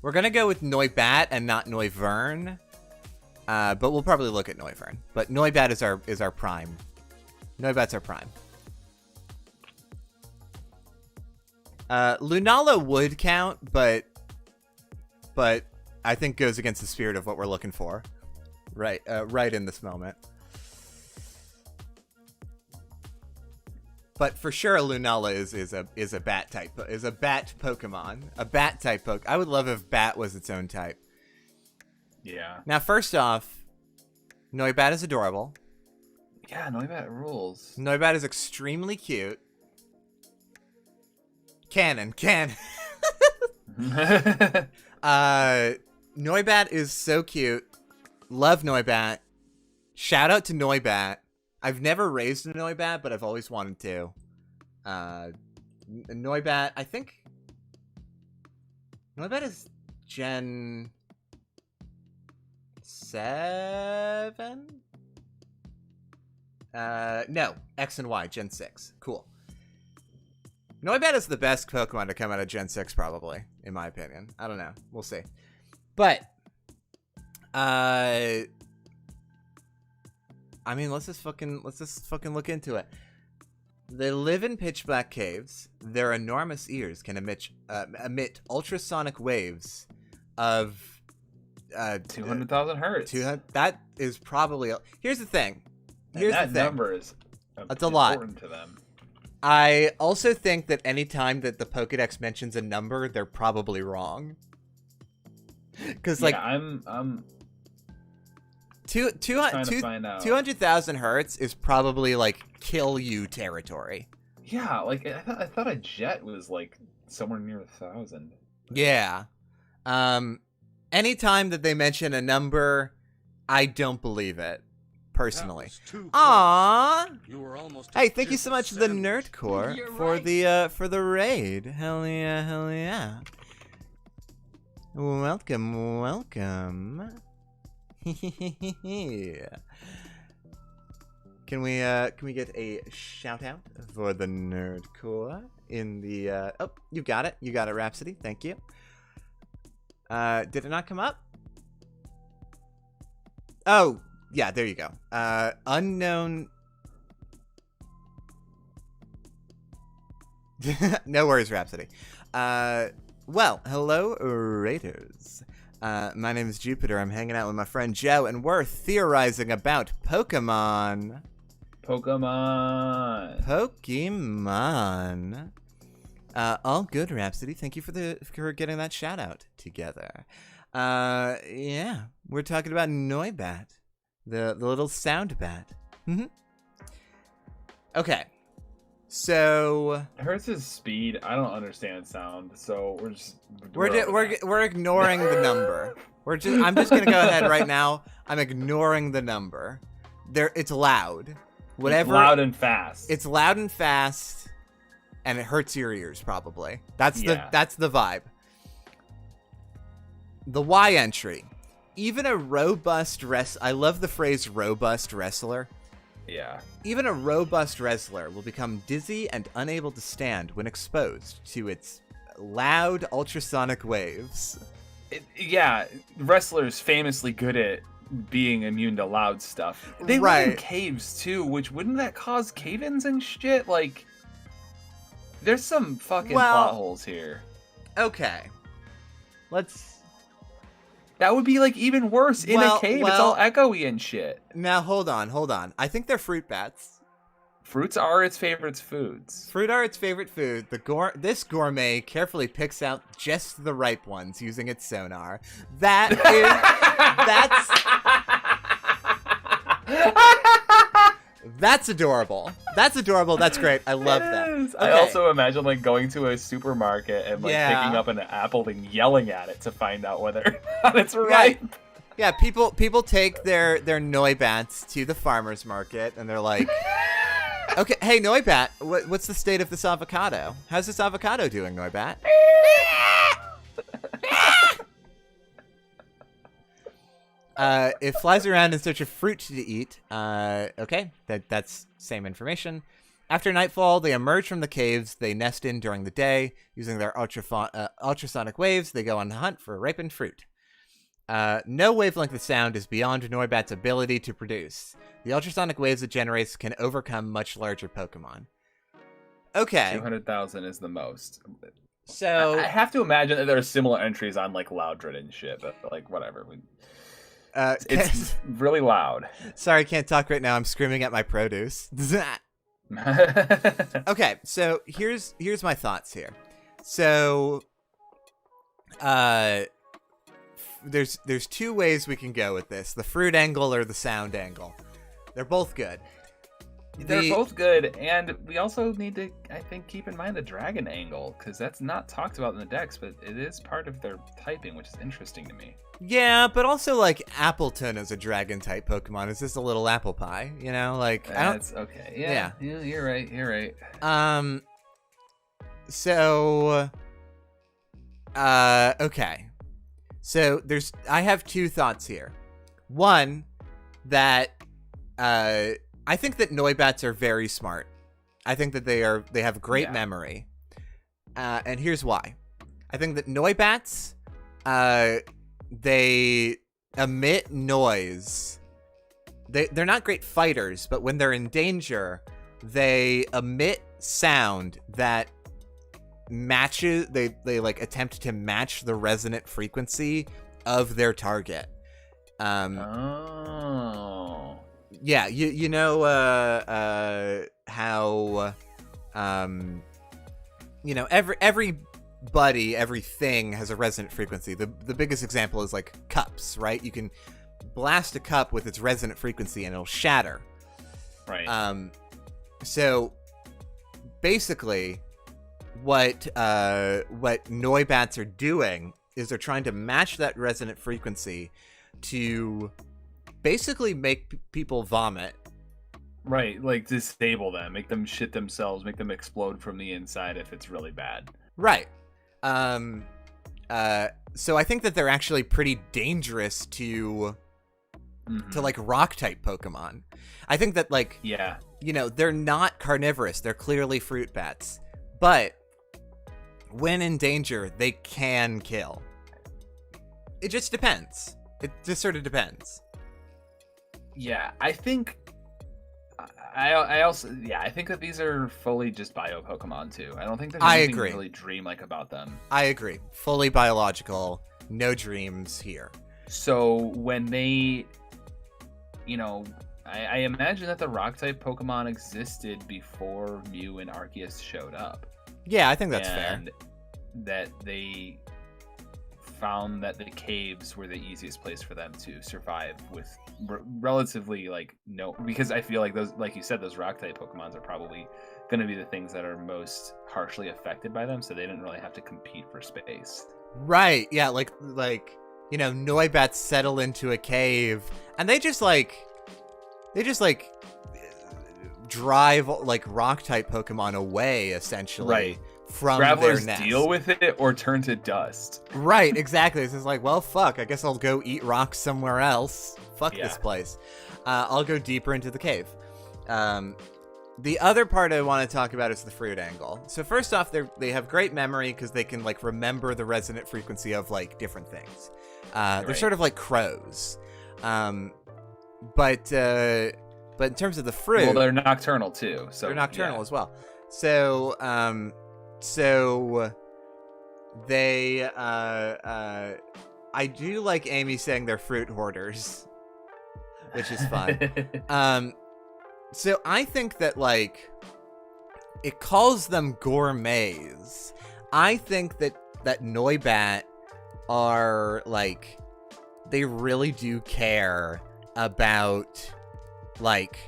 B: we're going to go with Noibat and not Noivern. But we'll probably look at Noivern. But Noibat is our prime. Noibat's our prime. Lunala would count, but I think goes against the spirit of what we're looking for. Right in this moment. But for sure, Lunala is a bat type, is a bat Pokemon, a bat type I would love if bat was its own type.
A: Yeah.
B: Now, first off, Noibat is adorable.
A: Yeah, Noibat rules.
B: Noibat is extremely cute. Canon. Noibat is so cute. Love Noibat. Shout out to Noibat. I've never raised a Noibat, but I've always wanted to. Noibat, I think... Noibat is Gen 7? No. X and Y, Gen 6. Cool. Noibat is the best Pokemon to come out of Gen 6, probably, in my opinion. I don't know. We'll see. But, I mean, let's just fucking look into it. They live in pitch black caves. Their enormous ears can emit ultrasonic waves of
A: 200,000 hertz.
B: That is probably. Here's the thing.
A: That number is
B: that's a lot
A: to them.
B: I also think that anytime that the Pokedex mentions a number, they're probably wrong. Because
A: I'm
B: 200,000 hertz is probably like kill you territory.
A: Yeah, like I thought a jet was like somewhere near 1,000.
B: Yeah. Anytime that they mention a number, I don't believe it. Personally. Aww. Hey, thank you so much to the Nerdcore for the raid. Hell yeah. Welcome. Can we get a shout out for the Nerdcore in the oh, you got it, Rhapsody. Thank you. Did it not come up? Oh, yeah, there you go. Unknown. No worries, Rhapsody. Well, hello, Raiders. My name is Jupiter. I'm hanging out with my friend Joe, and we're theorizing about Pokemon. All good, Rhapsody. Thank you for getting that shout out together. Yeah, we're talking about Noibat. The little sound bat. Okay. So
A: Hertz's speed, I don't understand sound, so
B: we're ignoring the number. I'm just gonna go ahead right now. I'm ignoring the number. It's loud. Whatever.
A: It's loud and fast.
B: It's loud and fast, and it hurts your ears probably. That's the vibe. The Y entry. Even a robust I love the phrase robust wrestler.
A: Yeah.
B: Even a robust wrestler will become dizzy and unable to stand when exposed to its loud ultrasonic waves.
A: Wrestlers famously good at being immune to loud stuff. They live in caves too, which wouldn't that cause cave-ins and shit? Like, there's some fucking plot holes here.
B: Okay.
A: That would be, like, even worse. In a cave, it's all echoey and shit.
B: Now, hold on. I think they're fruit bats.
A: Fruits are its favorite foods.
B: Fruit are its favorite food. This gourmet carefully picks out just the ripe ones using its sonar. That's adorable. That's great. I love that. Okay.
A: I also imagine like going to a supermarket and like picking up an apple and yelling at it to find out whether or not it's ripe.
B: Yeah, people take their Noibats to the farmer's market, and they're like, okay, hey, Noibat, what's the state of this avocado? How's this avocado doing, Noibat? It flies around in search of fruit to eat. Okay, that's same information. After nightfall, they emerge from the caves they nest in during the day. Using their ultrasonic waves, they go on the hunt for ripened fruit. No wavelength of sound is beyond Noibat's ability to produce. The ultrasonic waves it generates can overcome much larger Pokemon. Okay.
A: 200,000 is the most.
B: So
A: I have to imagine that there are similar entries on like Loudred and shit, but like whatever. It's really loud.
B: Sorry, can't talk right now. I'm screaming at my produce. Okay, so here's my thoughts here. So, there's two ways we can go with this: the fruit angle or the sound angle. They're both good.
A: They're both good, and we also need to, I think, keep in mind the dragon angle, because that's not talked about in the decks, but it is part of their typing, which is interesting to me.
B: Yeah, but also, like, Appleton is a dragon-type Pokemon. It's just a little apple pie, you know? Like,
A: that's okay. Yeah, you're right.
B: So, okay. So, I have two thoughts here. One, that, I think that Noibats are very smart. I think that they have great memory. And here's why. I think that Noibats, they emit noise. They're not great fighters, but when they're in danger, they emit sound that matches, they like attempt to match the resonant frequency of their target. Yeah, you know how you know everything has a resonant frequency. The biggest example is like cups, right? You can blast a cup with its resonant frequency and it'll shatter.
A: Right.
B: So basically what Noibats are doing is they're trying to match that resonant frequency to basically make people vomit.
A: Right, like disable them, make them shit themselves, make them explode from the inside if it's really bad.
B: Right. So I think that they're actually pretty dangerous to like rock type Pokemon. I think that like,
A: yeah,
B: you know, they're not carnivorous. They're clearly fruit bats, but when in danger, they can kill. It just depends. It just sort of depends.
A: Yeah, I think I think that these are fully just bio Pokemon too. I don't think there's anything really dream-like about them.
B: I agree. Fully biological, no dreams here.
A: So when they, you know, I imagine that the rock-type Pokemon existed before Mew and Arceus showed up.
B: Yeah, I think that's fair.
A: And that they found that the caves were the easiest place for them to survive with relatively because I feel like those, like you said, those rock type Pokemons are probably going to be the things that are most harshly affected by them, so they didn't really have to compete for space.
B: Right. Yeah, like you know, Noibats settle into a cave and they just drive like rock type Pokemon away essentially.
A: Right.
B: From
A: Travelers
B: their nest.
A: Deal with it or turn to dust.
B: Right, exactly. It's just like, well, fuck, I guess I'll go eat rocks somewhere else. Fuck this place. I'll go deeper into the cave. The other part I want to talk about is the fruit angle. So first off, they have great memory because they can like remember the resonant frequency of like different things. They're sort of like crows. But in terms of the fruit,
A: well, they're nocturnal too. So
B: they're nocturnal as well. So they I do like Amy saying they're fruit hoarders, which is fun. So I think that like it calls them gourmets. I think that Noibat are like, they really do care about like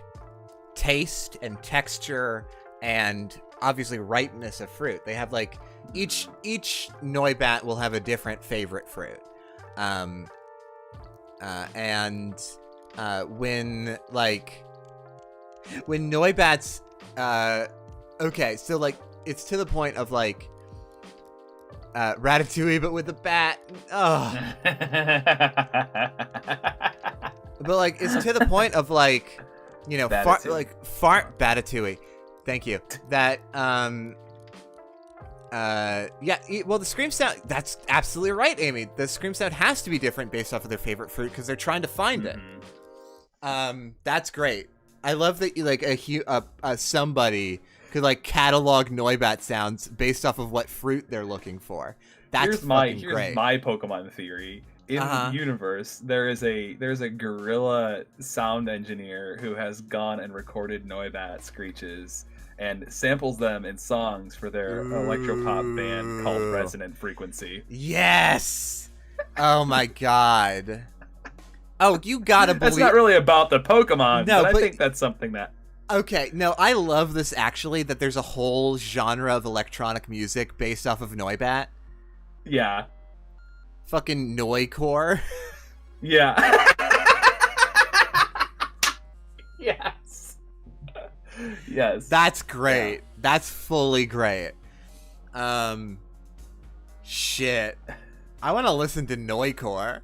B: taste and texture and obviously ripeness of fruit. They have like each Noibat will have a different favorite fruit. and when Noibats, okay, so like it's to the point of like Ratatouille, but with a bat. Oh. But like it's to the point of like, you know, Ratatouille. Thank you. That well, the scream sound, that's absolutely right, Amy. The scream sound has to be different based off of their favorite fruit because they're trying to find it. That's great. I love that like somebody could like catalog Noibat sounds based off of what fruit they're looking for. That's great.
A: Here's my Pokemon theory. In the universe, there's a guerrilla sound engineer who has gone and recorded Noibat screeches and samples them in songs for their electropop band called Resonant Frequency.
B: Yes! Oh my god. Oh, you gotta believe...
A: That's not really about the Pokemon,
B: no,
A: but I think that's something that...
B: Okay, no, I love this actually, that there's a whole genre of electronic music based off of Noibat.
A: Yeah.
B: Fucking Noicore.
A: Yeah. Yes. Yes.
B: That's great.
A: Yeah.
B: That's fully great. Shit. I want to listen to Noicore.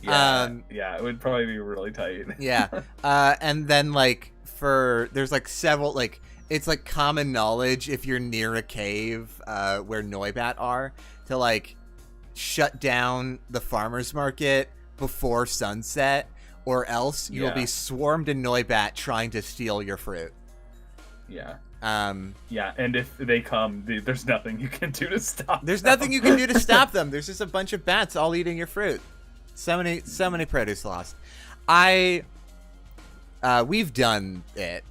A: Yeah, it would probably be really tight.
B: Yeah. And then like there's like several, like it's like common knowledge if you're near a cave where Noibat are to like shut down the farmer's market before sunset, or else you'll be swarmed in Noibat trying to steal your fruit.
A: Yeah.
B: Yeah,
A: and if they come, there's nothing you can do to stop
B: There's
A: them.
B: nothing you can do to stop them. There's just a bunch of bats all eating your fruit. So many produce lost. We've done it.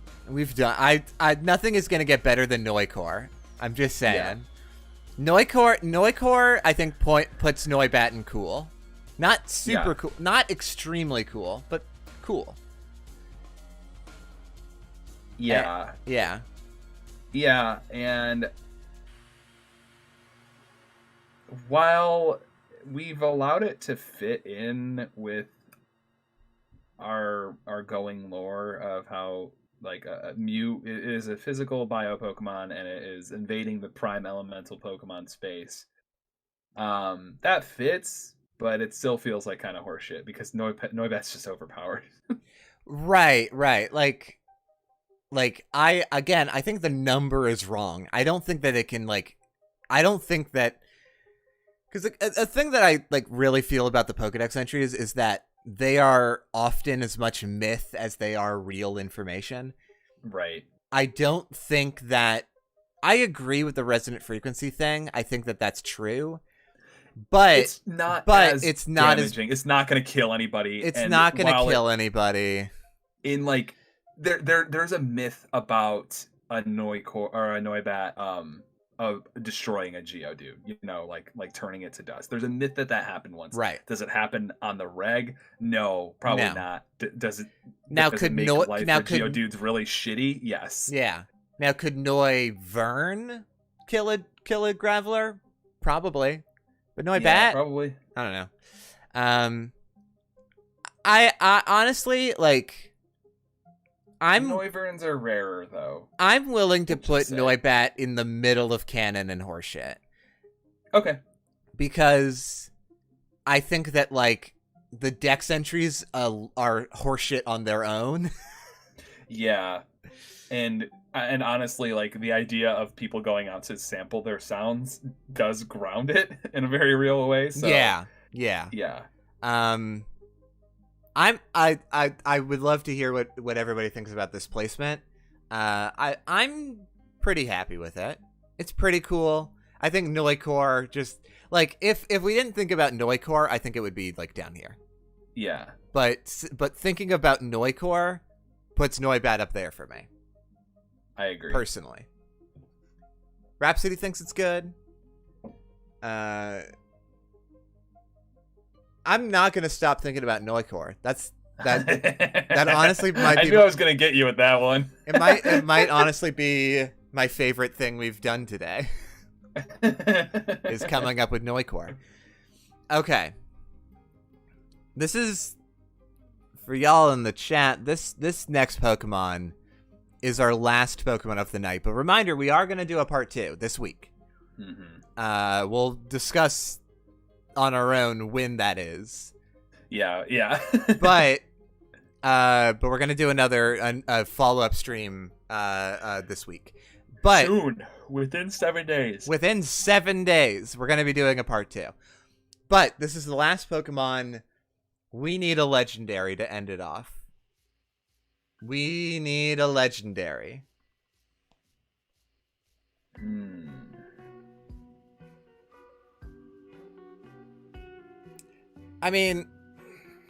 B: Nothing is gonna get better than Noicore. I'm just saying. Yeah. Noicore, I think puts Noibat in cool. Not super cool, not extremely cool, but cool.
A: Yeah.
B: Yeah.
A: Yeah, and while we've allowed it to fit in with our going lore of how like a Mew is a physical bio Pokemon and it is invading the prime elemental Pokemon space, that fits, but it still feels like kind of horseshit because Noibat's just overpowered. Right.
B: Like I think the number is wrong. I don't think that it can because a thing that I like really feel about the Pokedex entries is that they are often as much myth as they are real information.
A: Right.
B: I don't think that I agree with the resonant frequency thing. I think that that's true. But
A: it's not damaging. It's not going to kill anybody.
B: It's not going to kill anybody.
A: In like there's a myth about a Noicore or a Noibat of destroying a Geodude, you know, like turning it to dust. There's a myth that happened once.
B: Right.
A: Does it happen on the reg? No, probably not. Does it
B: now
A: does
B: could
A: it make life for Geodudes really shitty? Yes.
B: Yeah. Now could Noivern kill a Graveler? Probably. But Noibat?
A: Yeah, probably.
B: I don't know. I honestly like
A: Noiverns are rarer though.
B: I'm willing to put Noibat in the middle of canon and horseshit.
A: Okay.
B: Because I think that like the Dex entries are horseshit on their own.
A: Yeah. And honestly, like the idea of people going out to sample their sounds does ground it in a very real way. So
B: yeah. I would love to hear what everybody thinks about this placement. I'm pretty happy with it. It's pretty cool. I think Noicore just like if we didn't think about Noicore, I think it would be like down here.
A: Yeah.
B: But thinking about Noicore puts Noibat up there for me.
A: I agree.
B: Personally. Rhapsody thinks it's good. I'm not gonna stop thinking about Noicore. That honestly might be.
A: I knew I was gonna get you with that one.
B: It might honestly be my favorite thing we've done today. Is coming up with Noicore. Okay. This is for y'all in the chat. This next Pokemon is our last Pokemon of the night. But reminder, we are going to do a part 2 this week. Mm-hmm. We'll discuss on our own when that is.
A: Yeah.
B: but we're going to do another follow-up stream this week. But
A: soon, within 7 days.
B: Within 7 days, we're going to be doing a part 2. But this is the last Pokemon. We need a legendary to end it off. We need a legendary. I mean,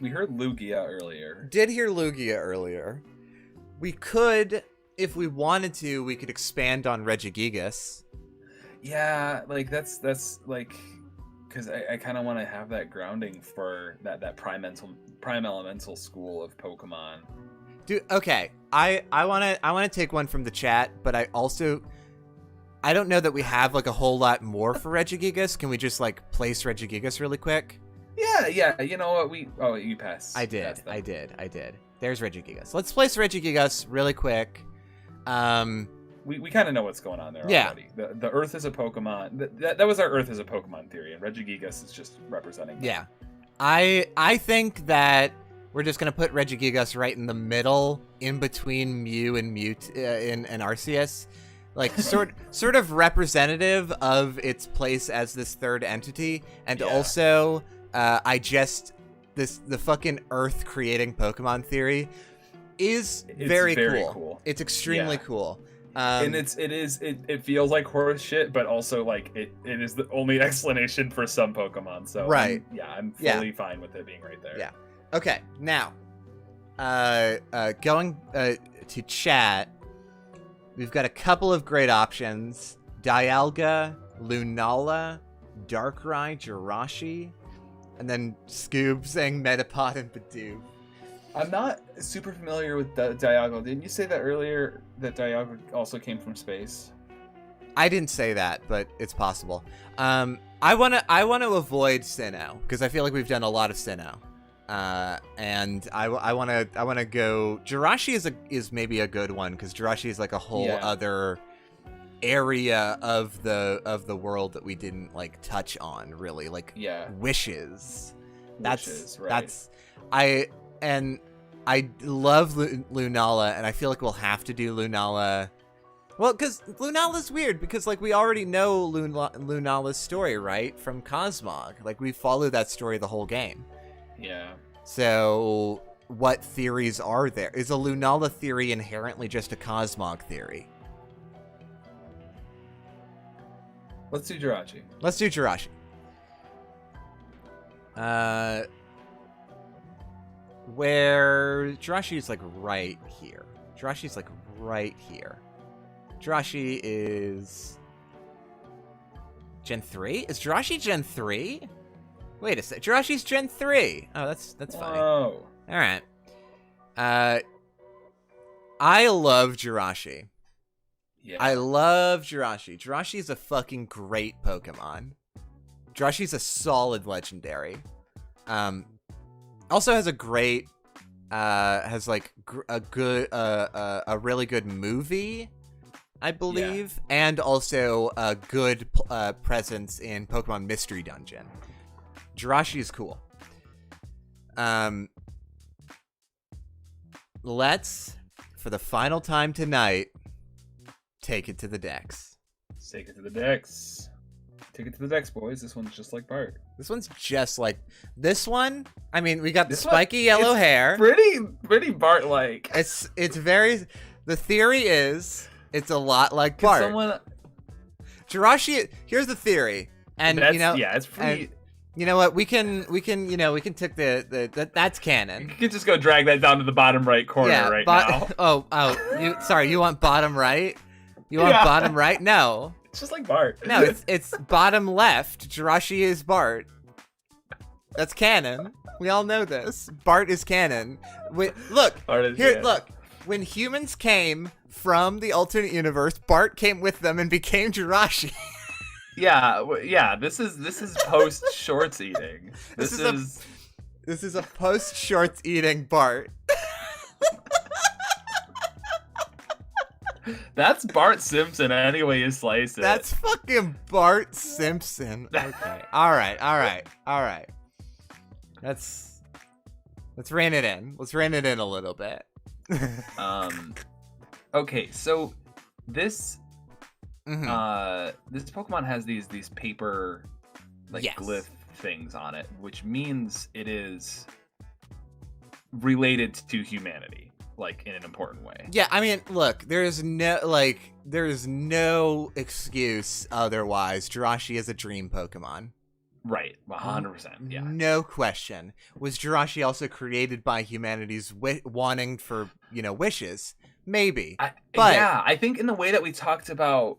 A: we heard Lugia earlier.
B: Did hear Lugia earlier. We could, if we wanted to, we could expand on Regigigas.
A: Yeah, like that's like, because I kind of want to have that grounding for that prime elemental school of Pokemon.
B: Dude, okay. I want to take one from the chat, but I don't know that we have like a whole lot more for Regigigas. Can we just like place Regigigas really quick?
A: Yeah. You know what? You passed.
B: I did. There's Regigigas. Let's place Regigigas really quick.
A: We kind of know what's going on there already. The Earth is a Pokemon. That was our Earth is a Pokemon theory, and Regigigas is just representing that.
B: Yeah. I think that we're just gonna put Regigigas right in the middle, in between Mew and and Arceus, like sort of representative of its place as this third entity, and also the fucking Earth creating Pokemon theory is very cool. It's extremely cool.
A: And it feels like horse shit, but also like it is the only explanation for some Pokemon. So
B: right.
A: I'm fully fine with it being right there.
B: Yeah. Okay. Now, going to chat, we've got a couple of great options: Dialga, Lunala, Darkrai, Jirachi, and then Scoob saying Metapod and Bidoof.
A: I'm not super familiar with Dialga. Didn't you say that earlier, that Dialga also came from space?
B: I didn't say that, but it's possible. I want to avoid Sinnoh because I feel like we've done a lot of Sinnoh, and I want to go. Jirachi is maybe a good one because Jirachi is like a whole other area of the world that we didn't like touch on really, like wishes. I love Lunala, and I feel like we'll have to do Lunala. Well, because Lunala's weird, because, like, we already know Lunala's story, right? From Cosmog. Like, we followed that story the whole game.
A: Yeah.
B: So, what theories are there? Is a Lunala theory inherently just a Cosmog theory?
A: Let's do Jirachi.
B: Where Jirachi is like right here. Jirachi is Gen 3? Is Jirachi Gen 3? Wait a sec. Jiraichi's Gen 3. Oh, that's funny.
A: Whoa.
B: All right. I love Jirachi.
A: Yeah.
B: I love Jirachi. Jirachi is a fucking great Pokemon. Jiraichi's a solid legendary. Also has a great, has like a really good movie, I believe, and also a good presence in Pokemon Mystery Dungeon. Jirachi is cool. Let's, for the final time tonight, take it to the decks.
A: Take it to the decks. Take it to the decks, boys. This one's just like Bart.
B: This one's just like this one. I mean, we got the spiky yellow hair.
A: Pretty Bart-like.
B: It's very. The theory is it's a lot like Bart. Jirachi. Here's the theory, and
A: it's pretty.
B: You know what? We can take the that's canon.
A: You can just go drag that down to the bottom right corner now.
B: You want bottom right? You want bottom right? No.
A: It's just like Bart.
B: No, it's bottom left. Jirachi is Bart. That's canon. We all know this. Bart is canon. Look. When humans came from the alternate universe, Bart came with them and became Jirachi.
A: Yeah. This is post shorts eating.
B: This is a post-shorts eating Bart.
A: That's Bart Simpson any way you slice it.
B: That's fucking Bart Simpson. Okay. All right. Let's rein it in. Let's rein it in a little bit.
A: Okay, so this this Pokemon has these paper glyph things on it, which means it is related to humanity. Like in an important way.
B: Yeah, I mean, look, there's no excuse otherwise. Jirachi is a dream Pokemon.
A: Right, 100%. Yeah,
B: no question. Was Jirachi also created by humanity's wanting for wishes? Maybe, but
A: I think in the way that we talked about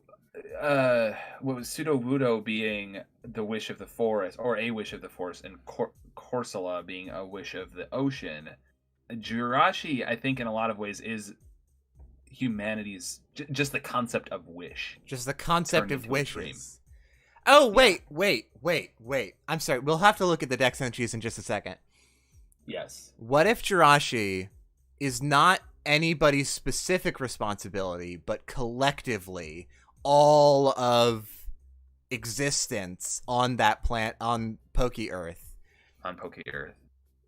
A: what was Sudowoodo being the wish of the forest, or a wish of the forest, and Corsola being a wish of the ocean. Jirachi, I think, in a lot of ways, is humanity's just the concept of wish.
B: Just the concept of wishes. Oh, wait. I'm sorry. We'll have to look at the dex entries in just a second.
A: Yes.
B: What if Jirachi is not anybody's specific responsibility, but collectively all of existence on that plant, on Poke Earth?
A: On Poke Earth.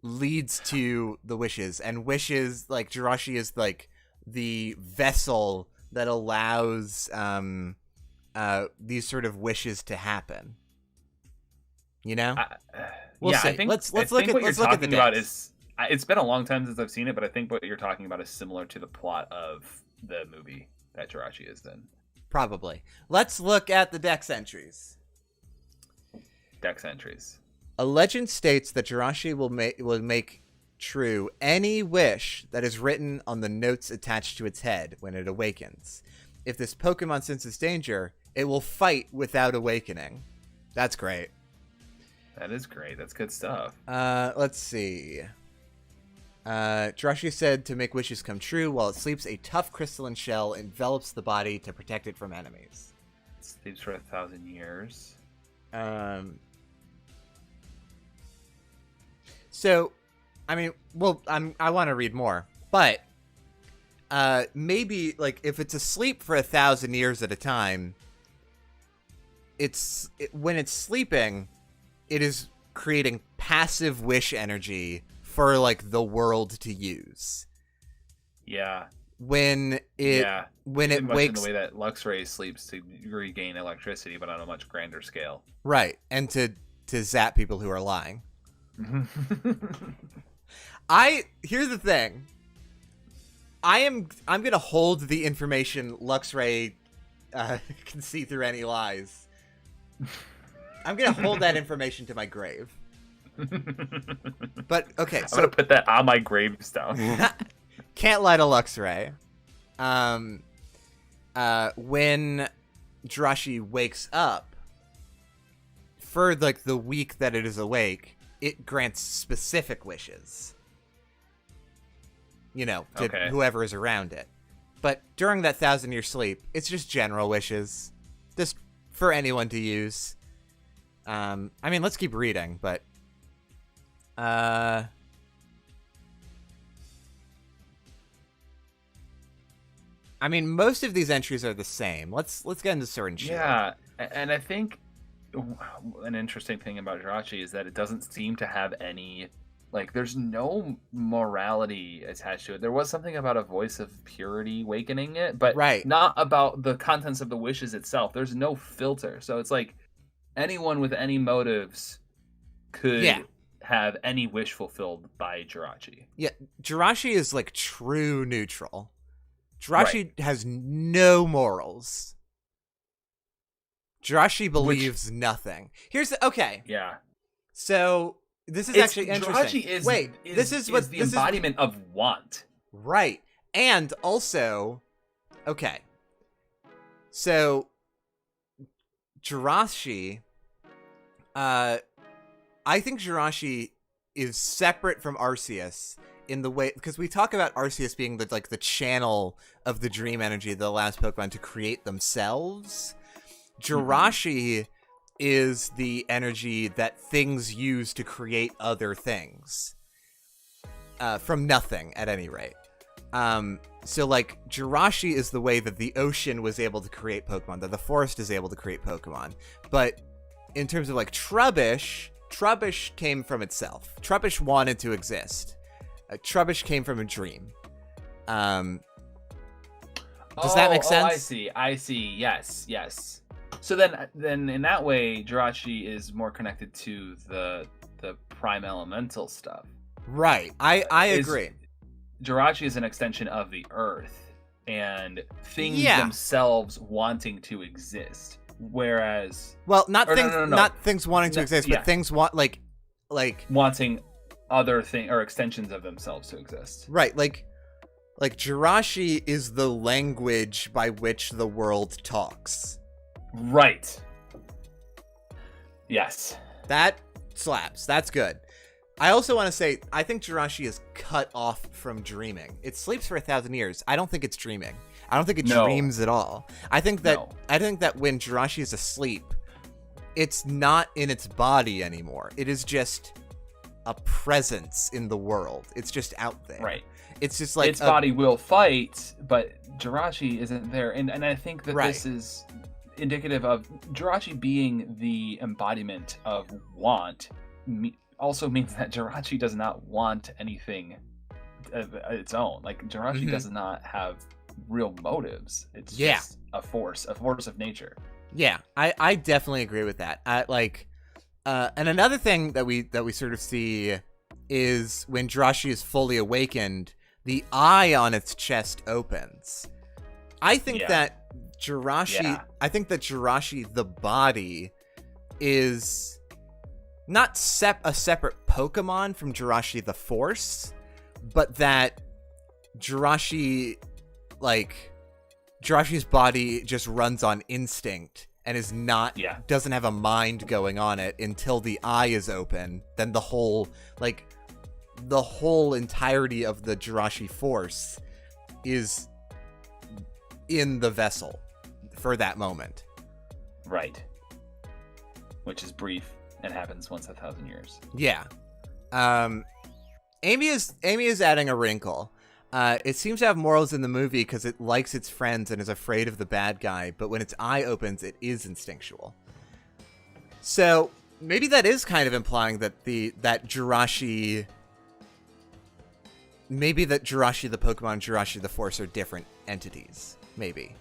B: Leads to the wishes, and wishes, like, Jirachi is like the vessel that allows these sort of wishes to happen. We'll see.
A: I think
B: let's
A: look
B: at the
A: about
B: decks.
A: it's been a long time since I've seen it, but I think what you're talking about is similar to the plot of the movie that Jirachi is in.
B: Probably. Let's look at the dex entries.
A: Dex entries.
B: A legend states that Jirachi will make true any wish that is written on the notes attached to its head when it awakens. If this Pokemon senses danger, it will fight without awakening. That's great.
A: That is great. That's good stuff.
B: Let's see. Jirachi said to make wishes come true, while it sleeps, a tough crystalline shell envelops the body to protect it from enemies.
A: It sleeps for 1,000 years.
B: So, I mean, well, I want to read more, but maybe, like, if it's asleep for 1,000 years at a time, when it's sleeping, it is creating passive wish energy for, like, the world to use.
A: Yeah.
B: When it wakes,
A: in the way that Luxray sleeps to regain electricity, but on a much grander scale.
B: Right, and to zap people who are lying. Here's the thing. I'm gonna hold the information Luxray can see through any lies. I'm gonna hold that information to my grave. But okay, so
A: I'm gonna put that on my gravestone.
B: Can't lie to Luxray. When Jirachi wakes up, for like the week that it is awake, it grants specific wishes. To whoever is around it. But during that 1,000-year sleep, it's just general wishes. Just for anyone to use. I mean, let's keep reading, but... I mean, most of these entries are the same. Let's get into Sword and Shield.
A: Yeah, and I think an interesting thing about Jirachi is that it doesn't seem to have any... Like, there's no morality attached to it. There was something about a voice of purity awakening it, but not about the contents of the wishes itself. There's no filter. So it's like anyone with any motives could have any wish fulfilled by Jirachi.
B: Yeah, Jirachi is like true neutral. Jirachi has no morals. Jirachi believes nothing. Here's the... Okay.
A: Yeah.
B: So... This is actually interesting.
A: Jirachi is the embodiment of want.
B: Right. And also, okay. So, Jirachi, I think Jirachi is separate from Arceus in the way, because we talk about Arceus being the channel of the dream energy that allows Pokemon to create themselves. Jirachi is the energy that things use to create other things. From nothing, at any rate. So, like, Jirachi is the way that the ocean was able to create Pokemon, that the forest is able to create Pokemon. But in terms of, like, Trubbish came from itself. Trubbish wanted to exist. Trubbish came from a dream. Does that make sense?
A: I see. Yes. So then in that way, Jirachi is more connected to the prime elemental stuff.
B: Right. I agree.
A: Jirachi is an extension of the earth and things themselves wanting to exist. Whereas,
B: well, not things wanting to exist, but things want like
A: wanting other thing or extensions of themselves to exist.
B: Right. Like Jirachi is the language by which the world talks.
A: Right. Yes.
B: That slaps. That's good. I also want to say, I think Jirachi is cut off from dreaming. It sleeps for 1,000 years. I don't think it's dreaming. I don't think it dreams at all. I think that when Jirachi is asleep, it's not in its body anymore. It is just a presence in the world. It's just out there.
A: Right.
B: It's just like
A: its body will fight, but Jirachi isn't there. And I think that this is indicative of Jirachi being the embodiment of want. Also means that Jirachi does not want anything of its own. Like, Jirachi does not have real motives. It's just a force of nature.
B: Yeah, I definitely agree with that. And another thing that we sort of see is when Jirachi is fully awakened, the eye on its chest opens. I think that Jirachi, the body, is not a separate Pokemon from Jirachi the Force, but that Jirachi's body just runs on instinct and is not doesn't have a mind going on it until the eye is open. Then the whole entirety of the Jirachi Force is in the vessel for that moment.
A: Right. Which is brief and happens once 1,000 years.
B: Yeah. Amy is adding a wrinkle. It seems to have morals in the movie because it likes its friends and is afraid of the bad guy, but when its eye opens, it is instinctual. So maybe that is kind of implying that Jirachi, the Pokemon, Jirachi the Force are different entities. Maybe.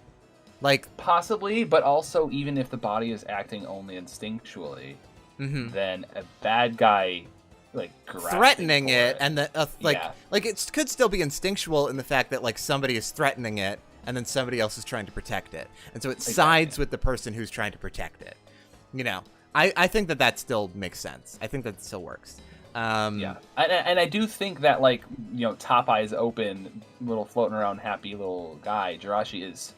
B: Like,
A: possibly, but also even if the body is acting only instinctually, then a bad guy
B: threatening it, and it could still be instinctual in the fact that like somebody is threatening it and then somebody else is trying to protect it, and so it sides with the person who's trying to protect it. You know, I think that still makes sense. I think that still works. And I do think that, like, you know, top eyes open, little floating around happy little guy, Jirachi is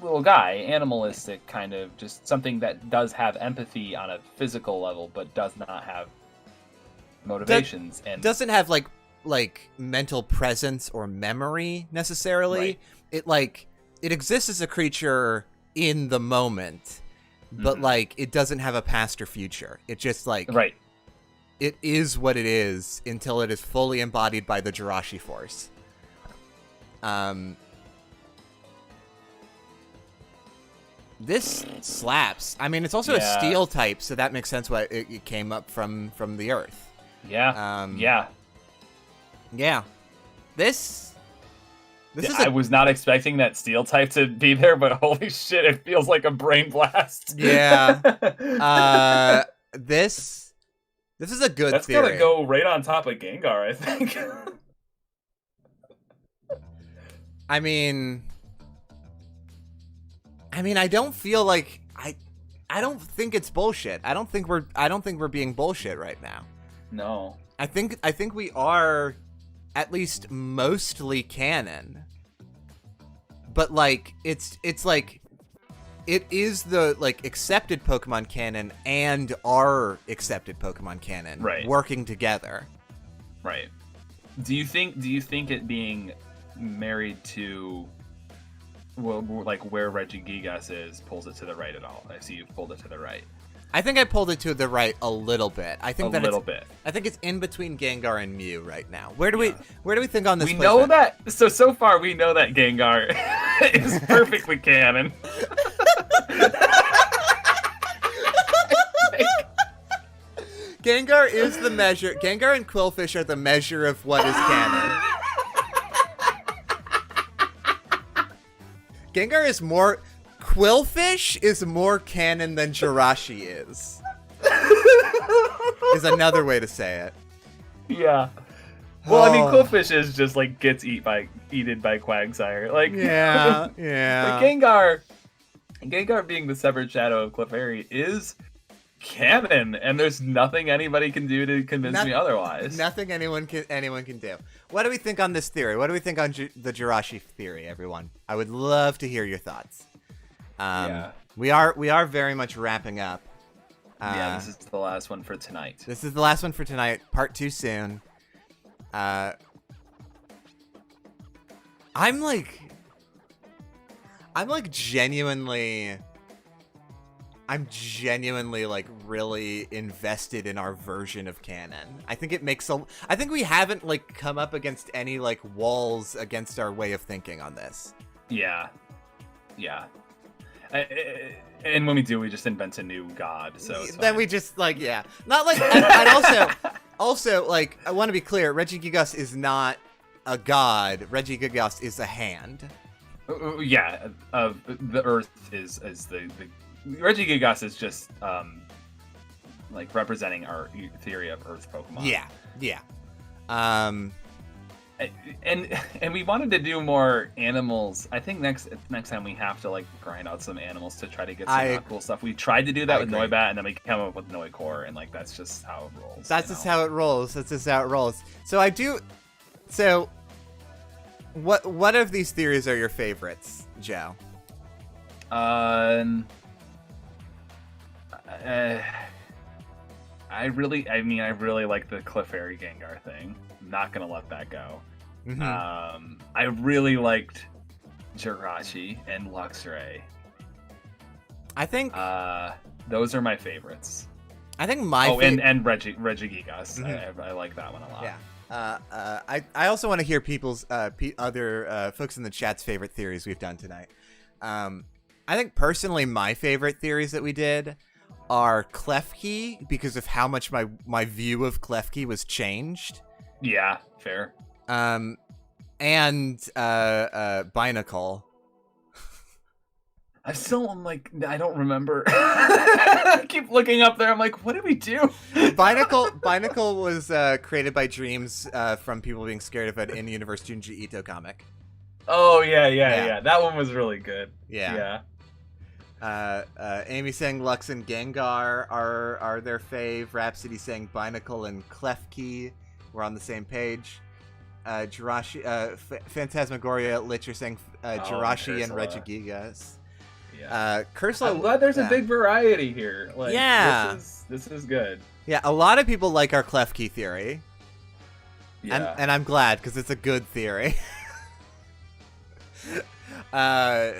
B: little guy, animalistic, kind of just something that does have empathy on a physical level, but does not have motivations and doesn't have like mental presence or memory necessarily. Right. It exists as a creature in the moment, but like it doesn't have a past or future. It just it is what it is until it is fully embodied by the Jirachi Force. This slaps. I mean, it's also a steel type, so that makes sense why it came up from the earth.
A: Yeah.
B: Yeah. This is
A: I was not expecting that steel type to be there, but holy shit, it feels like a brain blast.
B: Yeah. This is a good
A: That's
B: theory.
A: That's gonna go right on top of Gengar, I think.
B: I mean, I don't feel like I don't think it's bullshit. I don't think we're being bullshit right now.
A: No.
B: I think we are at least mostly canon. But like it's like it is the like accepted Pokemon canon and our accepted Pokemon canon working together.
A: Right. Do you think it being married to like where Regigigas is pulls it to the right at all. I see you've pulled it to the right.
B: I think I pulled it to the right a little bit. I think
A: a little bit.
B: I think it's in between Gengar and Mew right now. Where do we think on this?
A: We
B: placement?
A: know that. So far we know that Gengar is perfectly canon.
B: Gengar is the measure. Gengar and Quillfish are the measure of what is canon. Gengar is more... Quillfish is more canon than Jirachi is. Is another way to say it.
A: Yeah. Well, I mean, Quillfish is just like gets eaten by Quagsire. Like
B: yeah.
A: Like Gengar being the severed shadow of Clefairy is canon, and there's nothing anybody can do to convince me otherwise.
B: Nothing anyone can do. What do we think on this theory? What do we think on the Jirachi theory, everyone? I would love to hear your thoughts. We are very much wrapping up.
A: Yeah, this is the last one for tonight.
B: This is the last one for tonight. Part 2 soon. I'm genuinely like really invested in our version of canon. I think I think we haven't like come up against any like walls against our way of thinking on this.
A: Yeah. And when we do, we just invent a new god. So
B: then we just like not like and also like I want to be clear. Regigigas is not a god. Regigigas is a hand.
A: Yeah, the Earth is the Regigigas is just like representing our theory of Earth Pokemon.
B: Yeah.
A: And we wanted to do more animals. I think next time we have to like grind out some animals to try to get some cool stuff. We tried to do that with Noibat, and then we came up with Noicore, and like that's just how it rolls.
B: That's just how it rolls. So what of these theories are your favorites, Joe?
A: I really like the Clefairy Gengar thing. I'm not gonna let that go.
B: Mm-hmm.
A: I really liked Jirachi and Luxray.
B: I think
A: those are my favorites.
B: I think
A: and Regigigas.
B: Mm-hmm.
A: I like that one a lot.
B: Yeah. I also want to hear people's other folks in the chat's favorite theories we've done tonight. I think personally my favorite theories that we did are Klefki because of how much my view of Klefki was changed.
A: Yeah, fair.
B: And Binacle.
A: I'm like, I don't remember. I keep looking up there. I'm like, what did we do?
B: Binacle was created by Dreams from people being scared of an in-universe Junji Ito comic.
A: Oh, yeah. That one was really good.
B: Yeah. Amy saying Lux and Gengar are their fave. Rhapsody saying Binacle and Klefki. We're on the same page. Jirachi, Phantasmagoria, Litcher saying Jirachi and Regigigas.
A: Yeah.
B: Cursor.
A: I'm glad there's a big variety here. Like, this is good.
B: Yeah, a lot of people like our Klefki theory.
A: Yeah.
B: And I'm glad because it's a good theory. I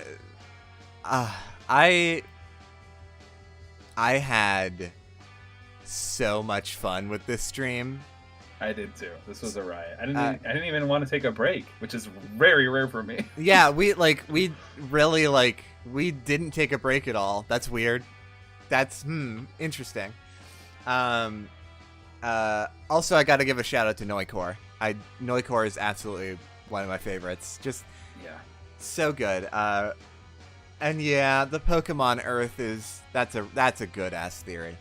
B: had so much fun with this stream.
A: I did too. This was a riot. I didn't even want to take a break, which is very rare for me.
B: Yeah, we didn't take a break at all. That's weird. That's interesting. Also, I got to give a shout out to Noicore. Noicore is absolutely one of my favorites. Just so good. And yeah, the Pokemon Earth that's a good ass theory.